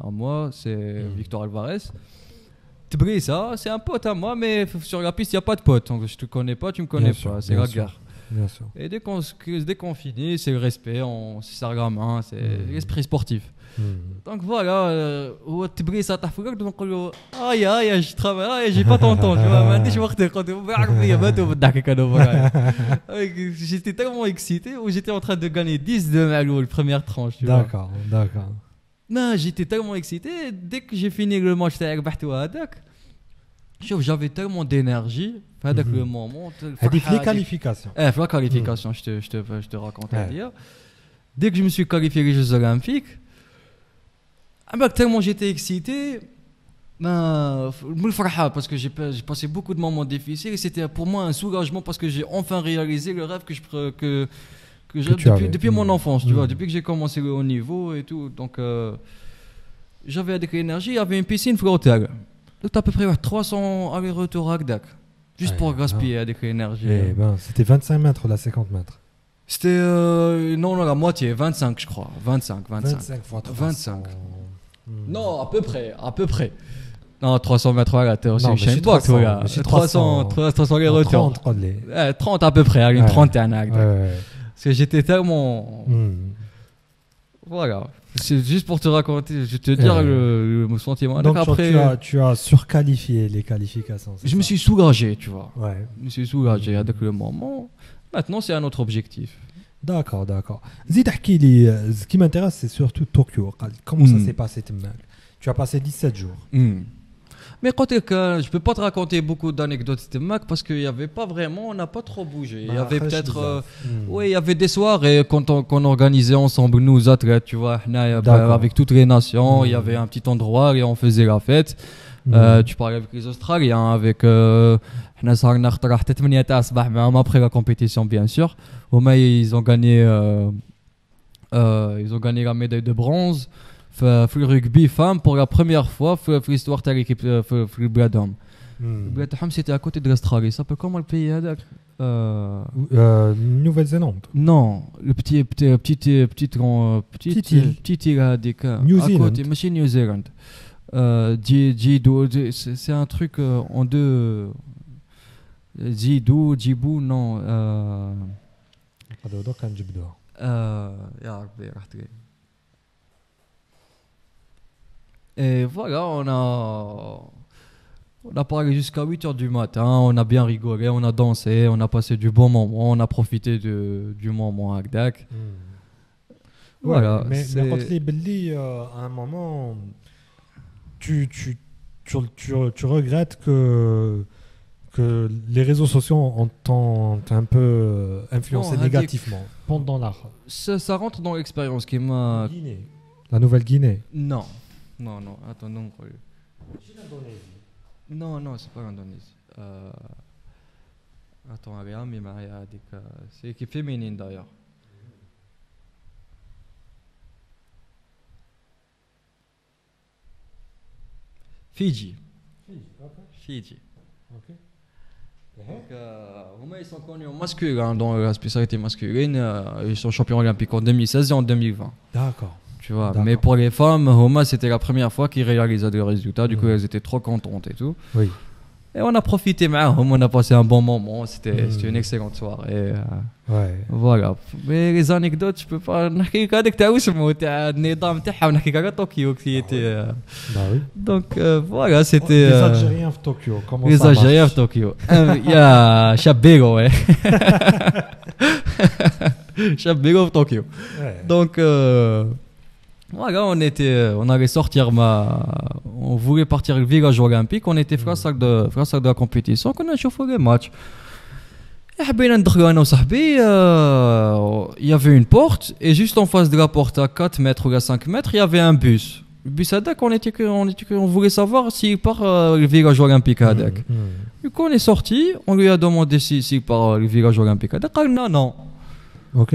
à moi, c'est Victor Alvarez. Tebris, c'est un pote à moi, mais sur la piste, il n'y a pas de pote. Donc, je te connais pas, tu me connais pas, c'est la guerre. Bien sûr. Et dès qu'on finit, c'est le respect, c'est ça la main, c'est l'esprit sportif. Donc voilà, Tebris, ça t'a fait que donc aïe, je travaille, j'ai pas ton temps, tu vois, maintenant je vais quand j'étais tellement excité où j'étais en train de gagner 10 de Malou, la première tranche. D'accord. Non, j'étais tellement excité, dès que j'ai fini le match avec Bahtou Hadak, j'avais tellement d'énergie. هذاك le moment هذه في les qualifications في la qualification je te raconte à dire dès que je me suis qualifié les Jeux Olympiques tellement j'étais excité parce que j'ai passé beaucoup de moments difficiles et c'était pour moi un soulagement parce que j'ai enfin réalisé le rêve que j'ai depuis mon enfance, tu vois, depuis que j'ai commencé le haut niveau et tout. Donc j'avais avec l'énergie, il y avait une piscine flottable. Donc à peu près 300 allers-retours à Agdak. Juste pour gaspiller avec l'énergie. Eh ben, c'était 25 mètres ou la 50 mètres? C'était non, la moitié, 25 je crois. 25 fois 25. Non, à peu près. Non, 300 mètres à la terre, c'est une boîte, 300 allers-retours. 30 à peu près, une trentaine. Parce que j'étais tellement... Voilà. C'est juste pour te raconter, je vais te dire le sentiment. Donc après, tu as surqualifié les qualifications. Je me suis soulagé, tu vois. Ouais. Je me suis soulagé avec le moment. Maintenant, c'est un autre objectif. D'accord. Zid Hakili, ce qui m'intéresse, c'est surtout Tokyo. Comment ça s'est passé? Tu as passé 17 jours. Mais quand je ne peux pas te raconter beaucoup d'anecdotes de Mac parce qu'il n'y avait pas vraiment, on n'a pas trop bougé. Il y avait peut-être, il y avait des soirées qu'on organisait ensemble, nous athlètes, tu vois, avec toutes les nations. Il y avait un petit endroit et on faisait la fête. Tu parlais avec les Australiens, avec après la compétition, bien sûr. Ils ont gagné la médaille de bronze. في rugby femme pour la première fois في l'histoire de l'équipe في البلادهم. البلادهم c'était à côté de l'Australie. Ça s'appelle comment le pays هذاك? Nouvelle-Zélande. Non, le petit île هذيك. New Zealand. ماشي New Zealand. C'est un truc en deux. Djibou non. هذا كان جبدوها. يا ربي رحت لي. Et voilà, on a parlé jusqu'à 8h du matin, on a bien rigolé, on a dansé, on a passé du bon moment, on a profité du moment à Agdak. Voilà. Mais Belli, à un moment, tu regrettes que les réseaux sociaux ont un peu influencé négativement pendant la... Ça rentre dans l'expérience qui m'a... Guinée. La Nouvelle-Guinée. Non, attends, non. C'est l'Indonésie. Non, c'est pas l'Indonésie. Attends, c'est l'équipe féminine d'ailleurs. Fidji. Ok. Donc, ils sont connus en masculin, dans la spécialité masculine. Ils sont champions olympiques en 2016 et en 2020. D'accord. Tu vois, mais pour les femmes, Homa, c'était la première fois qu'ils réalisaient des résultats. Du coup, elles étaient trop contentes et tout. Oui. Et on a profité, on a passé un bon moment. C'était une excellente soirée. Ouais. Voilà. Mais les anecdotes, je peux pas. نحكي لك هذاك تاع واسمو تاع النظام تاعها ونحكي لك على طوكيو qui était. Bah oui. Donc voilà, c'était. Les Algériens à Tokyo. Comment les ça marche? Algériens à Tokyo. Il y a Chabego, ouais. Chabego à Tokyo. Ouais. Donc Voilà, on allait sortir on voulait partir au village olympique, on était face à de la compétition, on a chauffé les matchs. Et حبينا ندخلوا انا وصاحبي, il y avait une porte et juste en face de la porte à 4 mètres ou à 5 mètres, il y avait un bus. Le bus هذاك on voulait savoir s'il part le village olympique هذاك. Du coup on est sorti, on lui a demandé s'il part le village olympique هذاك, قال لنا non. OK.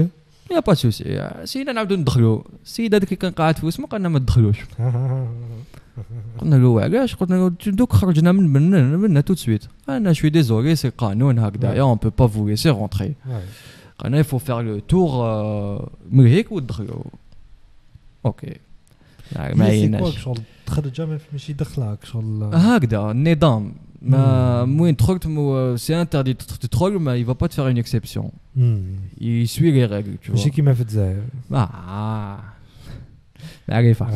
Il n'y a pas de souci. سينا نعاودو ندخلوا. السيد هذاك اللي كان قاعد في وسمه قالنا ما تدخلوش. قلنا له علاش؟ قلنا له دوك خرجنا من tout de suite. انا je suis désolé, c'est قانون هكذايا, on peut pas vous laisser rentrer. قلنا il faut faire le tour من هيك وتدخلوا. اوكي. ما يناش شغل تخرج ماشي دخلك شغل هكذا النظام. ما دخلت c'est interdit de troll, mais il va pas te faire une exception. Il suit les règles, tu vois. ماشي كيما في الجزائر. معرفة.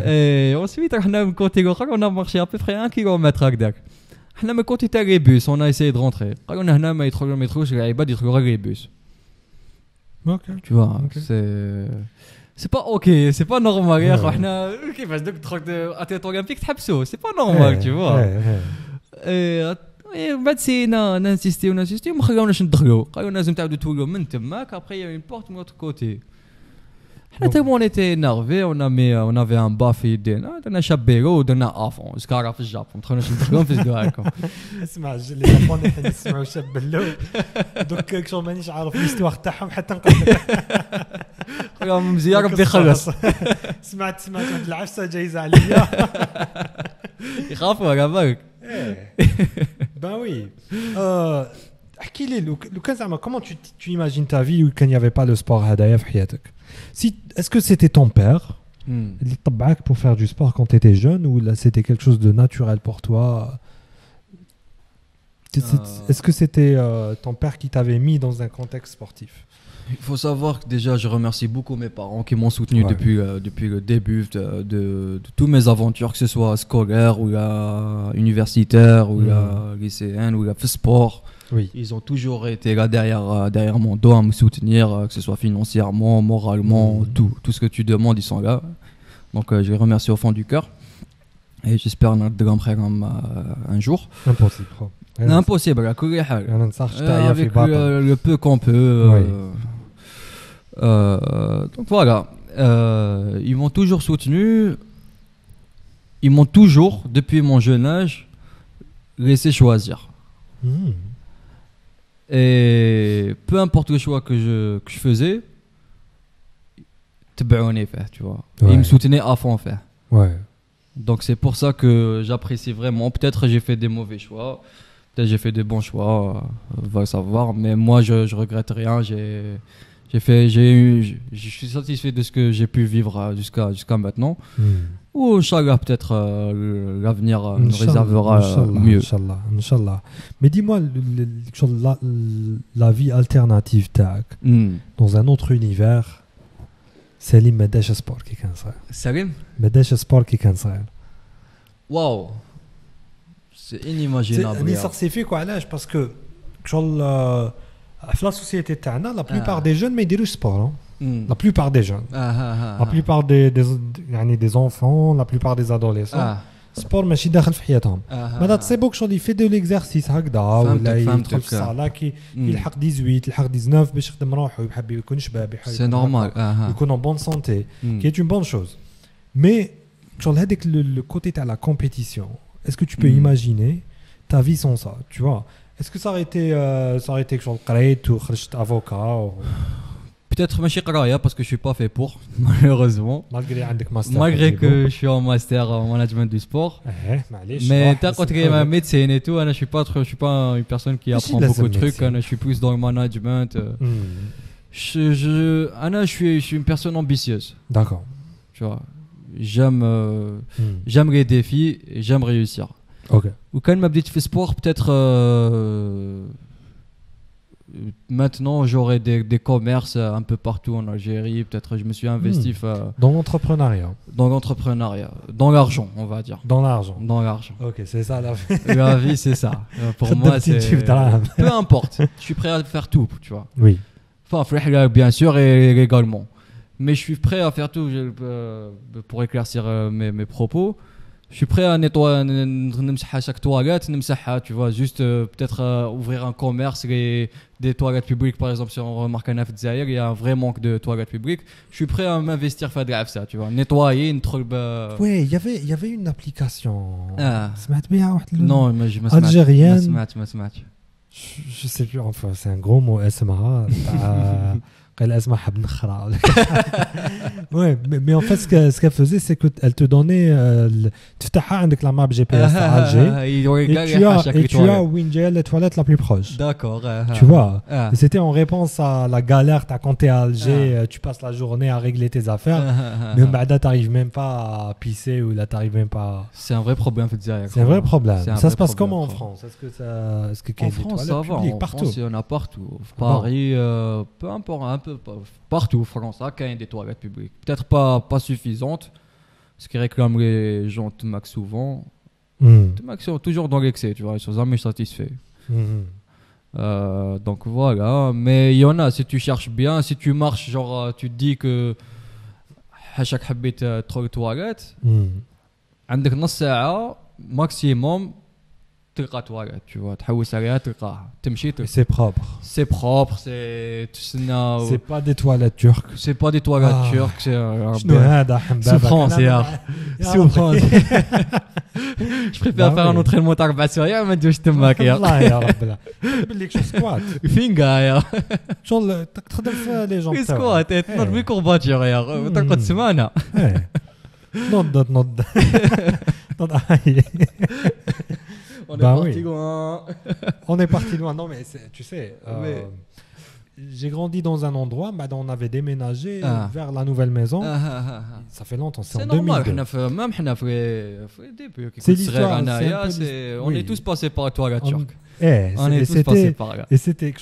Et ensuite, on a côté on a marché à peu près 1 kilomètre هكذاك. حنا من côté تاع les bus, on a essayé de rentrer. قالوا هنا ما يدخلوش العباد, يدخلوا غير les bus. OK. Tu vois, c'est pas OK, c'est pas normal. يا اخو حنا كيفاش دوك تخرج اتليت اولمبيك تحبسوا, c'est pas normal, tu vois. Et بعد سينا نانسيستي ما خلاوناش ندخلوا, قالوا لازم تعاودوا تولوا من تماك. Après il y a une porte de l'autre côté. On était énervés, on avait un bas في يدينا, درنا شابيرو ودرنا افون سكارا في الجابون, ما دخلناش ندخلوا في هكا. اسمع اللي جابوني حنا نسمعوا شابلو دوك شغل مانيش عارف ليستوار تاعهم حتى نقدر يا مزيان ربي يخلص. سمعت واحد العفسه جايزه عليا. يخافوا على بالك. Ben oui. احكي لي لو كان زعما comment tu imagines ta vie où il n'y avait pas le sport هدايا في حياتك. Est-ce que c'était ton père اللي طبعك pour faire du sport quand tu étais jeune, ou là c'était quelque chose de naturel pour toi? Est-ce que c'était ton père qui t'avait mis dans un contexte sportif? Il faut savoir que déjà je remercie beaucoup mes parents qui m'ont soutenu depuis le début de toutes mes aventures, que ce soit scolaire ou universitaire ou lycéenne ou sport. Oui. Ils ont toujours été là derrière mon dos à me soutenir, que ce soit financièrement, moralement, tout ce que tu demandes, ils sont là. Donc je les remercie au fond du cœur. Et j'espère de rentrer un jour. Impossible. Impossible, avec le peu qu'on peut. Donc voilà, ils m'ont toujours soutenu. Ils m'ont toujours, depuis mon jeune âge, laissé choisir. Et peu importe le choix que je faisais, tu vois. Ils me soutenaient à fond, fait. Ouais. Donc c'est pour ça que j'apprécie vraiment. Peut-être j'ai fait des mauvais choix, peut-être j'ai fait des bons choix, va savoir. Mais moi je regrette rien. Je suis satisfait de ce que j'ai pu vivre jusqu'à maintenant. Ou Inch'Allah, peut-être l'avenir nous réservera mieux. Inch'Allah. Mais dis-moi, la vie alternative tac, dans un autre univers, Salim ما داش سبور كي كان صغير. Salim ما داش سبور كي كان صغير. Waouh, c'est inimaginable. أنا صرصيفيك وعلاش باسكو شغل في لا سوسيتي تاعنا la plupart des jeunes ما يديروش سبور. La plupart des jeunes, la plupart des enfants, la plupart des adolescents, sport ماشي داخل في حياتهم. ماذا تصيبوك شغل يفيد دو ليكزارسيس هكذا ولا يدخل في الصاله كي يلحق 18 يلحق 19 باش يخدم روحه يحب يكون شباب سي نورمال يكون en bonne santé, qui est une bonne chose. Mais شغل هذيك le côté تاع la compétition, est-ce que tu peux imaginer ta vie sans ça, tu vois? Est-ce que ça aurait été شغل قريت وخرجت avocat peut-être ماشي قرايه parce que je suis pas fait pour, malheureusement. Malgré que je suis en master en management du sport. Mais t'as quand tu es médecin et tout, je suis pas une personne qui apprend beaucoup de trucs, je suis plus dans le management. Je suis une personne ambitieuse. D'accord. Tu vois, j'aime les défis et j'aime réussir. OK. Ou quand ma petite fait sport, peut-être maintenant j'aurai des commerces un peu partout en Algérie. Peut-être je me suis investi dans l'entrepreneuriat. Dans l'entrepreneuriat, dans l'argent, on va dire. Dans l'argent. Dans l'argent. OK, c'est ça la vie. La vie, c'est ça. Pour moi, c'est peu importe. Je suis prêt à faire tout, tu vois. Oui. Enfin, bien sûr, et légalement. Mais je suis prêt à faire tout pour éclaircir mes propos. Je suis prêt à nettoyer chaque toilette, tu vois, juste peut-être ouvrir un commerce des toilettes publiques, par exemple, si on remarque un Zaïre, il y a un vrai manque de toilettes publiques. Je suis prêt à m'investir faire ça, tu vois, nettoyer, Oui, il y avait une application. Non, mais je me algérienne. Je sais plus, enfin, c'est un gros mot, SMA. قال اسمع حب نخرع. Ouais, mais en fait ce qu'elle faisait c'est que elle te donnait تفتحها عندك la map GPS Alger et tu as où est la toilette la plus proche. D'accord. Tu vois. Et c'était en réponse à la galère quand tu es à Alger, tu passes la journée à régler tes affaires mais بعدها t'arrives même pas à pisser ou là t'arrives même pas. C'est un vrai problème en fait. C'est un vrai problème. Ça se passe comment en France? Est-ce que en France ça va, en France il y en a partout. Paris peu importe partout en France, il y a des toilettes publiques. Peut-être pas suffisantes, ce qui réclament les gens te max souvent. Te max sont toujours dans l'excès, tu vois, ils sont jamais satisfaits. Donc voilà, mais il y en a, si tu cherches bien, si tu marches, genre tu te dis que à chaque habit trop toilette, عندك نص ساعة maximum. تلقى تواليت tu vois تحوس عليها تلقاها تمشي c'est propre c'est تسنى c'est pas des toilettes turques turques c'est شنو هذا حمبابه souffrance souffrance je préfère faire un entraînement تاع 4 سوايع ما ندوش تماك يا الله يا رب لا بالك شو سكوات فين يا شغل تخدم في لي جون سكوات تنوض بكورباتور يا ترقد سمانه نض On est parti loin. On est parti loin. Non, mais tu sais, j'ai grandi dans un endroit, on avait déménagé vers la nouvelle maison. Ça fait longtemps, c'est en 2002. C'est l'histoire. On est tous passés par la toilette turque. On est tous passés par là. Et c'était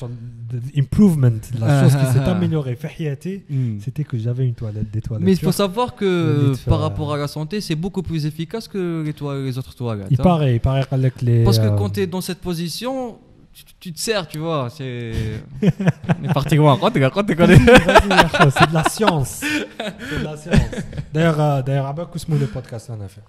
improvement, la chose qui s'est améliorée. C'était que j'avais des toilettes. Mais il faut savoir que par rapport à la santé, c'est beaucoup plus efficace que les autres toilettes. Il paraît avec les. Parce que quand tu es dans cette position, tu te sers, tu vois. On est parti loin. C'est de la science. D'ailleurs, Abba Kousmou, le podcast, on a fait.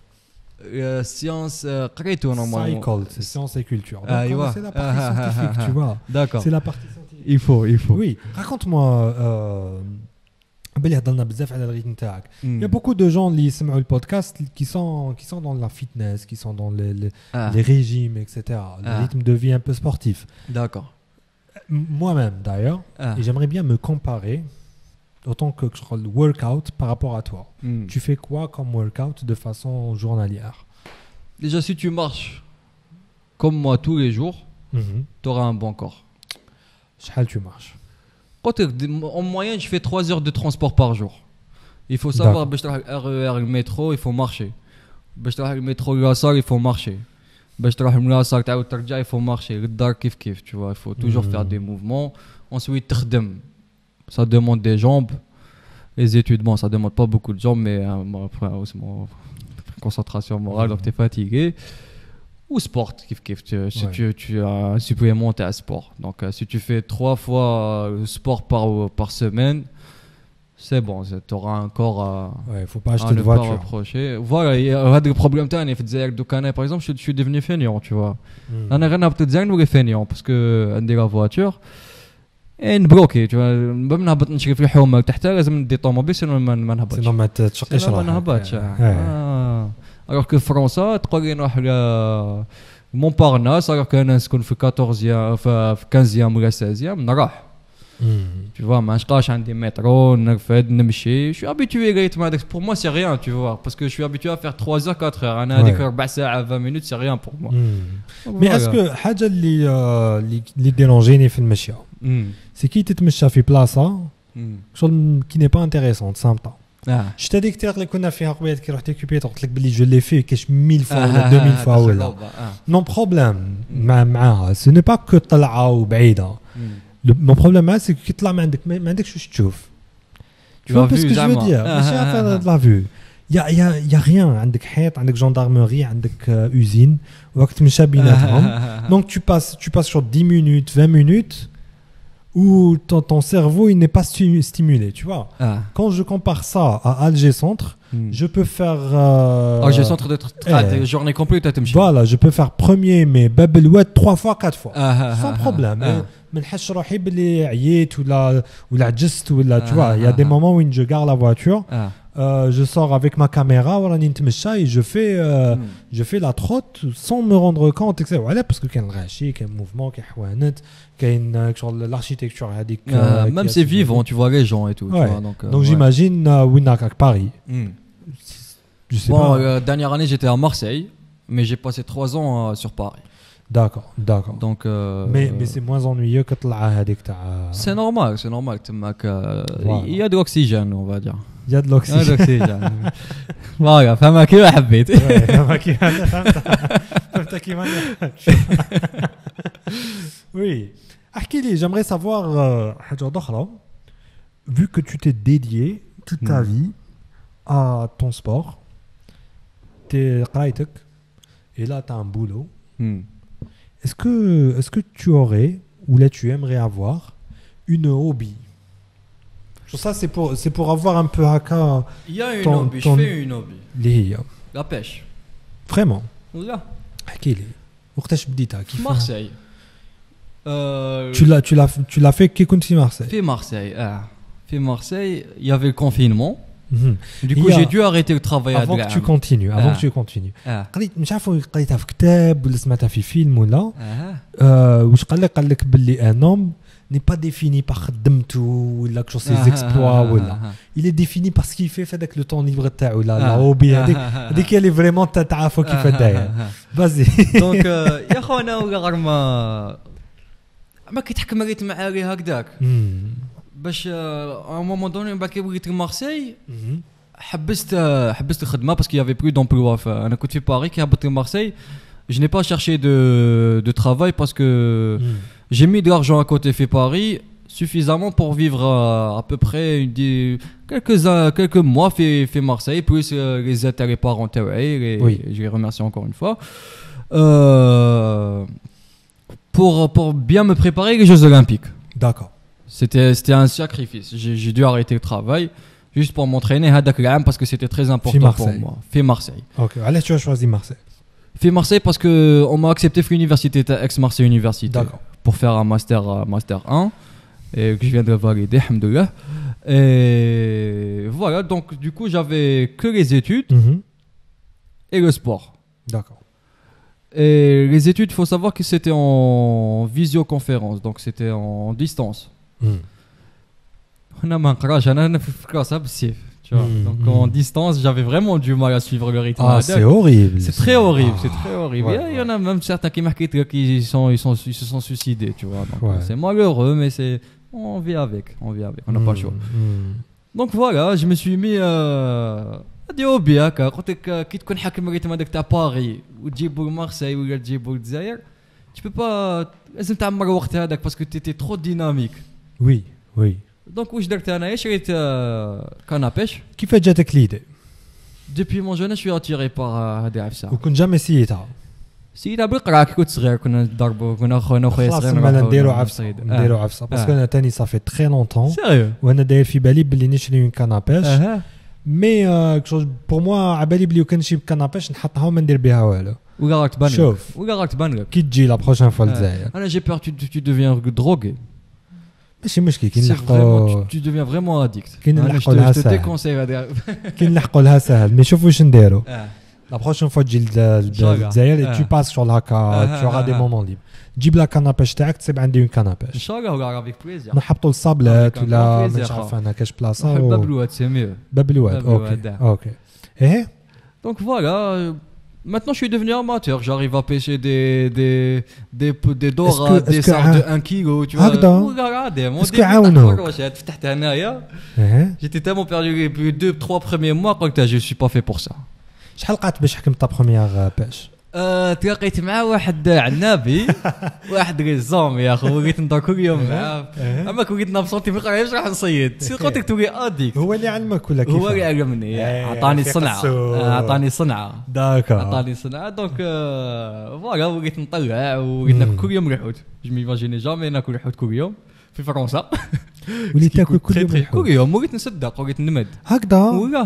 Science قريته normalement. Cycle, c'est science et culture. Donc, c'est la partie scientifique, tu vois. D'accord. C'est la partie scientifique. Il faut. Oui, raconte-moi. Il y a beaucoup de gens qui écoutent le podcast qui sont dans la fitness, qui sont dans les régimes, etc. Le rythme de vie un peu sportif. D'accord. Moi-même d'ailleurs, et j'aimerais bien me comparer autant que le workout par rapport à toi. Tu fais quoi comme workout de façon journalière? Déjà, si tu marches comme moi tous les jours, tu auras un bon corps. Chahal tu marches? En moyenne, je fais 3 heures de transport par jour. Il faut savoir, RER, le métro, il faut marcher. Le métro, la salle, il faut marcher. La salle, il faut marcher. Le dark, tu vois, il faut toujours faire des mouvements. Ensuite, trdem. Ça demande des jambes. Les études, bon, ça demande pas beaucoup de jambes, mais concentration morale, donc tu es fatigué. Ou sport, si tu as un supplément, tu es à sport. Donc si tu fais 3 fois le sport par semaine, c'est bon, tu auras un corps ouais, faut pas acheter de voiture. Voilà, il y a des problèmes. Par exemple, je suis devenu fainéant, tu vois. On a rien à peut-être fainéant parce que عندي la voiture. Et bloqué, tu vois. ما نهبط نشري في الحومه تحت لازم ندي طوموبيل سينو ما نهبطش. سينو ما تشقيش روحك. ما نهبطش. Alors que فرنسا تقول لي نروح ل مونبارناس alors que انا نسكن في 14 في 15 ولا 16 نروح. Tu vois, ما نشقاش عندي مترو نرفد نمشي. Je suis habitué rythme avec. Pour moi c'est rien, tu vois, parce que je suis habitué à faire 3 heures 4 heures. انا هذيك 4 ساعات 20 minutes c'est rien pour moi. Mais est-ce que حاجه اللي ديرونجيني في المشيه c'est qui تتمشى في بلاصه شغل qui n'est pas intéressante صامته. شفت هذيك الطريق اللي كنا فيها قبيله كي رحت كوبي قلت لك بلي جو لي في كاش 1000 فوا ولا 2000 فوا ولا نون بروبليم معاها سو ني با كو طلعه وبعيده. mon problème c'est que كي تطلع ما عندكش واش تشوف. tu vois ce que je veux dire ماشي affaire de la vue. y a rien. عندك حيط عندك gendarmerie عندك usine وقت تمشى بيناتهم. Donc tu passes sur 10 minutes 20 minutes où ton cerveau il n'est pas stimulé, tu vois. Quand je compare ça à Alger Centre, je peux faire Alger Centre de journée complète à Temchi. Voilà, je peux faire premier mais Bab el Oued 3 fois 4 fois sans problème. ما نحسش روحي بلي عييت ولا عجزت ولا tu vois, il y a des moments où je garde la voiture. Je sors avec ma caméra وراني نتمشى et je fais la trotte sans me rendre compte etc. Voilà, parce que كاين الغاشي كاين mouvement كاين حوانت كاين l'architecture هذيك même c'est vivant, tu vois les gens et tout, ouais. tu vois, donc j'imagine Winnac à Paris. Je sais pas. Dernière année j'étais à Marseille mais j'ai passé 3 ans sur Paris. D'accord. Donc mais c'est moins ennuyeux que طلعة هذيك تاع. C'est normal تماك il y a de l'oxygène, on va dire. Il y a de l'oxygène. Voilà, فما كيما حبيت. فهمت كيما Oui. احكي لي, j'aimerais savoir حاجة أخرى. Vu que tu t'es dédié toute ta vie à ton sport, t'es قرايتك et là t'as un boulot. Est-ce que tu aurais ou là tu aimerais avoir une hobby? Ça c'est pour avoir un peu haka. Il y a une hobby, je fais une hobby. La pêche. Vraiment? Là. احكي لي وقتاش بديتها كيف؟ Marseille. Tu l'as fait كي كنت في Marseille? في Marseille, il y avait le confinement. Du coup, j'ai dû arrêter le travail avant que tu continues. قريت مش عارف قريتها في كتاب ولا سمعتها في فيلم ولا واش قال لك باللي un homme n'est pas défini par خدمته ولا كشو ses exploits ولا il est défini par ce qu'il fait في هذاك le temps libre تاعو لا هوبي هذيك اللي فريمون تعرفوا كيف داير. فازي دونك يا خونا غير ما كيتحكم ريت مع غير هكذاك باش à un moment donné بعد كي بغيت لمارسيل حبست الخدمه parce qu'il y avait plus d'emploi. انا كنت في باريس كي هبطت لمارسيل je n'ai pas cherché de travail parce que j'ai mis de l'argent à côté fait Paris suffisamment pour vivre à peu près quelques mois fait Marseille plus les aides à les parents et je les remercie encore une fois pour bien me préparer les Jeux Olympiques. D'accord. C'était un sacrifice. J'ai dû arrêter le travail juste pour m'entraîner parce que c'était très important pour moi. Fait Marseille. Ok. Allez, tu as choisi Marseille. Fait Marseille parce que on m'a accepté pour l'université Aix-Marseille Université. D'accord. Pour faire un master 1 et que je viens de valider, alhamdoulilah. Et voilà, donc du coup j'avais que les études et le sport. D'accord. Et les études, il faut savoir que c'était en visioconférence, donc c'était en distance. On a donc en distance, j'avais vraiment du mal à suivre le rythme. Ah, c'est horrible. C'est très horrible, c'est très horrible. Ouais, il y en a même certains qui marquent qu'ils se sont suicidés, tu vois. Donc, c'est malheureux, mais on vit avec, on n'a pas le choix. Donc voilà, je me suis mis des hobbies. Quand tu تكون حاكم الريتم هذاك تاع باريس وتجيبوا لمارسيل ولا تجيبوا للجزائر, tu peux pas لازم تعمر الوقت هذاك parce que tu étais trop dynamique. Oui. Donc واش درت انايا شريت كنابيش. كيف جاتك ليدي؟ Depuis mon jeune, je suis attiré par هذه عفسه. وكنت جامي سيتها؟ سيتها بالقراءة كي كنت صغير كنا نضربوا كنا خويا صغير نديروا عفسه باسكو انا تاني صافي تري لونطون وانا داير في بالي باللي نشري كنابيش مي بور موا عبالي بلي كان نشري كنابيش نحطها وما ندير بها والو. ولا راك تبان شوف ولا راك تبان لك كي تجي لا بروشين فوا للجزائر انا جي بير tu deviens drogué. ماشي مشكل كي نلحقوا tu deviens vraiment addict. كي نلحقوا لها ساهل كي نلحقوا لها ساهل مي شوف واش نديروا la prochaine fois تجي للجزائر tu passes sur هكا tu auras des moments libres جيب لها كنابيش تاعك تصيب عندي اون كنابيش ان شاء الله ولا افيك بليزير نحطوا الصابلات ولا مش عارف انا كاش بلاصه باب الواد سي ميو باب الواد اوكي ايه donc voilà. Maintenant, je suis devenu amateur. J'arrive à pêcher des doras, des sardes de 1 kg. Tu vois. Est-ce que عاونوك؟ J'étais tellement perdu les 2-3 premiers mois que je suis pas fait pour ça. شحال لقات باش حكمت تا بروميير باش؟ تلاقيت مع واحد عنابي واحد غيزوم يا اخو بغيت نضر كل يوم معاه اما كي بغيت نبسطي ما قرايبش راح نصيد قلت لك تولي اديك هو اللي علمك ولا كيف هو اللي علمني عطاني صنعه داكا عطاني صنعه دونك فوالا بغيت نطلع وبغيت ناكل كل يوم الحوت جو ميماجيني جامي ناكل الحوت كل يوم في فرنسا وليت تاكل كل يوم كل يوم وليت نصدق وليت نمد هكذا ولا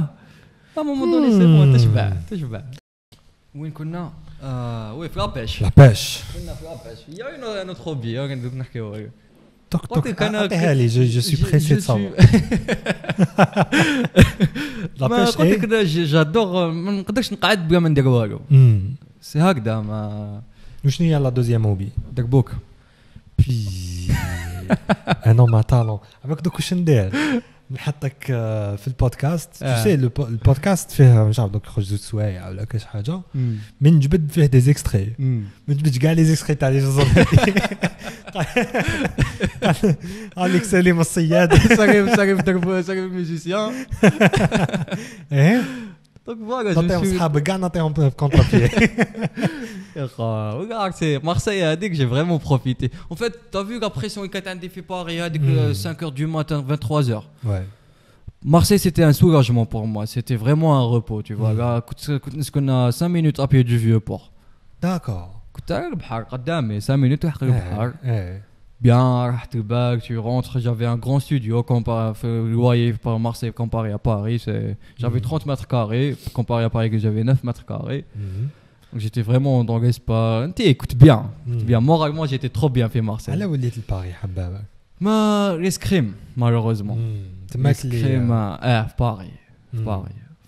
ما دوني سي بون تشبع وين كنا وي في لابيش كنا في لابيش يا نو ترو بي ندوك نحكيو توك توك عطيها لي جو سوي بريسي دو سافوار لابيش قلت لك جادور ما نقدرش نقعد بلا ما ندير والو سي هكذا ما وشنو هي لا دوزيام هوبي دربوك بي انا ما طالون عمرك دوك واش ندير نحطك في البودكاست سي البودكاست فيه مش عارف دوك خرج زوج سوايع ولا كاش حاجه من نجبد فيه دي زيكستري ما نجبدش كاع لي زيكستري تاع لي جزر عليك سليم الصياد ساقف دربو ساقف ميوزيسيان ايه دونك فوالا نعطيهم صحابك كاع نعطيهم كونترابيي يا خا regarde c'est Marseille هذيك j'ai vraiment profité en fait t'as vu la pression اللي كانت عندي في باريس هذيك 5h du matin 23h ouais Marseille c'était un soulagement pour moi c'était vraiment un repos tu vois là كنت نسكن 5 minutes à pied du vieux port d'accord كنت على البحر قدامي 5 minutes تحت البحر bien راحت الباك tu rentres j'avais un grand studio comparé le loyer par Marseille comparé à Paris j'avais 30 mètres carrés comparé à Paris que j'avais 9 mètres carrés donc j'étais vraiment dans l'espace écoute bien moralement j'étais trop bien fait Marseille على وليت لباريس حبابك ما l'escrime malheureusement l'escrime في Paris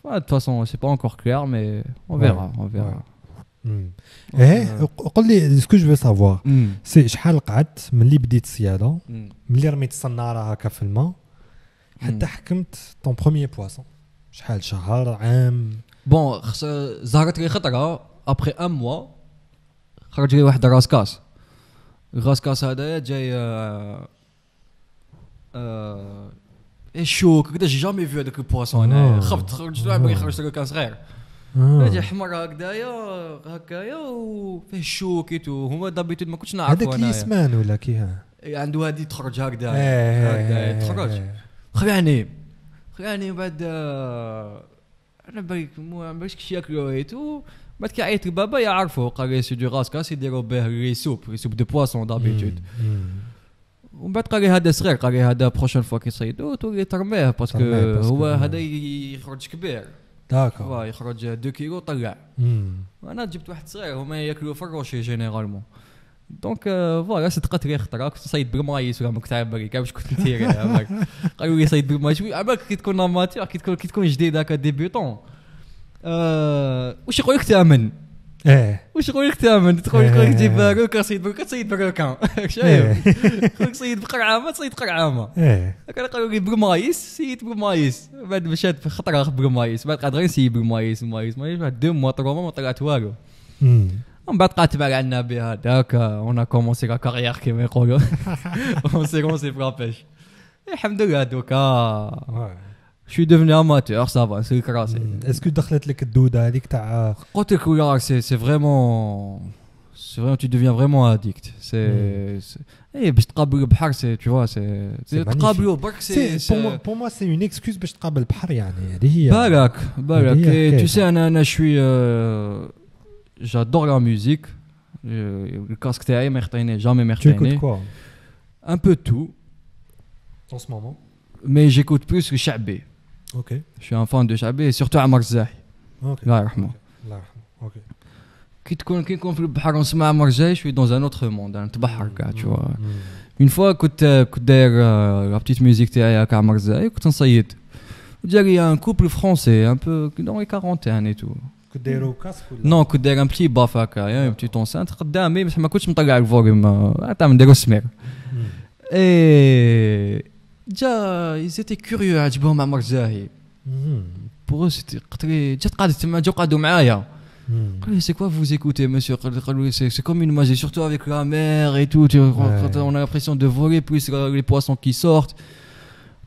de toute façon c'est pas encore clair mais on verra قول لي سكو جو سافوار سي شحال قعدت ملي بديت الصياده ملي رميت الصناره هكا في الماء حتى حكمت طون بروميير بواسون شحال شهر عام بون ظهرت لي خطره ابري ان موا خرج لي واحد راسكاس الراسكاس هذايا جاي الشوك كدا جامي في هذاك البواسون انا خفت خرجت له باغي يخرج لك كان صغير جا حمر هكايا وفيه الشوك هما دابيتود ما كنتش نعرفو هذاك اللي يسمان ولا كيها عنده هذه تخرج هكذا تخرج خلاني بعد انا باغيش كشي ياكلو ايتو بعد كي عيط لبابا يعرفوا قال لي سي دو راسكاس يديروا به لي سوب دو بواسون دابيتود ومن بعد قال لي هذا صغير قال لي هذا بروشين فوا كي تصيدو تولي ترميه باسكو هو هذا يخرج كبير داكور يخرج 2 كيلو طلع انا جبت واحد صغير هما ياكلوا في الروشي جينيرالمون دونك فوالا صدقت لي خطره كنت صيد بالمايس ولا ما كنت عارف بالي باش كنت ندير قالوا لي صيد بالمايس عباك كي تكون اماتور كي تكون جديد هكا ديبيوتون واش يقول لك تامن واش يقول لك تامن تقول لك تجيب باروكا تصيد باروكا شايف يقول لك صيد بقرعه ما تصيد قرعه هكا قالوا لي بالمايس سيت بالمايس بعد مشات في خطره بالمايس بعد قعد غير نسيب بالمايس بعد 2 موا 3 موا ما طلعت والو ومن بعد قعدت تبع عندنا بهذاك اون كومونسي لا كارير كيما يقولوا اون سي كومونسي في لابيش الحمد لله دوكا شو devenu amateur ça va c'est كراسي اسكو دخلت لك الدوده هذيك تاع قلت لك ويا c'est vraiment tu deviens vraiment addict c'est باش تقابل البحر c'est tu vois c'est تقابلوا برك c'est pour moi c'est une excuse باش تقابل البحر يعني هذه هي بالك tu sais انا شوي j'adore la musique le casque تاعي ما يخطيني jamais ما يخطيني un peu tout en ce moment mais j'écoute plus le شعبي OK je suis un fan de شعبي surtout عمر الزاهي الله يرحمه OK كي نكون في البحر ونسمع عمر الزاهي je suis dans un autre monde نتبحر كاع tu vois une fois كنت داير la petite musique تاعي هكا عمر الزاهي كنت نصيد جاري un couple français un peu dans les quarantaines et tout كنت دايرو كاسك ولا نو كنت داير ان بتي باف هكا بتي طونسانت قدامي بس ما كنتش مطلع الفوليوم تاع نديرو السمير اي جا يزيتي كوريو عجبهم عمر الزاهي بور سيتي قلت جات قاعده تما جاو قعدوا معايا قال لي سي كوا فوز ايكوتي مسيو قالوا لي سي كوم اون ماجي سورتو افيك لا مير اي تو on a l'impression de voler plus les poissons qui sortent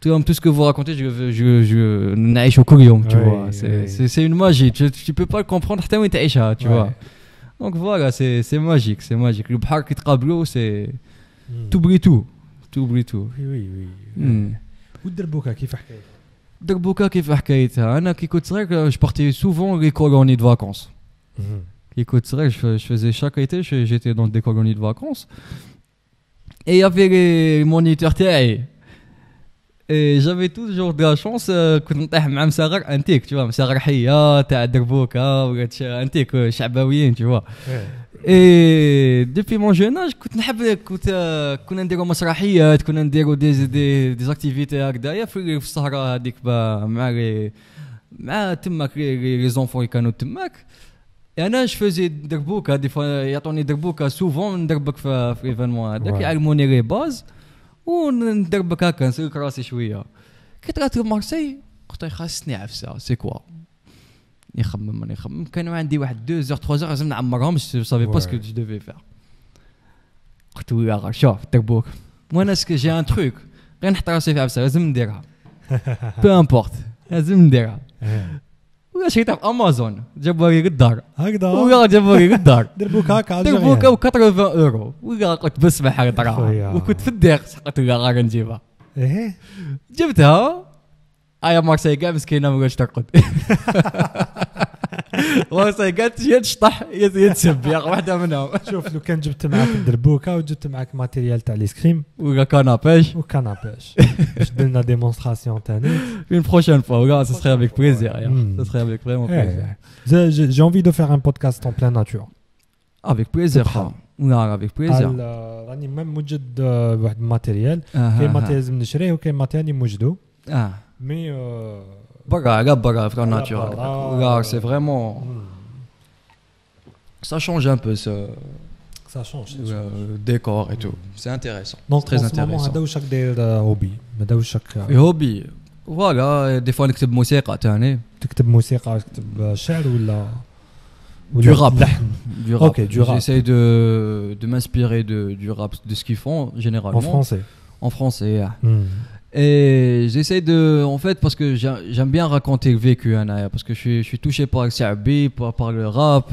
tout ce que vous racontez je نعيش كل يوم tu vois c'est une magie tu peux pas le comprendre حتى وين تعيشها tu vois donc voilà c'est magique البحر كي تقابلوا c'est t'oublies tout oui والدربوكا كيف حكايتها دربوكا كيف حكايتها انا كي كنت صغير je partais souvent les colonies de vacances كي كنت صغير je faisais chaque été j'étais dans des colonies de vacances Et il y avait les moniteurs تاعي. Et j'avais toujours de la chance كنت نطيح مع مصغر انتيك tu vois مصغر حيه تاع دربوكه ولا انتيك شعبويين tu vois. Et depuis mon jeune âge كنا نديروا مسرحيات كنا نديروا دي اكتيفيتي هكذايا في السهره هذيك مع تماك لي زونفون كانوا تماك. انا جو فوزي دربوكه دي فوا يعطوني دربوكه سوفون ندربك في ايفينمون هذاك يعلموني لي باز وندربك هكا نسلك راسي شويه. كي طلعت لمارسي قلت خاصني عفسه سي كوا نخمم كانوا عندي واحد 2 heures 3 heures لازم نعمرهم جو سافي با سكو جو دوفي فير. قلت ويا شوف دربوك وانا سكو جي ان تروك غير نحط راسي في عفسه لازم نديرها بو امبورت لازم نديرها. ولا شريتها في امازون جابوها لي للدار هكذا ولا جابوها لي للدار دربوك هكا دربوك ب 80 اورو ولا قلت بسمح على دراهم وكنت في الدير سقطت لها غير نجيبها. ايه جبتها ايا مارسي كاع مسكينه ما بغاتش ترقد. مارسي كاع تجي تشطح يتسب يا واحده منهم. شوف لو كان جبت معاك الدربوكه وجبت معاك ماتيريال تاع ليسكريم ولا كانابيش باش درنا ديمونستراسيون ثاني une prochaine fois ولا ça serait avec plaisir ça serait avec vraiment plaisir. J'ai envie de faire un podcast en pleine nature avec plaisir لا avec plaisir. راني même موجد واحد الماتيريال كاين ماتيريال لازم نشريه وكاين ماتيريال موجدو مي برا في الناتور لا سي فريمون ça change un peu ça change le décor et tout c'est intéressant donc très intéressant. هذا واش داير هوبي هذا واش هوبي فوالا دي فوا نكتب موسيقى ثاني تكتب موسيقى تكتب شعر ولا du rap. Ok, du rap. J'essaie de m'inspirer du rap, de ce qu'ils font généralement. En français. Et j'essaie de, en fait, parce que j'aime bien raconter le vécu, parce que je suis touché par le Sabi, par le rap,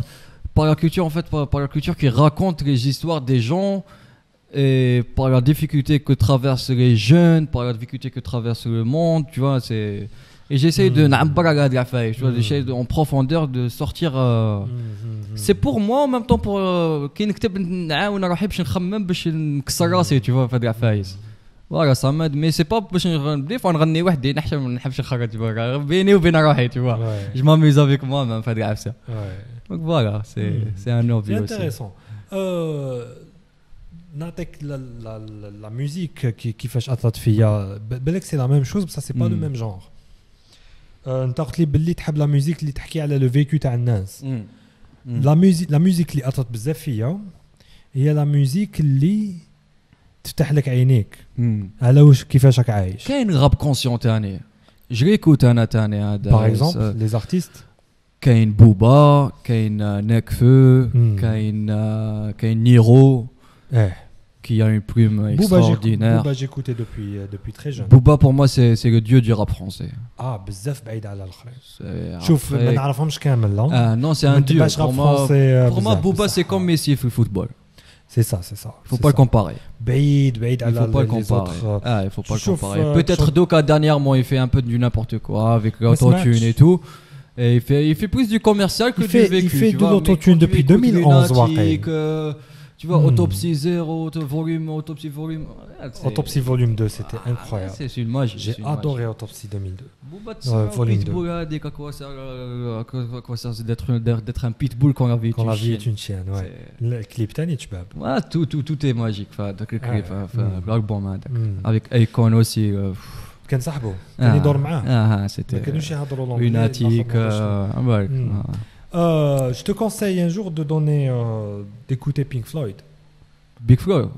par la culture, en fait, par la culture qui raconte les histoires des gens et par la difficulté que traversent les jeunes, par la difficulté que traverse le monde, tu vois, c'est. Et j'essaie de j'essaie en profondeur de sortir c'est pour moi en même temps pour كي نكتب نعاون روحي باش نخمم باش نكسر راسي tu vois في هاد العفايس فوالا صمد مي سي با باش دي فوا نغني وحدي ما نحبش نخرج بيني وبين روحي tu vois je m'amuse avec moi même في هاد العفسه donc voilà c'est un hobby aussi. Intéressant. نعطيك la musique كيفاش اثرت فيا بالك سي لا ميم شوز بصح سي با لو ميم جونر. انت قلت لي باللي تحب لا ميوزيك اللي تحكي على لو فيكو تاع الناس. لا ميوزيك اللي اثرت بزاف فيا هي لا ميوزيك اللي تفتح لك عينيك على واش كيفاش راك عايش. كاين غاب كونسيون تاني جريكوت انا تاني هذا باغ اكزومبل لي زارتيست كاين بوبا كاين نكفو كاين نيرو qui a une plume extraordinaire. Booba j'écoutais depuis très jeune. Booba pour moi c'est le dieu du rap français. بزاف بعيد على الاخرين. شوف ما نعرفهمش كامل لا. Non c'est un dieu pour moi Booba c'est comme Messi في الفوتبول. C'est ça. Faut pas le comparer. بعيد على il faut pas le comparer. Il faut pas le comparer. Peut-être Doka dernièrement il fait un peu du n'importe quoi avec l'autotune et tout. Et il fait plus du commercial que du vécu. Il fait de l'autotune depuis 2011 Tu vois, Autopsie 0, Autopsie Volume. Autopsie Volume 2, c'était incroyable. C'est une magie. J'ai adoré Autopsie 2002. Volume 2. Quoi ça d'être un pitbull quand la vie est une chienne. Ouais. Le clip tani tchbab. Ouais, tout est magique. Le clip, l'album avec Akon aussi. كان صاحبه كان يدور معاه c'était ما كانوش يهضروا لهم lunatique je te conseille un jour de donner d'écouter Pink Floyd. Pink Floyd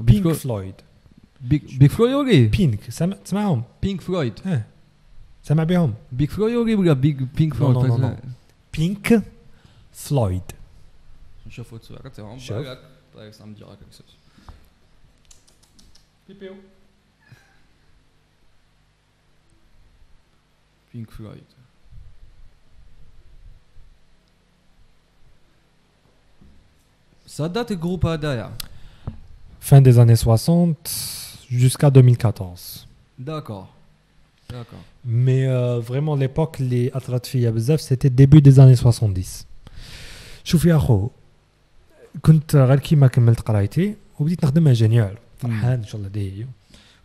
ولا Pink سمعهم Pink Floyd سمع بهم Big Floyd ولا Pink Floyd non Pink Floyd نشوفوا الصورة تاعهم بالك طيب سام ديرك كسس بيبيو Pink Floyd. Ça date le groupe Adaya. Fin des années 60 jusqu'à 2014. D'accord. Mais vraiment l'époque les أثرت فيا بزاف c'était début des années 70. شوف يا أخو كنت غير كيما كملت قرايتي وبديت نخدم انجينيور فرحان ان شاء الله داير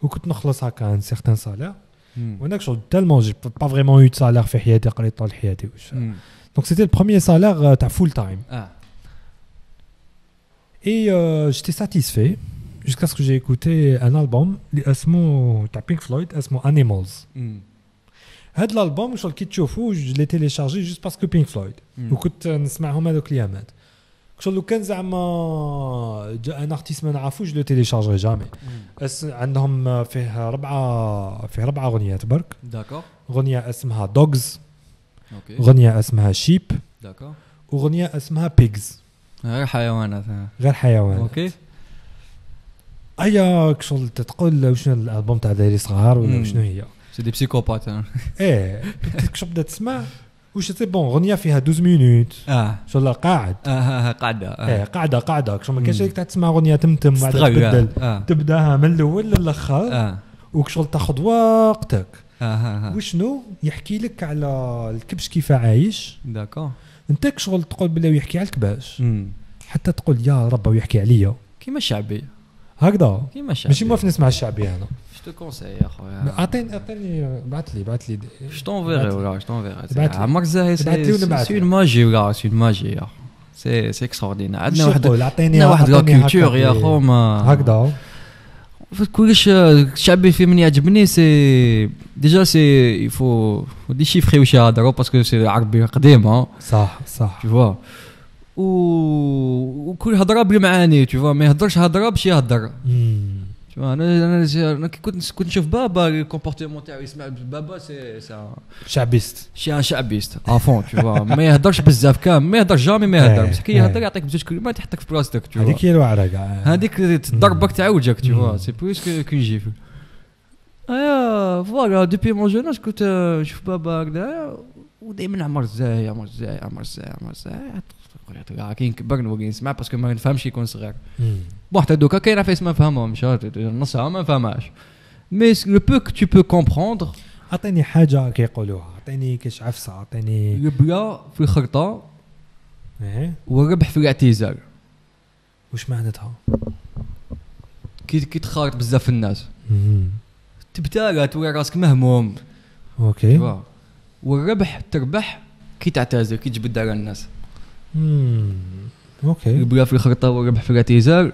وكنت نخلص هكا ان سيغتان سالير وهناك شغل تالمون جي با فريمون يو سالير في حياتي قريت طول حياتي واش دونك سيتي البروميير سالير تاع فول تايم اي جيتي ساتيسفي jusqu'à ce que j'ai écouté un album اللي اسمه تاع بينك فلويد اسمه انيمالز هاد الالبوم شغل كي تشوفوه جلي تيليشارجي جوست باسكو بينك فلويد وكنت نسمعهم هذوك الايامات شغل لو كان زعما ان ارتيست ما نعرفوش لو تيليشارجي جامي عندهم فيه ربعه اغنيات برك داكور اغنيه اسمها دوغز اوكي اغنيه اسمها شيب داكور واغنيه اسمها بيجز غير حيوانات اوكي ايا شغل تقول شنو الالبوم تاع دايري صغار ولا شنو هي سي دي بسيكوبات ايه شو بدات تسمع واش سي بون اغنيه فيها 12 مينوت شغل قاعد قاعده شغل ما كاينش لك تسمع اغنيه تمتم بعد تبدل تبداها من الاول للاخر وشغل تاخذ وقتك وشنو يحكي لك على الكبش كيف عايش داكور انت شغل تقول بلا يحكي على الكباش حتى تقول يا رب ويحكي عليا كيما الشعبي هكذا كيما الشعبي ماشي موافق نسمع الشعبي انا جو تو كونساي يا خويا اعطيني بعث لي جو تونفيري ولا جو تونفيري عمرك زاهي سي اون ماجي ولا سي اون ماجي سي اكستراوردينير عندنا واحد لا كولتور يا خو ما هكذا كلش الشعبي في من يعجبني سي ديجا سي يفو دي شيفري واش يهضروا باسكو سي عربي قديمه صح tu vois وكل هضره بالمعاني tu vois ما يهضرش هضره باش يهضر tu vois انا كنت نشوف بابا الكومبورتمون تاعو يسمع بابا سي شعبيست شعبيست افون tu vois ما يهضرش بزاف كامل ما يهضر جامي ما يهضر بس كي يهضر يعطيك بزاف كلمات يحطك في بلاصتك tu vois هذيك هي الوعره كاع هذيك تضربك تعوجك tu vois سي بلوس كو نجي فوالا دوبي مون جوناج كنت نشوف بابا هكذا ودائما عمر الزاي كاين كبر نبغي نسمع باسكو ما نفهمش يكون صغير بون حتى دوكا كاين عفايس ما نفهمهمش نصها ما نفهمهاش مي لو بو كو تو بو كومبروندر عطيني حاجه كيقولوها عطيني كاش عفسه عطيني البلا في الخرطه والربح في الاعتزال واش معناتها كي تخارط بزاف الناس تبتالى تولي راسك مهموم اوكي والربح تربح كي تعتزل كي تجبد على الناس اوكي البلا في الخرطه والربح في الاعتزال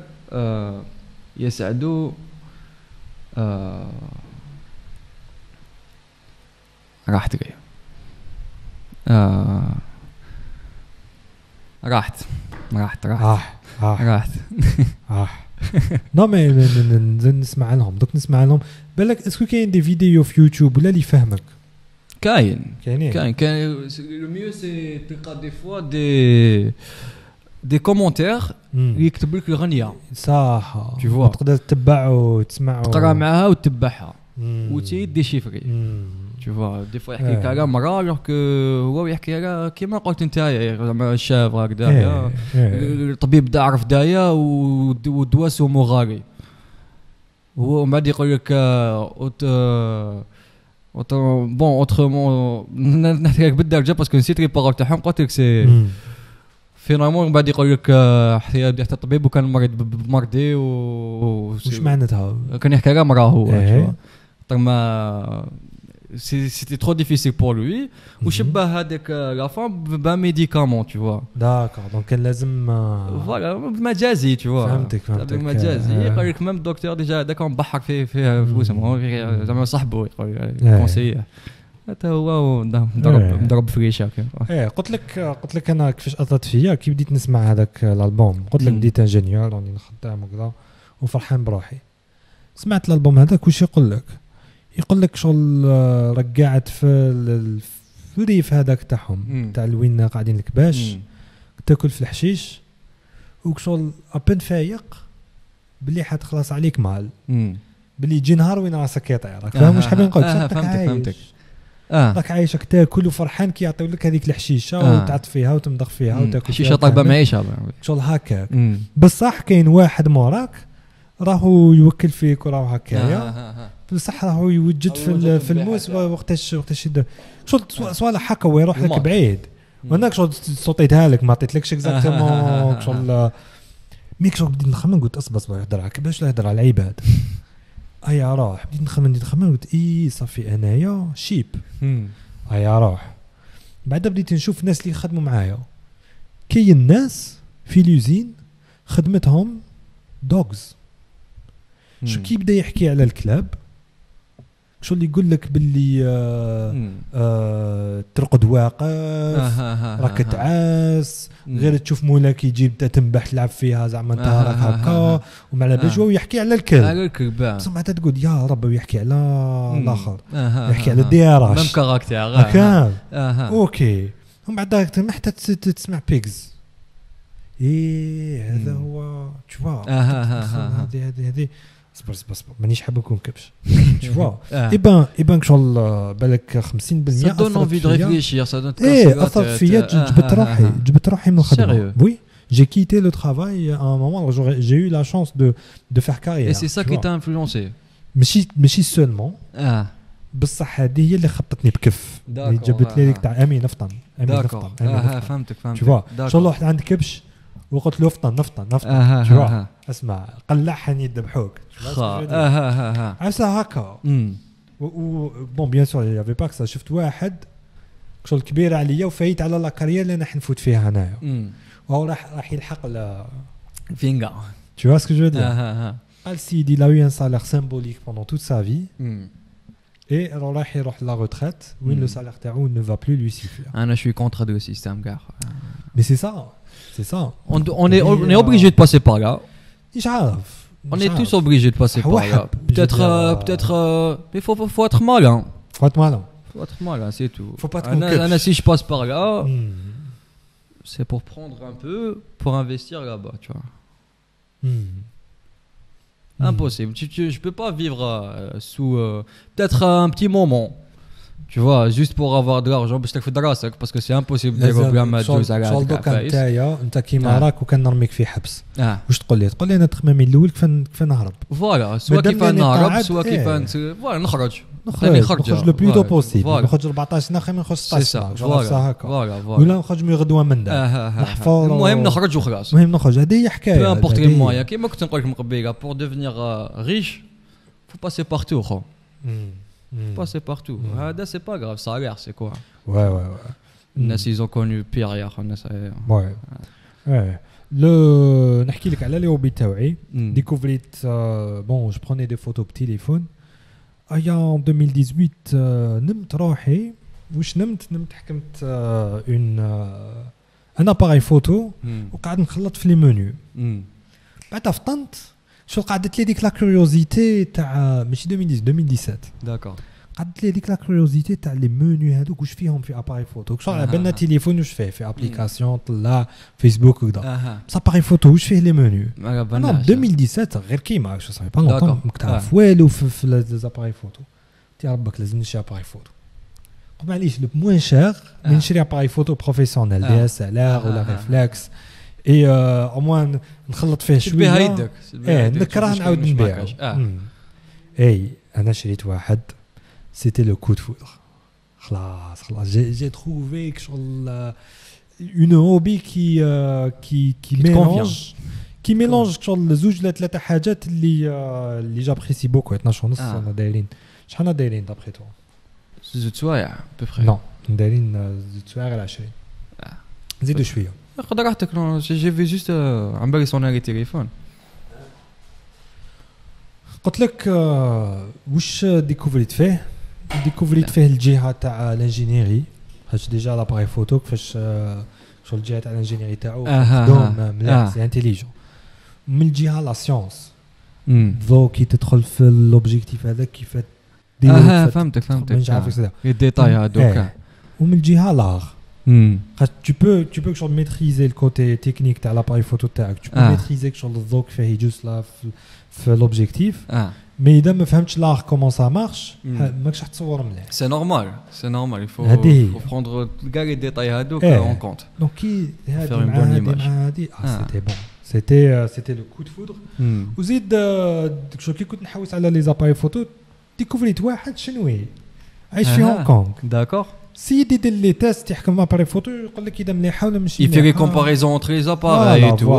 يسعدوا راحت لي راحت نو مي نسمع لهم دوك نسمع لهم بالك اسكو كاين دي فيديو في يوتيوب ولا اللي يفهمك كاين لو ميو سي تلقى دي فوا دي كومونتير يكتب لك الغنيه صح تقدر تتبع وتسمع تقرا معاها وتتبعها وتزيد دي شيفري شوفوا دي فوا يحكي لك على مرا لو كو هو يحكي على كيما قلت انت زعما الشاف هكذا الطبيب دا عرف دايه ودواس ومغاري هو من بعد يقول لك بون اوترومون نحكي لك بالدرجه باسكو نسيت لي بارول تاعهم قلت لك سي فينالمون من بعد يقول لك حتى الطبيب وكان مريض بمرضي واش معناتها كان يحكي على مرا هو ما c'était trop difficile pour lui وشبه هذاك لا فام با ميديكامون tu vois d'accord donc كان لازم فوالا مجازي tu vois فهمتك مجازي يقول لك ميم الدكتور ديجا هذاك مبحر فيه فلوسهم زعما صاحبه يقول كونسيي حتى هو مضرب فريشه قلت لك انا كيفاش اثرت فيا كي بديت نسمع هذاك الالبوم قلت لك بديت انجينيور راني خدام وكذا وفرحان بروحي سمعت الالبوم هذاك واش يقول لك شغل رجعت في الريف هذاك تاعهم تاع وين قاعدين الكباش تاكل في الحشيش وشغل ابن فايق بلي حتخلص عليك مال بلي يجي نهار وين راسك يطير راك فاهم واش حابين نقول فهمتك راك عايشك تاكل وفرحان كي يعطيو لك هذيك الحشيشه وتعط فيها وتمضغ فيها وتاكل حشيشه طيبه معيشه شغل هكاك بصح كاين واحد موراك راهو يوكل فيك وراهو هكايا بصح راهو يوجد في الموس وقتاش يدير شغل صوالح هكا ويروح لك بعيد وهناك شغل صوتيتها لك ما عطيتلكش اكزاكتومون شغل ميك شغل بديت نخمم قلت اصبر يهضر على كيفاش يهضر على العباد ايا راح بديت نخمم قلت صافي انايا شيب ايا راح بعد بديت نشوف الناس اللي يخدموا معايا كاين الناس في لوزين خدمتهم دوغز شو كي بدا يحكي على الكلاب شو اللي يقول لك باللي ترقد واقف راك تعاس غير تشوف مولاك يجيب تنبح تلعب فيها زعما انت راك هكا ومع بالك هو يحكي على الكلب بصح تقول يا رب ويحكي على الاخر يحكي على الديراش ميم كاركتير هكا اوكي ومن بعد ما حتى تسمع بيجز هذا هو تشوف هذه صبر مانيش حاب نكون كبش شوف يبان شغل بالك 50% ça donne envie de réfléchir ça donne اثر فيا جبت روحي من الخدمه وي j'ai quitté le travail à un moment j'ai eu la chance de faire carrière et c'est ça qui t'a influencé ماشي seulement بصح هذه هي اللي خبطتني بكف اللي جبت لي تاع امين نفطن فهمتك شوف شغل واحد عند كبش وقلت له نفطن شوف اسمع قلع حنيد ذبحوك عفسه هكا بون بيان سور يافي با كسا شفت واحد شغل كبير عليا وفايت على لا كارير اللي انا نفوت فيها هنايا وهو راح يلحق فينغا tu vois ce que je veux dire قال سيدي il a eu un salaire symbolique pendant toute sa vie et راح يروح la retraite وين le salaire تاعو ne va plus lui suffire انا je suis contre le système gars mais c'est ça on est obligé de passer par là on est tous obligés de passer par là peut-être mais faut être malin faut être malin c'est tout faut pas trop si je passe par là c'est pour prendre un peu pour investir là-bas tu vois impossible je peux pas vivre sous peut-être un petit moment tu vois juste pour avoir de l'argent باش تكفي دراسك parce que c'est impossible de بلا ما تجوز على هذاك العفايس نتايا انت كيما راك وكان نرميك في حبس واش تقول لي انا تخمامي الاول كيف نهرب فوالا سواء كيف نهرب سواء كيف فوالا نخرج لو بلو دو بوسيبل نخرج 14 سنه خير ما نخرج 16 فوالا ولا نخرج من غدوه من دا نحفظ المهم نخرج وخلاص هذه هي حكايه بو امبورط كيل مويا كيما كنت نقول لك من قبيله pour devenir riche faut passer partout خو passer partout c'est pas grave salaire c'est quoi ouais الناس ils ont connu pire يا اخو الناس le نحكي لك على لي هوبي تاعي découvert bon je prenais des photos au téléphone en 2018 نمت روحي واش نمت حكمت un appareil photo وقاعد نخلط في لي منيو بعد فطنت شو قعدت لي ديك لا كوريوزيتي تاع ماشي 2017 داكور قعدت لي ديك لا كوريوزيتي تاع لي منيو هذوك واش فيهم في اباري فوتو شو على بالنا تليفون واش فيه في ابليكاسيون طلع فيسبوك وكذا بصح اباري فوتو واش فيه لي منيو انا 2017 غير كيما شو صافي با نطون ما تعرف والو في لي اباري فوتو تي ربك لازم نشري اباري فوتو معليش لو موان شير من نشري اباري فوتو بروفيسيونيل دي اس ال ار ولا ريفلكس اي او موان نخلط فيه شويه تبيع يدك نكره نعاود نبيعو اي انا شريت واحد سيتي لو كود فودر خلاص جي تروفي شغل اون هوبي كي ميلونج شغل زوج ولا ثلاثه حاجات اللي جابريسي بوكو 12 ونص انا دايرين شحال دايرين دابري تو زوج سوايع بفري نو دايرين زوج سوايع على 20 زيدوا شويه خذ راحتك جي في جوست عم بالي صوني تليفون قلت لك واش ديكوفريت فيه الجهه تاع الانجينيري حاج ديجا لاباري فوتو كيفاش شو الجهه تاع الانجينيري تاعو دوم مليح سي انتيليجون من الجهه لا سيونس ذو كي تدخل في لوبجيكتيف هذا كيف دير فهمتك مش عارف كذا الديتاي هذوك ومن الجهه لاغ tu peux genre maîtriser le côté technique تاع l'appareil photo تاعك tu peux maîtriser شغل الضوء كيفاه يجوز لا في l'objectif مي اذا ما فهمتش لاغ كومون سا مارش ماكش راح تصور مليح سي نورمال il faut prendre كاع لي ديتاي هذوك اون كونت دونك كي هذه سيتي لو كود فودر وزيد شو كي كنت نحوس على لي زاباي فوتو ديكوفريت واحد شنوي عايش في هونغ كونغ داكور Si يدير لي تيست يحكم اباري فوتو يقول لك اذا مليحه ولا ماشي. Il fait les comparaisons entre les appareils et tout.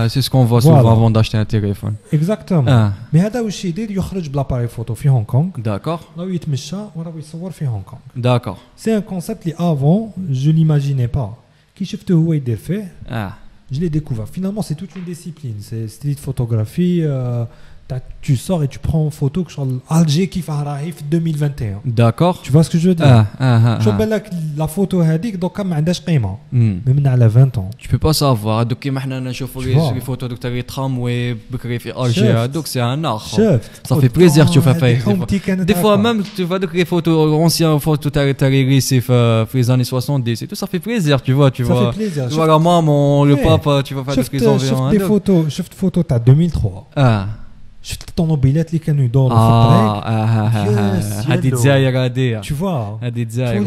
C'est ce qu'on voit souvent avant d'acheter un téléphone. Exactement. Mais هذا واش يدير يخرج بلاباري فوتو في هونغ كونغ. D'accord. راهو يتمشى وراه يصور في هونغ كونغ. D'accord. C'est un concept اللي avant je l'imaginais pas. كي شفته هو يدير فيه. Je l'ai découvert. Finalement, c'est toute une discipline. C'est street photographie. Tu sors et tu prends une photo que Alger qui fait 2021. D'accord. Tu vois ce que je veux dire? Je veux dire la photo هذيك دوكا ما عندهاش قيمة. من على 20 ans. Tu peux pas savoir. Donc كيما حنا نشوفوا les photos دوك تاع tramway بكري في Alger. Donc c'est un art. Ça fait plaisir tu fais. Des fois même tu vois donc les photos anciennes photos تاع les lycées في les années 70 et tout ça fait plaisir tu vois. Ça fait plaisir. Tu vois la maman, le papa, tu vois faire des prises en شفت des photos. شفت photos تاع 2003. شفت الطوموبيلات اللي كانوا يدوروا في الطريق. هذه الجزائر هذه. Tu vois. هذه الجزائر.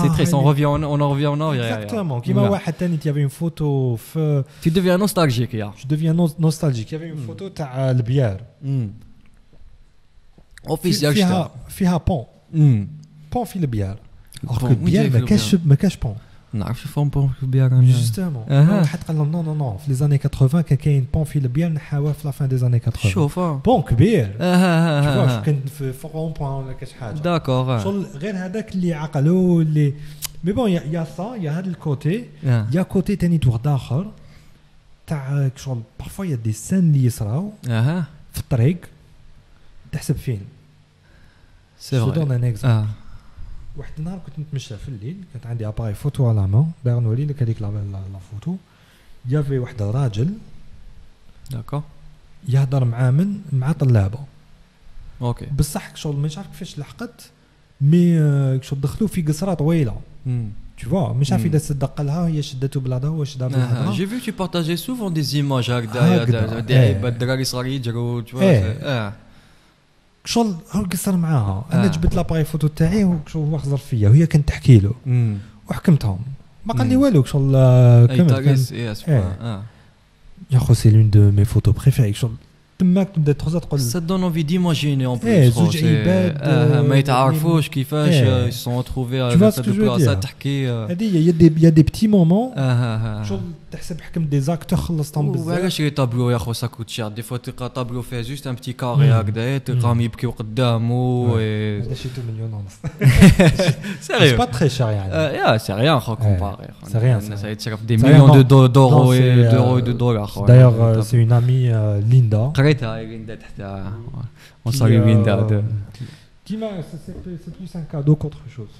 C'est très on revient en arrière. Exactement. كيما واحد ثاني il y avait une photo في. Tu deviens nostalgique ya. Je deviens nostalgique. Il y avait une photo تاع البيار. officiel فيها بون. بون في البيار. alors que البيار ما كاش بون. نعرف شو بون في البيار. جوستومون واحد قال لهم نو نو نو في لي زاني 80 كان كاين بون في البيار نحاوه في لا فان دي زاني 80. شوف بون كبير. شوف كان في رون بوين ولا كاش حاجه. داكور. شغل غير هذاك اللي عقلوا اللي مي بون يا سا يا هذا الكوتي يا كوتي ثاني واحد اخر تاع شغل بارفوا يا دي سين اللي يصراو في الطريق تحسب فين. سي فري. واحد النهار كنت نتمشى في الليل كانت عندي اباري فوتو على مان باغي نوري لك هذيك لا فوتو يافي واحد الراجل داكو يهضر مع طلابه اوكي بصح شغل مش عارف كيفاش لحقت مي شغل دخلوا في قصره طويله tu vois مش عارف اذا صدق لها هي شدته بالهضره هو شدها بالهضره. j'ai vu tu partageais souvent des images هكذا دايره الدراري صغار يجروا tu vois شغل هو قصر معاها. انا جبت لاباري فوتو تاعي وهو خزر فيا وهي كانت تحكي له وحكمتهم ما قال لي والو شغل كمل يا خو سي لون دو مي فوتو بريفيري شغل تماك تبدا تخزر تقول ça donne envie d'imaginer en plus زوج عباد ما يتعرفوش كيفاش ils sont retrouvés à cette place تحكي هذه يا دي بتي مومون شغل تحسب حكم دي زاكتور خلصتهم بزاف. وعلاش لي طابلو يا خو ساكوت شير دي فوا تلقى طابلو فيه جوست ان بتي كاري هكذا تلقاهم يبكيو قدامه هذا شي 2 مليون ونص. سيريو با تري شير يعني يا سي ريان خو كومباري سي ريان ça يتشرف دي مليون دورو et de dollars. D'ailleurs c'est une amie Linda قريتها ليندا تحت on salue Linda qui m'a c'est plus un cadeau qu'autre chose.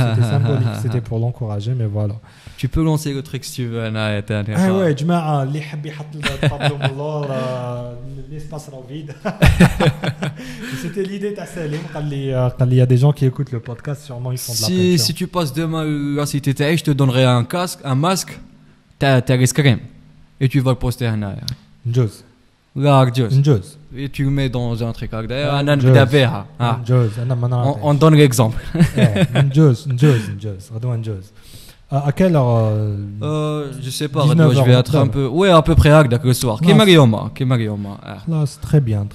C'était symbolique, c'était pour l'encourager mais voilà. Tu peux lancer le truc si tu veux انا ثاني. ouais جماعه اللي يحب يحط الطابلو من اللور l'espace rend vide. C'était l'idée تاع سليم قال لي y a des gens qui écoutent le podcast sûrement ils font de la pression. Si tu passes demain la cité تاعي je te donnerai un masque تاع l'escrime et tu vas le poster هنا. نجوز لا نجوز et tu le mets dans un truc هكذا انا نبدا بها نجوز انا ما نعرفش. on donne l'exemple. نجوز غدوه نجوز. À quelle heure je sais pas, je vais être un peu à peu près هكذا le soir كيما اليوم. خلاص très bien.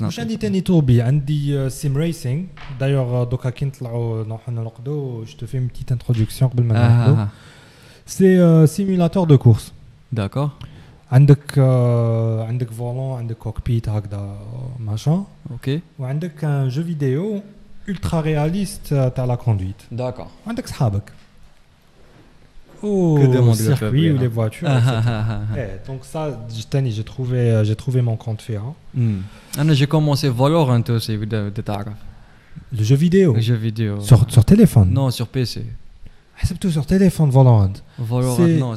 واش عندي تاني توبي عندي سيم ريسينغ دايوغ دوكا كي نطلعوا نروحوا نرقدوا je te fais une petite introduction قبل ما نرقدوا. C'est simulateur de course. D'accord. عندك فولون عندك كوكبيت هكذا ماشان اوكي وعندك ان جو فيديو ultra réaliste تاع لا كوندويت. داكور. وعندك صحابك au circuit ou les voitures. Donc ça j'ai trouvé mon compte fait. J'ai commencé Valorant aussi de تعرف. Le jeu vidéo. Sur téléphone. Non, sur PC. حسبته sur téléphone Valorant. Non,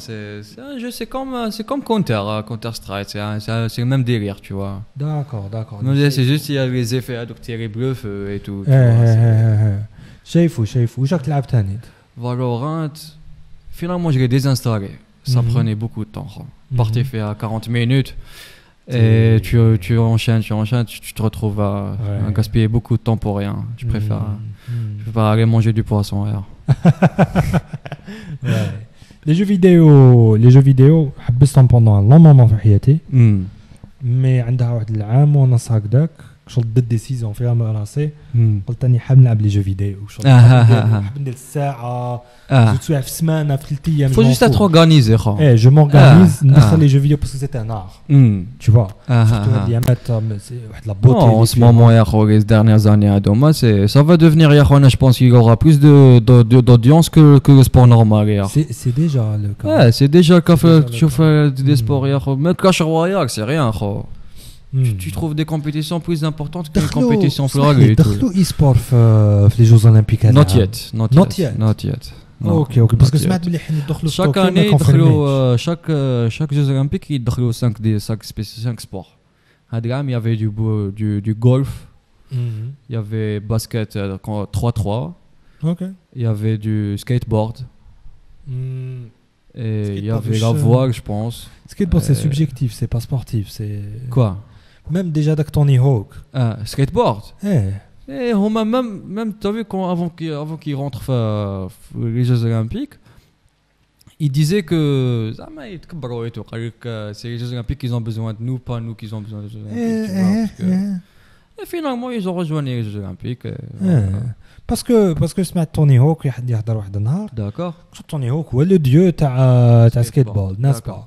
c'est comme Counter Strike, c'est le même délire, tu vois. D'accord. Non, c'est juste il y a les effets donc tirer bleu et tout. شايفو وجاك تلعب ثاني. Valorant finalement je l'ai désinstallé. Ça prenait beaucoup de temps. Partie fait à 40 minutes et tu enchaînes, tu te retrouves à gaspiller beaucoup de temps pour rien. Tu préfères aller manger du poisson ailleurs. Les jeux vidéo حبستهم pendant un long moment في حياتي. mais عندها واحد العام ونص هكذاك شغل ضد ديسيزيون فيها مراسي قلت اني حاب نلعب لي جو فيديو حاب ندير الساعه زوج سوايع في السمانه في 3 ايام faut juste être organisé خو ايه جو مورغانيز ندخل لي جو فيديو باسكو سيت ان ار tu vois surtout هاد الايامات واحد لا بوتي en ce moment يا خو les dernières années هادوما ça va devenir يا خو انا je pense qu'il y aura plus d'audience que le sport normal يا خو c'est déjà le cas ouais c'est déjà le cas تشوف des sports يا خو même Clash Royale c'est rien خو tu trouves des compétitions plus importantes que les compétitions florales. دخلوا e-sport في les Jeux Olympiques. Not yet. اوكي باسكو سمعت بلي حين يدخلوا chaque année يدخلوا chaque Jeux Olympiques يدخلوا 5 sports. هذا العام il y avait du golf. Il y avait basket 3-3. OK. Il y avait du skateboard. Et il y avait la voile, je pense. Skateboard c'est subjectif, c'est pas sportif, c'est quoi? Même déjà avec Tony Hawk. Skateboard. Et même tu as vu avant qu'il rentre les Jeux Olympiques, il disait que c'est les Jeux Olympiques qu'ils ont besoin de nous, pas nous qu'ils ont besoin des Jeux Olympiques. Et finalement ils ont rejoint les Jeux Olympiques. باسكو سمعت توني هوك يهضر واحد النهار داكور توني هوك هو لو ديو تاع سكيت بورد ناس با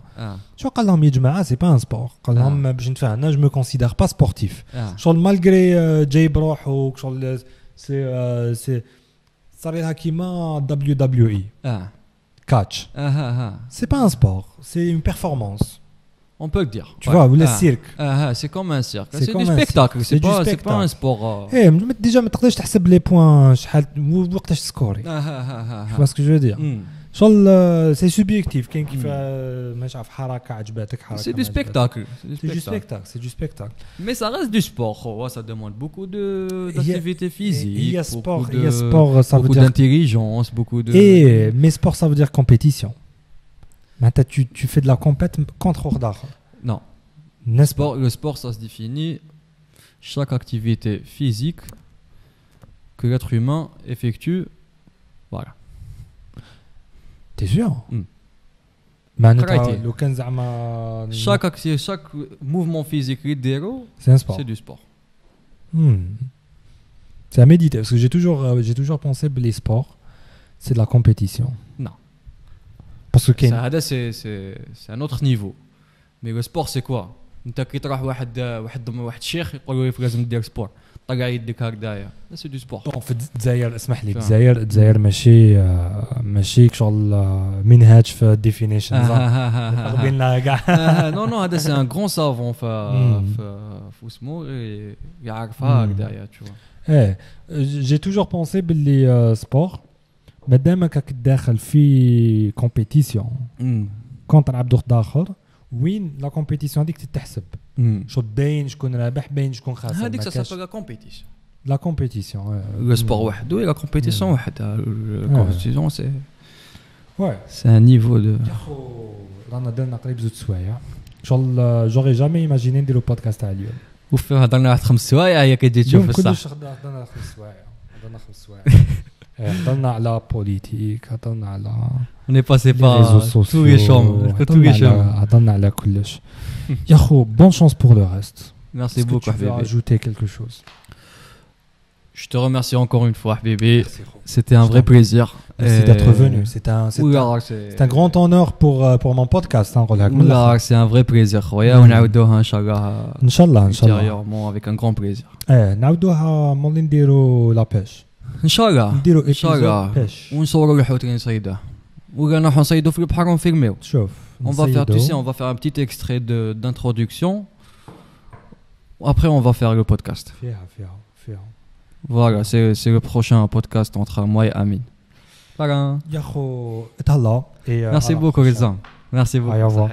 شو قال لهم يا جماعه سي با ان سبور قال لهم باش نتفاهم جو مو كونسيدير با سبورتيف شغل مالغري جاي بروحو شغل سي صار لها كيما دبليو دبليو اي كاتش سي با ان سبور سي اون بيرفورمانس. On peut le dire. Tu vois, ou le cirque. C'est comme un cirque. C'est du spectacle. C'est pas un sport. Déjà, ما تقدرش تحسب لي بوين شحال وقتاش تسكوري. Tu vois ce que je veux dire. شغل سي سوبجيكتيف كاين كيف ماشي عارف حركه عجباتك حركه. C'est du spectacle. C'est du spectacle. Mais ça reste du sport. Ça demande beaucoup d'activité physique. Il y a sport, ça veut dire beaucoup d'intelligence, beaucoup de. Mais sport, ça veut dire compétition. Maintenant, tu fais de la compète contre Ordar. Non. Le sport, ça se définit chaque activité physique que l'être humain effectue. Voilà. T'es sûr? Chaque mouvement physique, c'est du sport. C'est à méditer parce que j'ai toujours pensé que les sports, c'est de la compétition. Non. Parce que c'est un autre niveau. Mais le sport c'est quoi? انت كي تروح واحد الشيخ يقول لك لازم دير سبور طلع يديك هكذايا سي دو سبور. في الجزائر اسمح لي الجزائر ماشي شغل منهاج في الديفينيشن قبلنا كاع نو هذا سي ان غران سافون في اسمه يعرفها هكذايا tu vois. J'ai toujours pensé باللي سبور مادامك راك داخل في كومبيتيسيون كونتر عبد اخر وين لا كومبيتيسيون هذيك تتحسب شو باين شكون رابح باين شكون خاسر هذيك سا لا كومبيتيسيون لا كومبيتيسيون لو سبور وحده لا كومبيتيسيون وحده الكومبيتيسيون سي سي ان نيفو دو يا خو رانا درنا قريب 2 سوايع شغل جوغي جامي ايماجيني نديرو بودكاست تاع اليوم وفيه هضرنا واحد 5 سوايع هي كتجي تشوف الصح كلش هضرنا 5 سوايع هضرنا على بوليتيك هضرنا على on est passé par tous les champs هضرنا على كلش يا خو بون شانس pour le reste. Merci beaucoup Habibi. Tu veux ajouter quelque chose? Je te remercie encore une fois Habibi. C'était un vrai plaisir. Merci d'être venu. C'est un grand honneur pour mon podcast. C'est un vrai plaisir. ونعاودوها ان شاء الله ultérieurement avec un grand plaisir. نعاودوها مولي نديرو لا بيش ان شاء الله نديرو ان شاء الله ونصوروا الحوت اللي نصيدوه ولا نروحوا نصيدوا في البحر ونفيلميو. شوف on va faire tu sais on va faire un petit extrait d'introduction. Après on va faire le podcast. فيها Voilà, c'est le prochain podcast entre moi et Amine. Voilà. يا خو اتهلا. Merci beaucoup les gens. Merci beaucoup. Au revoir.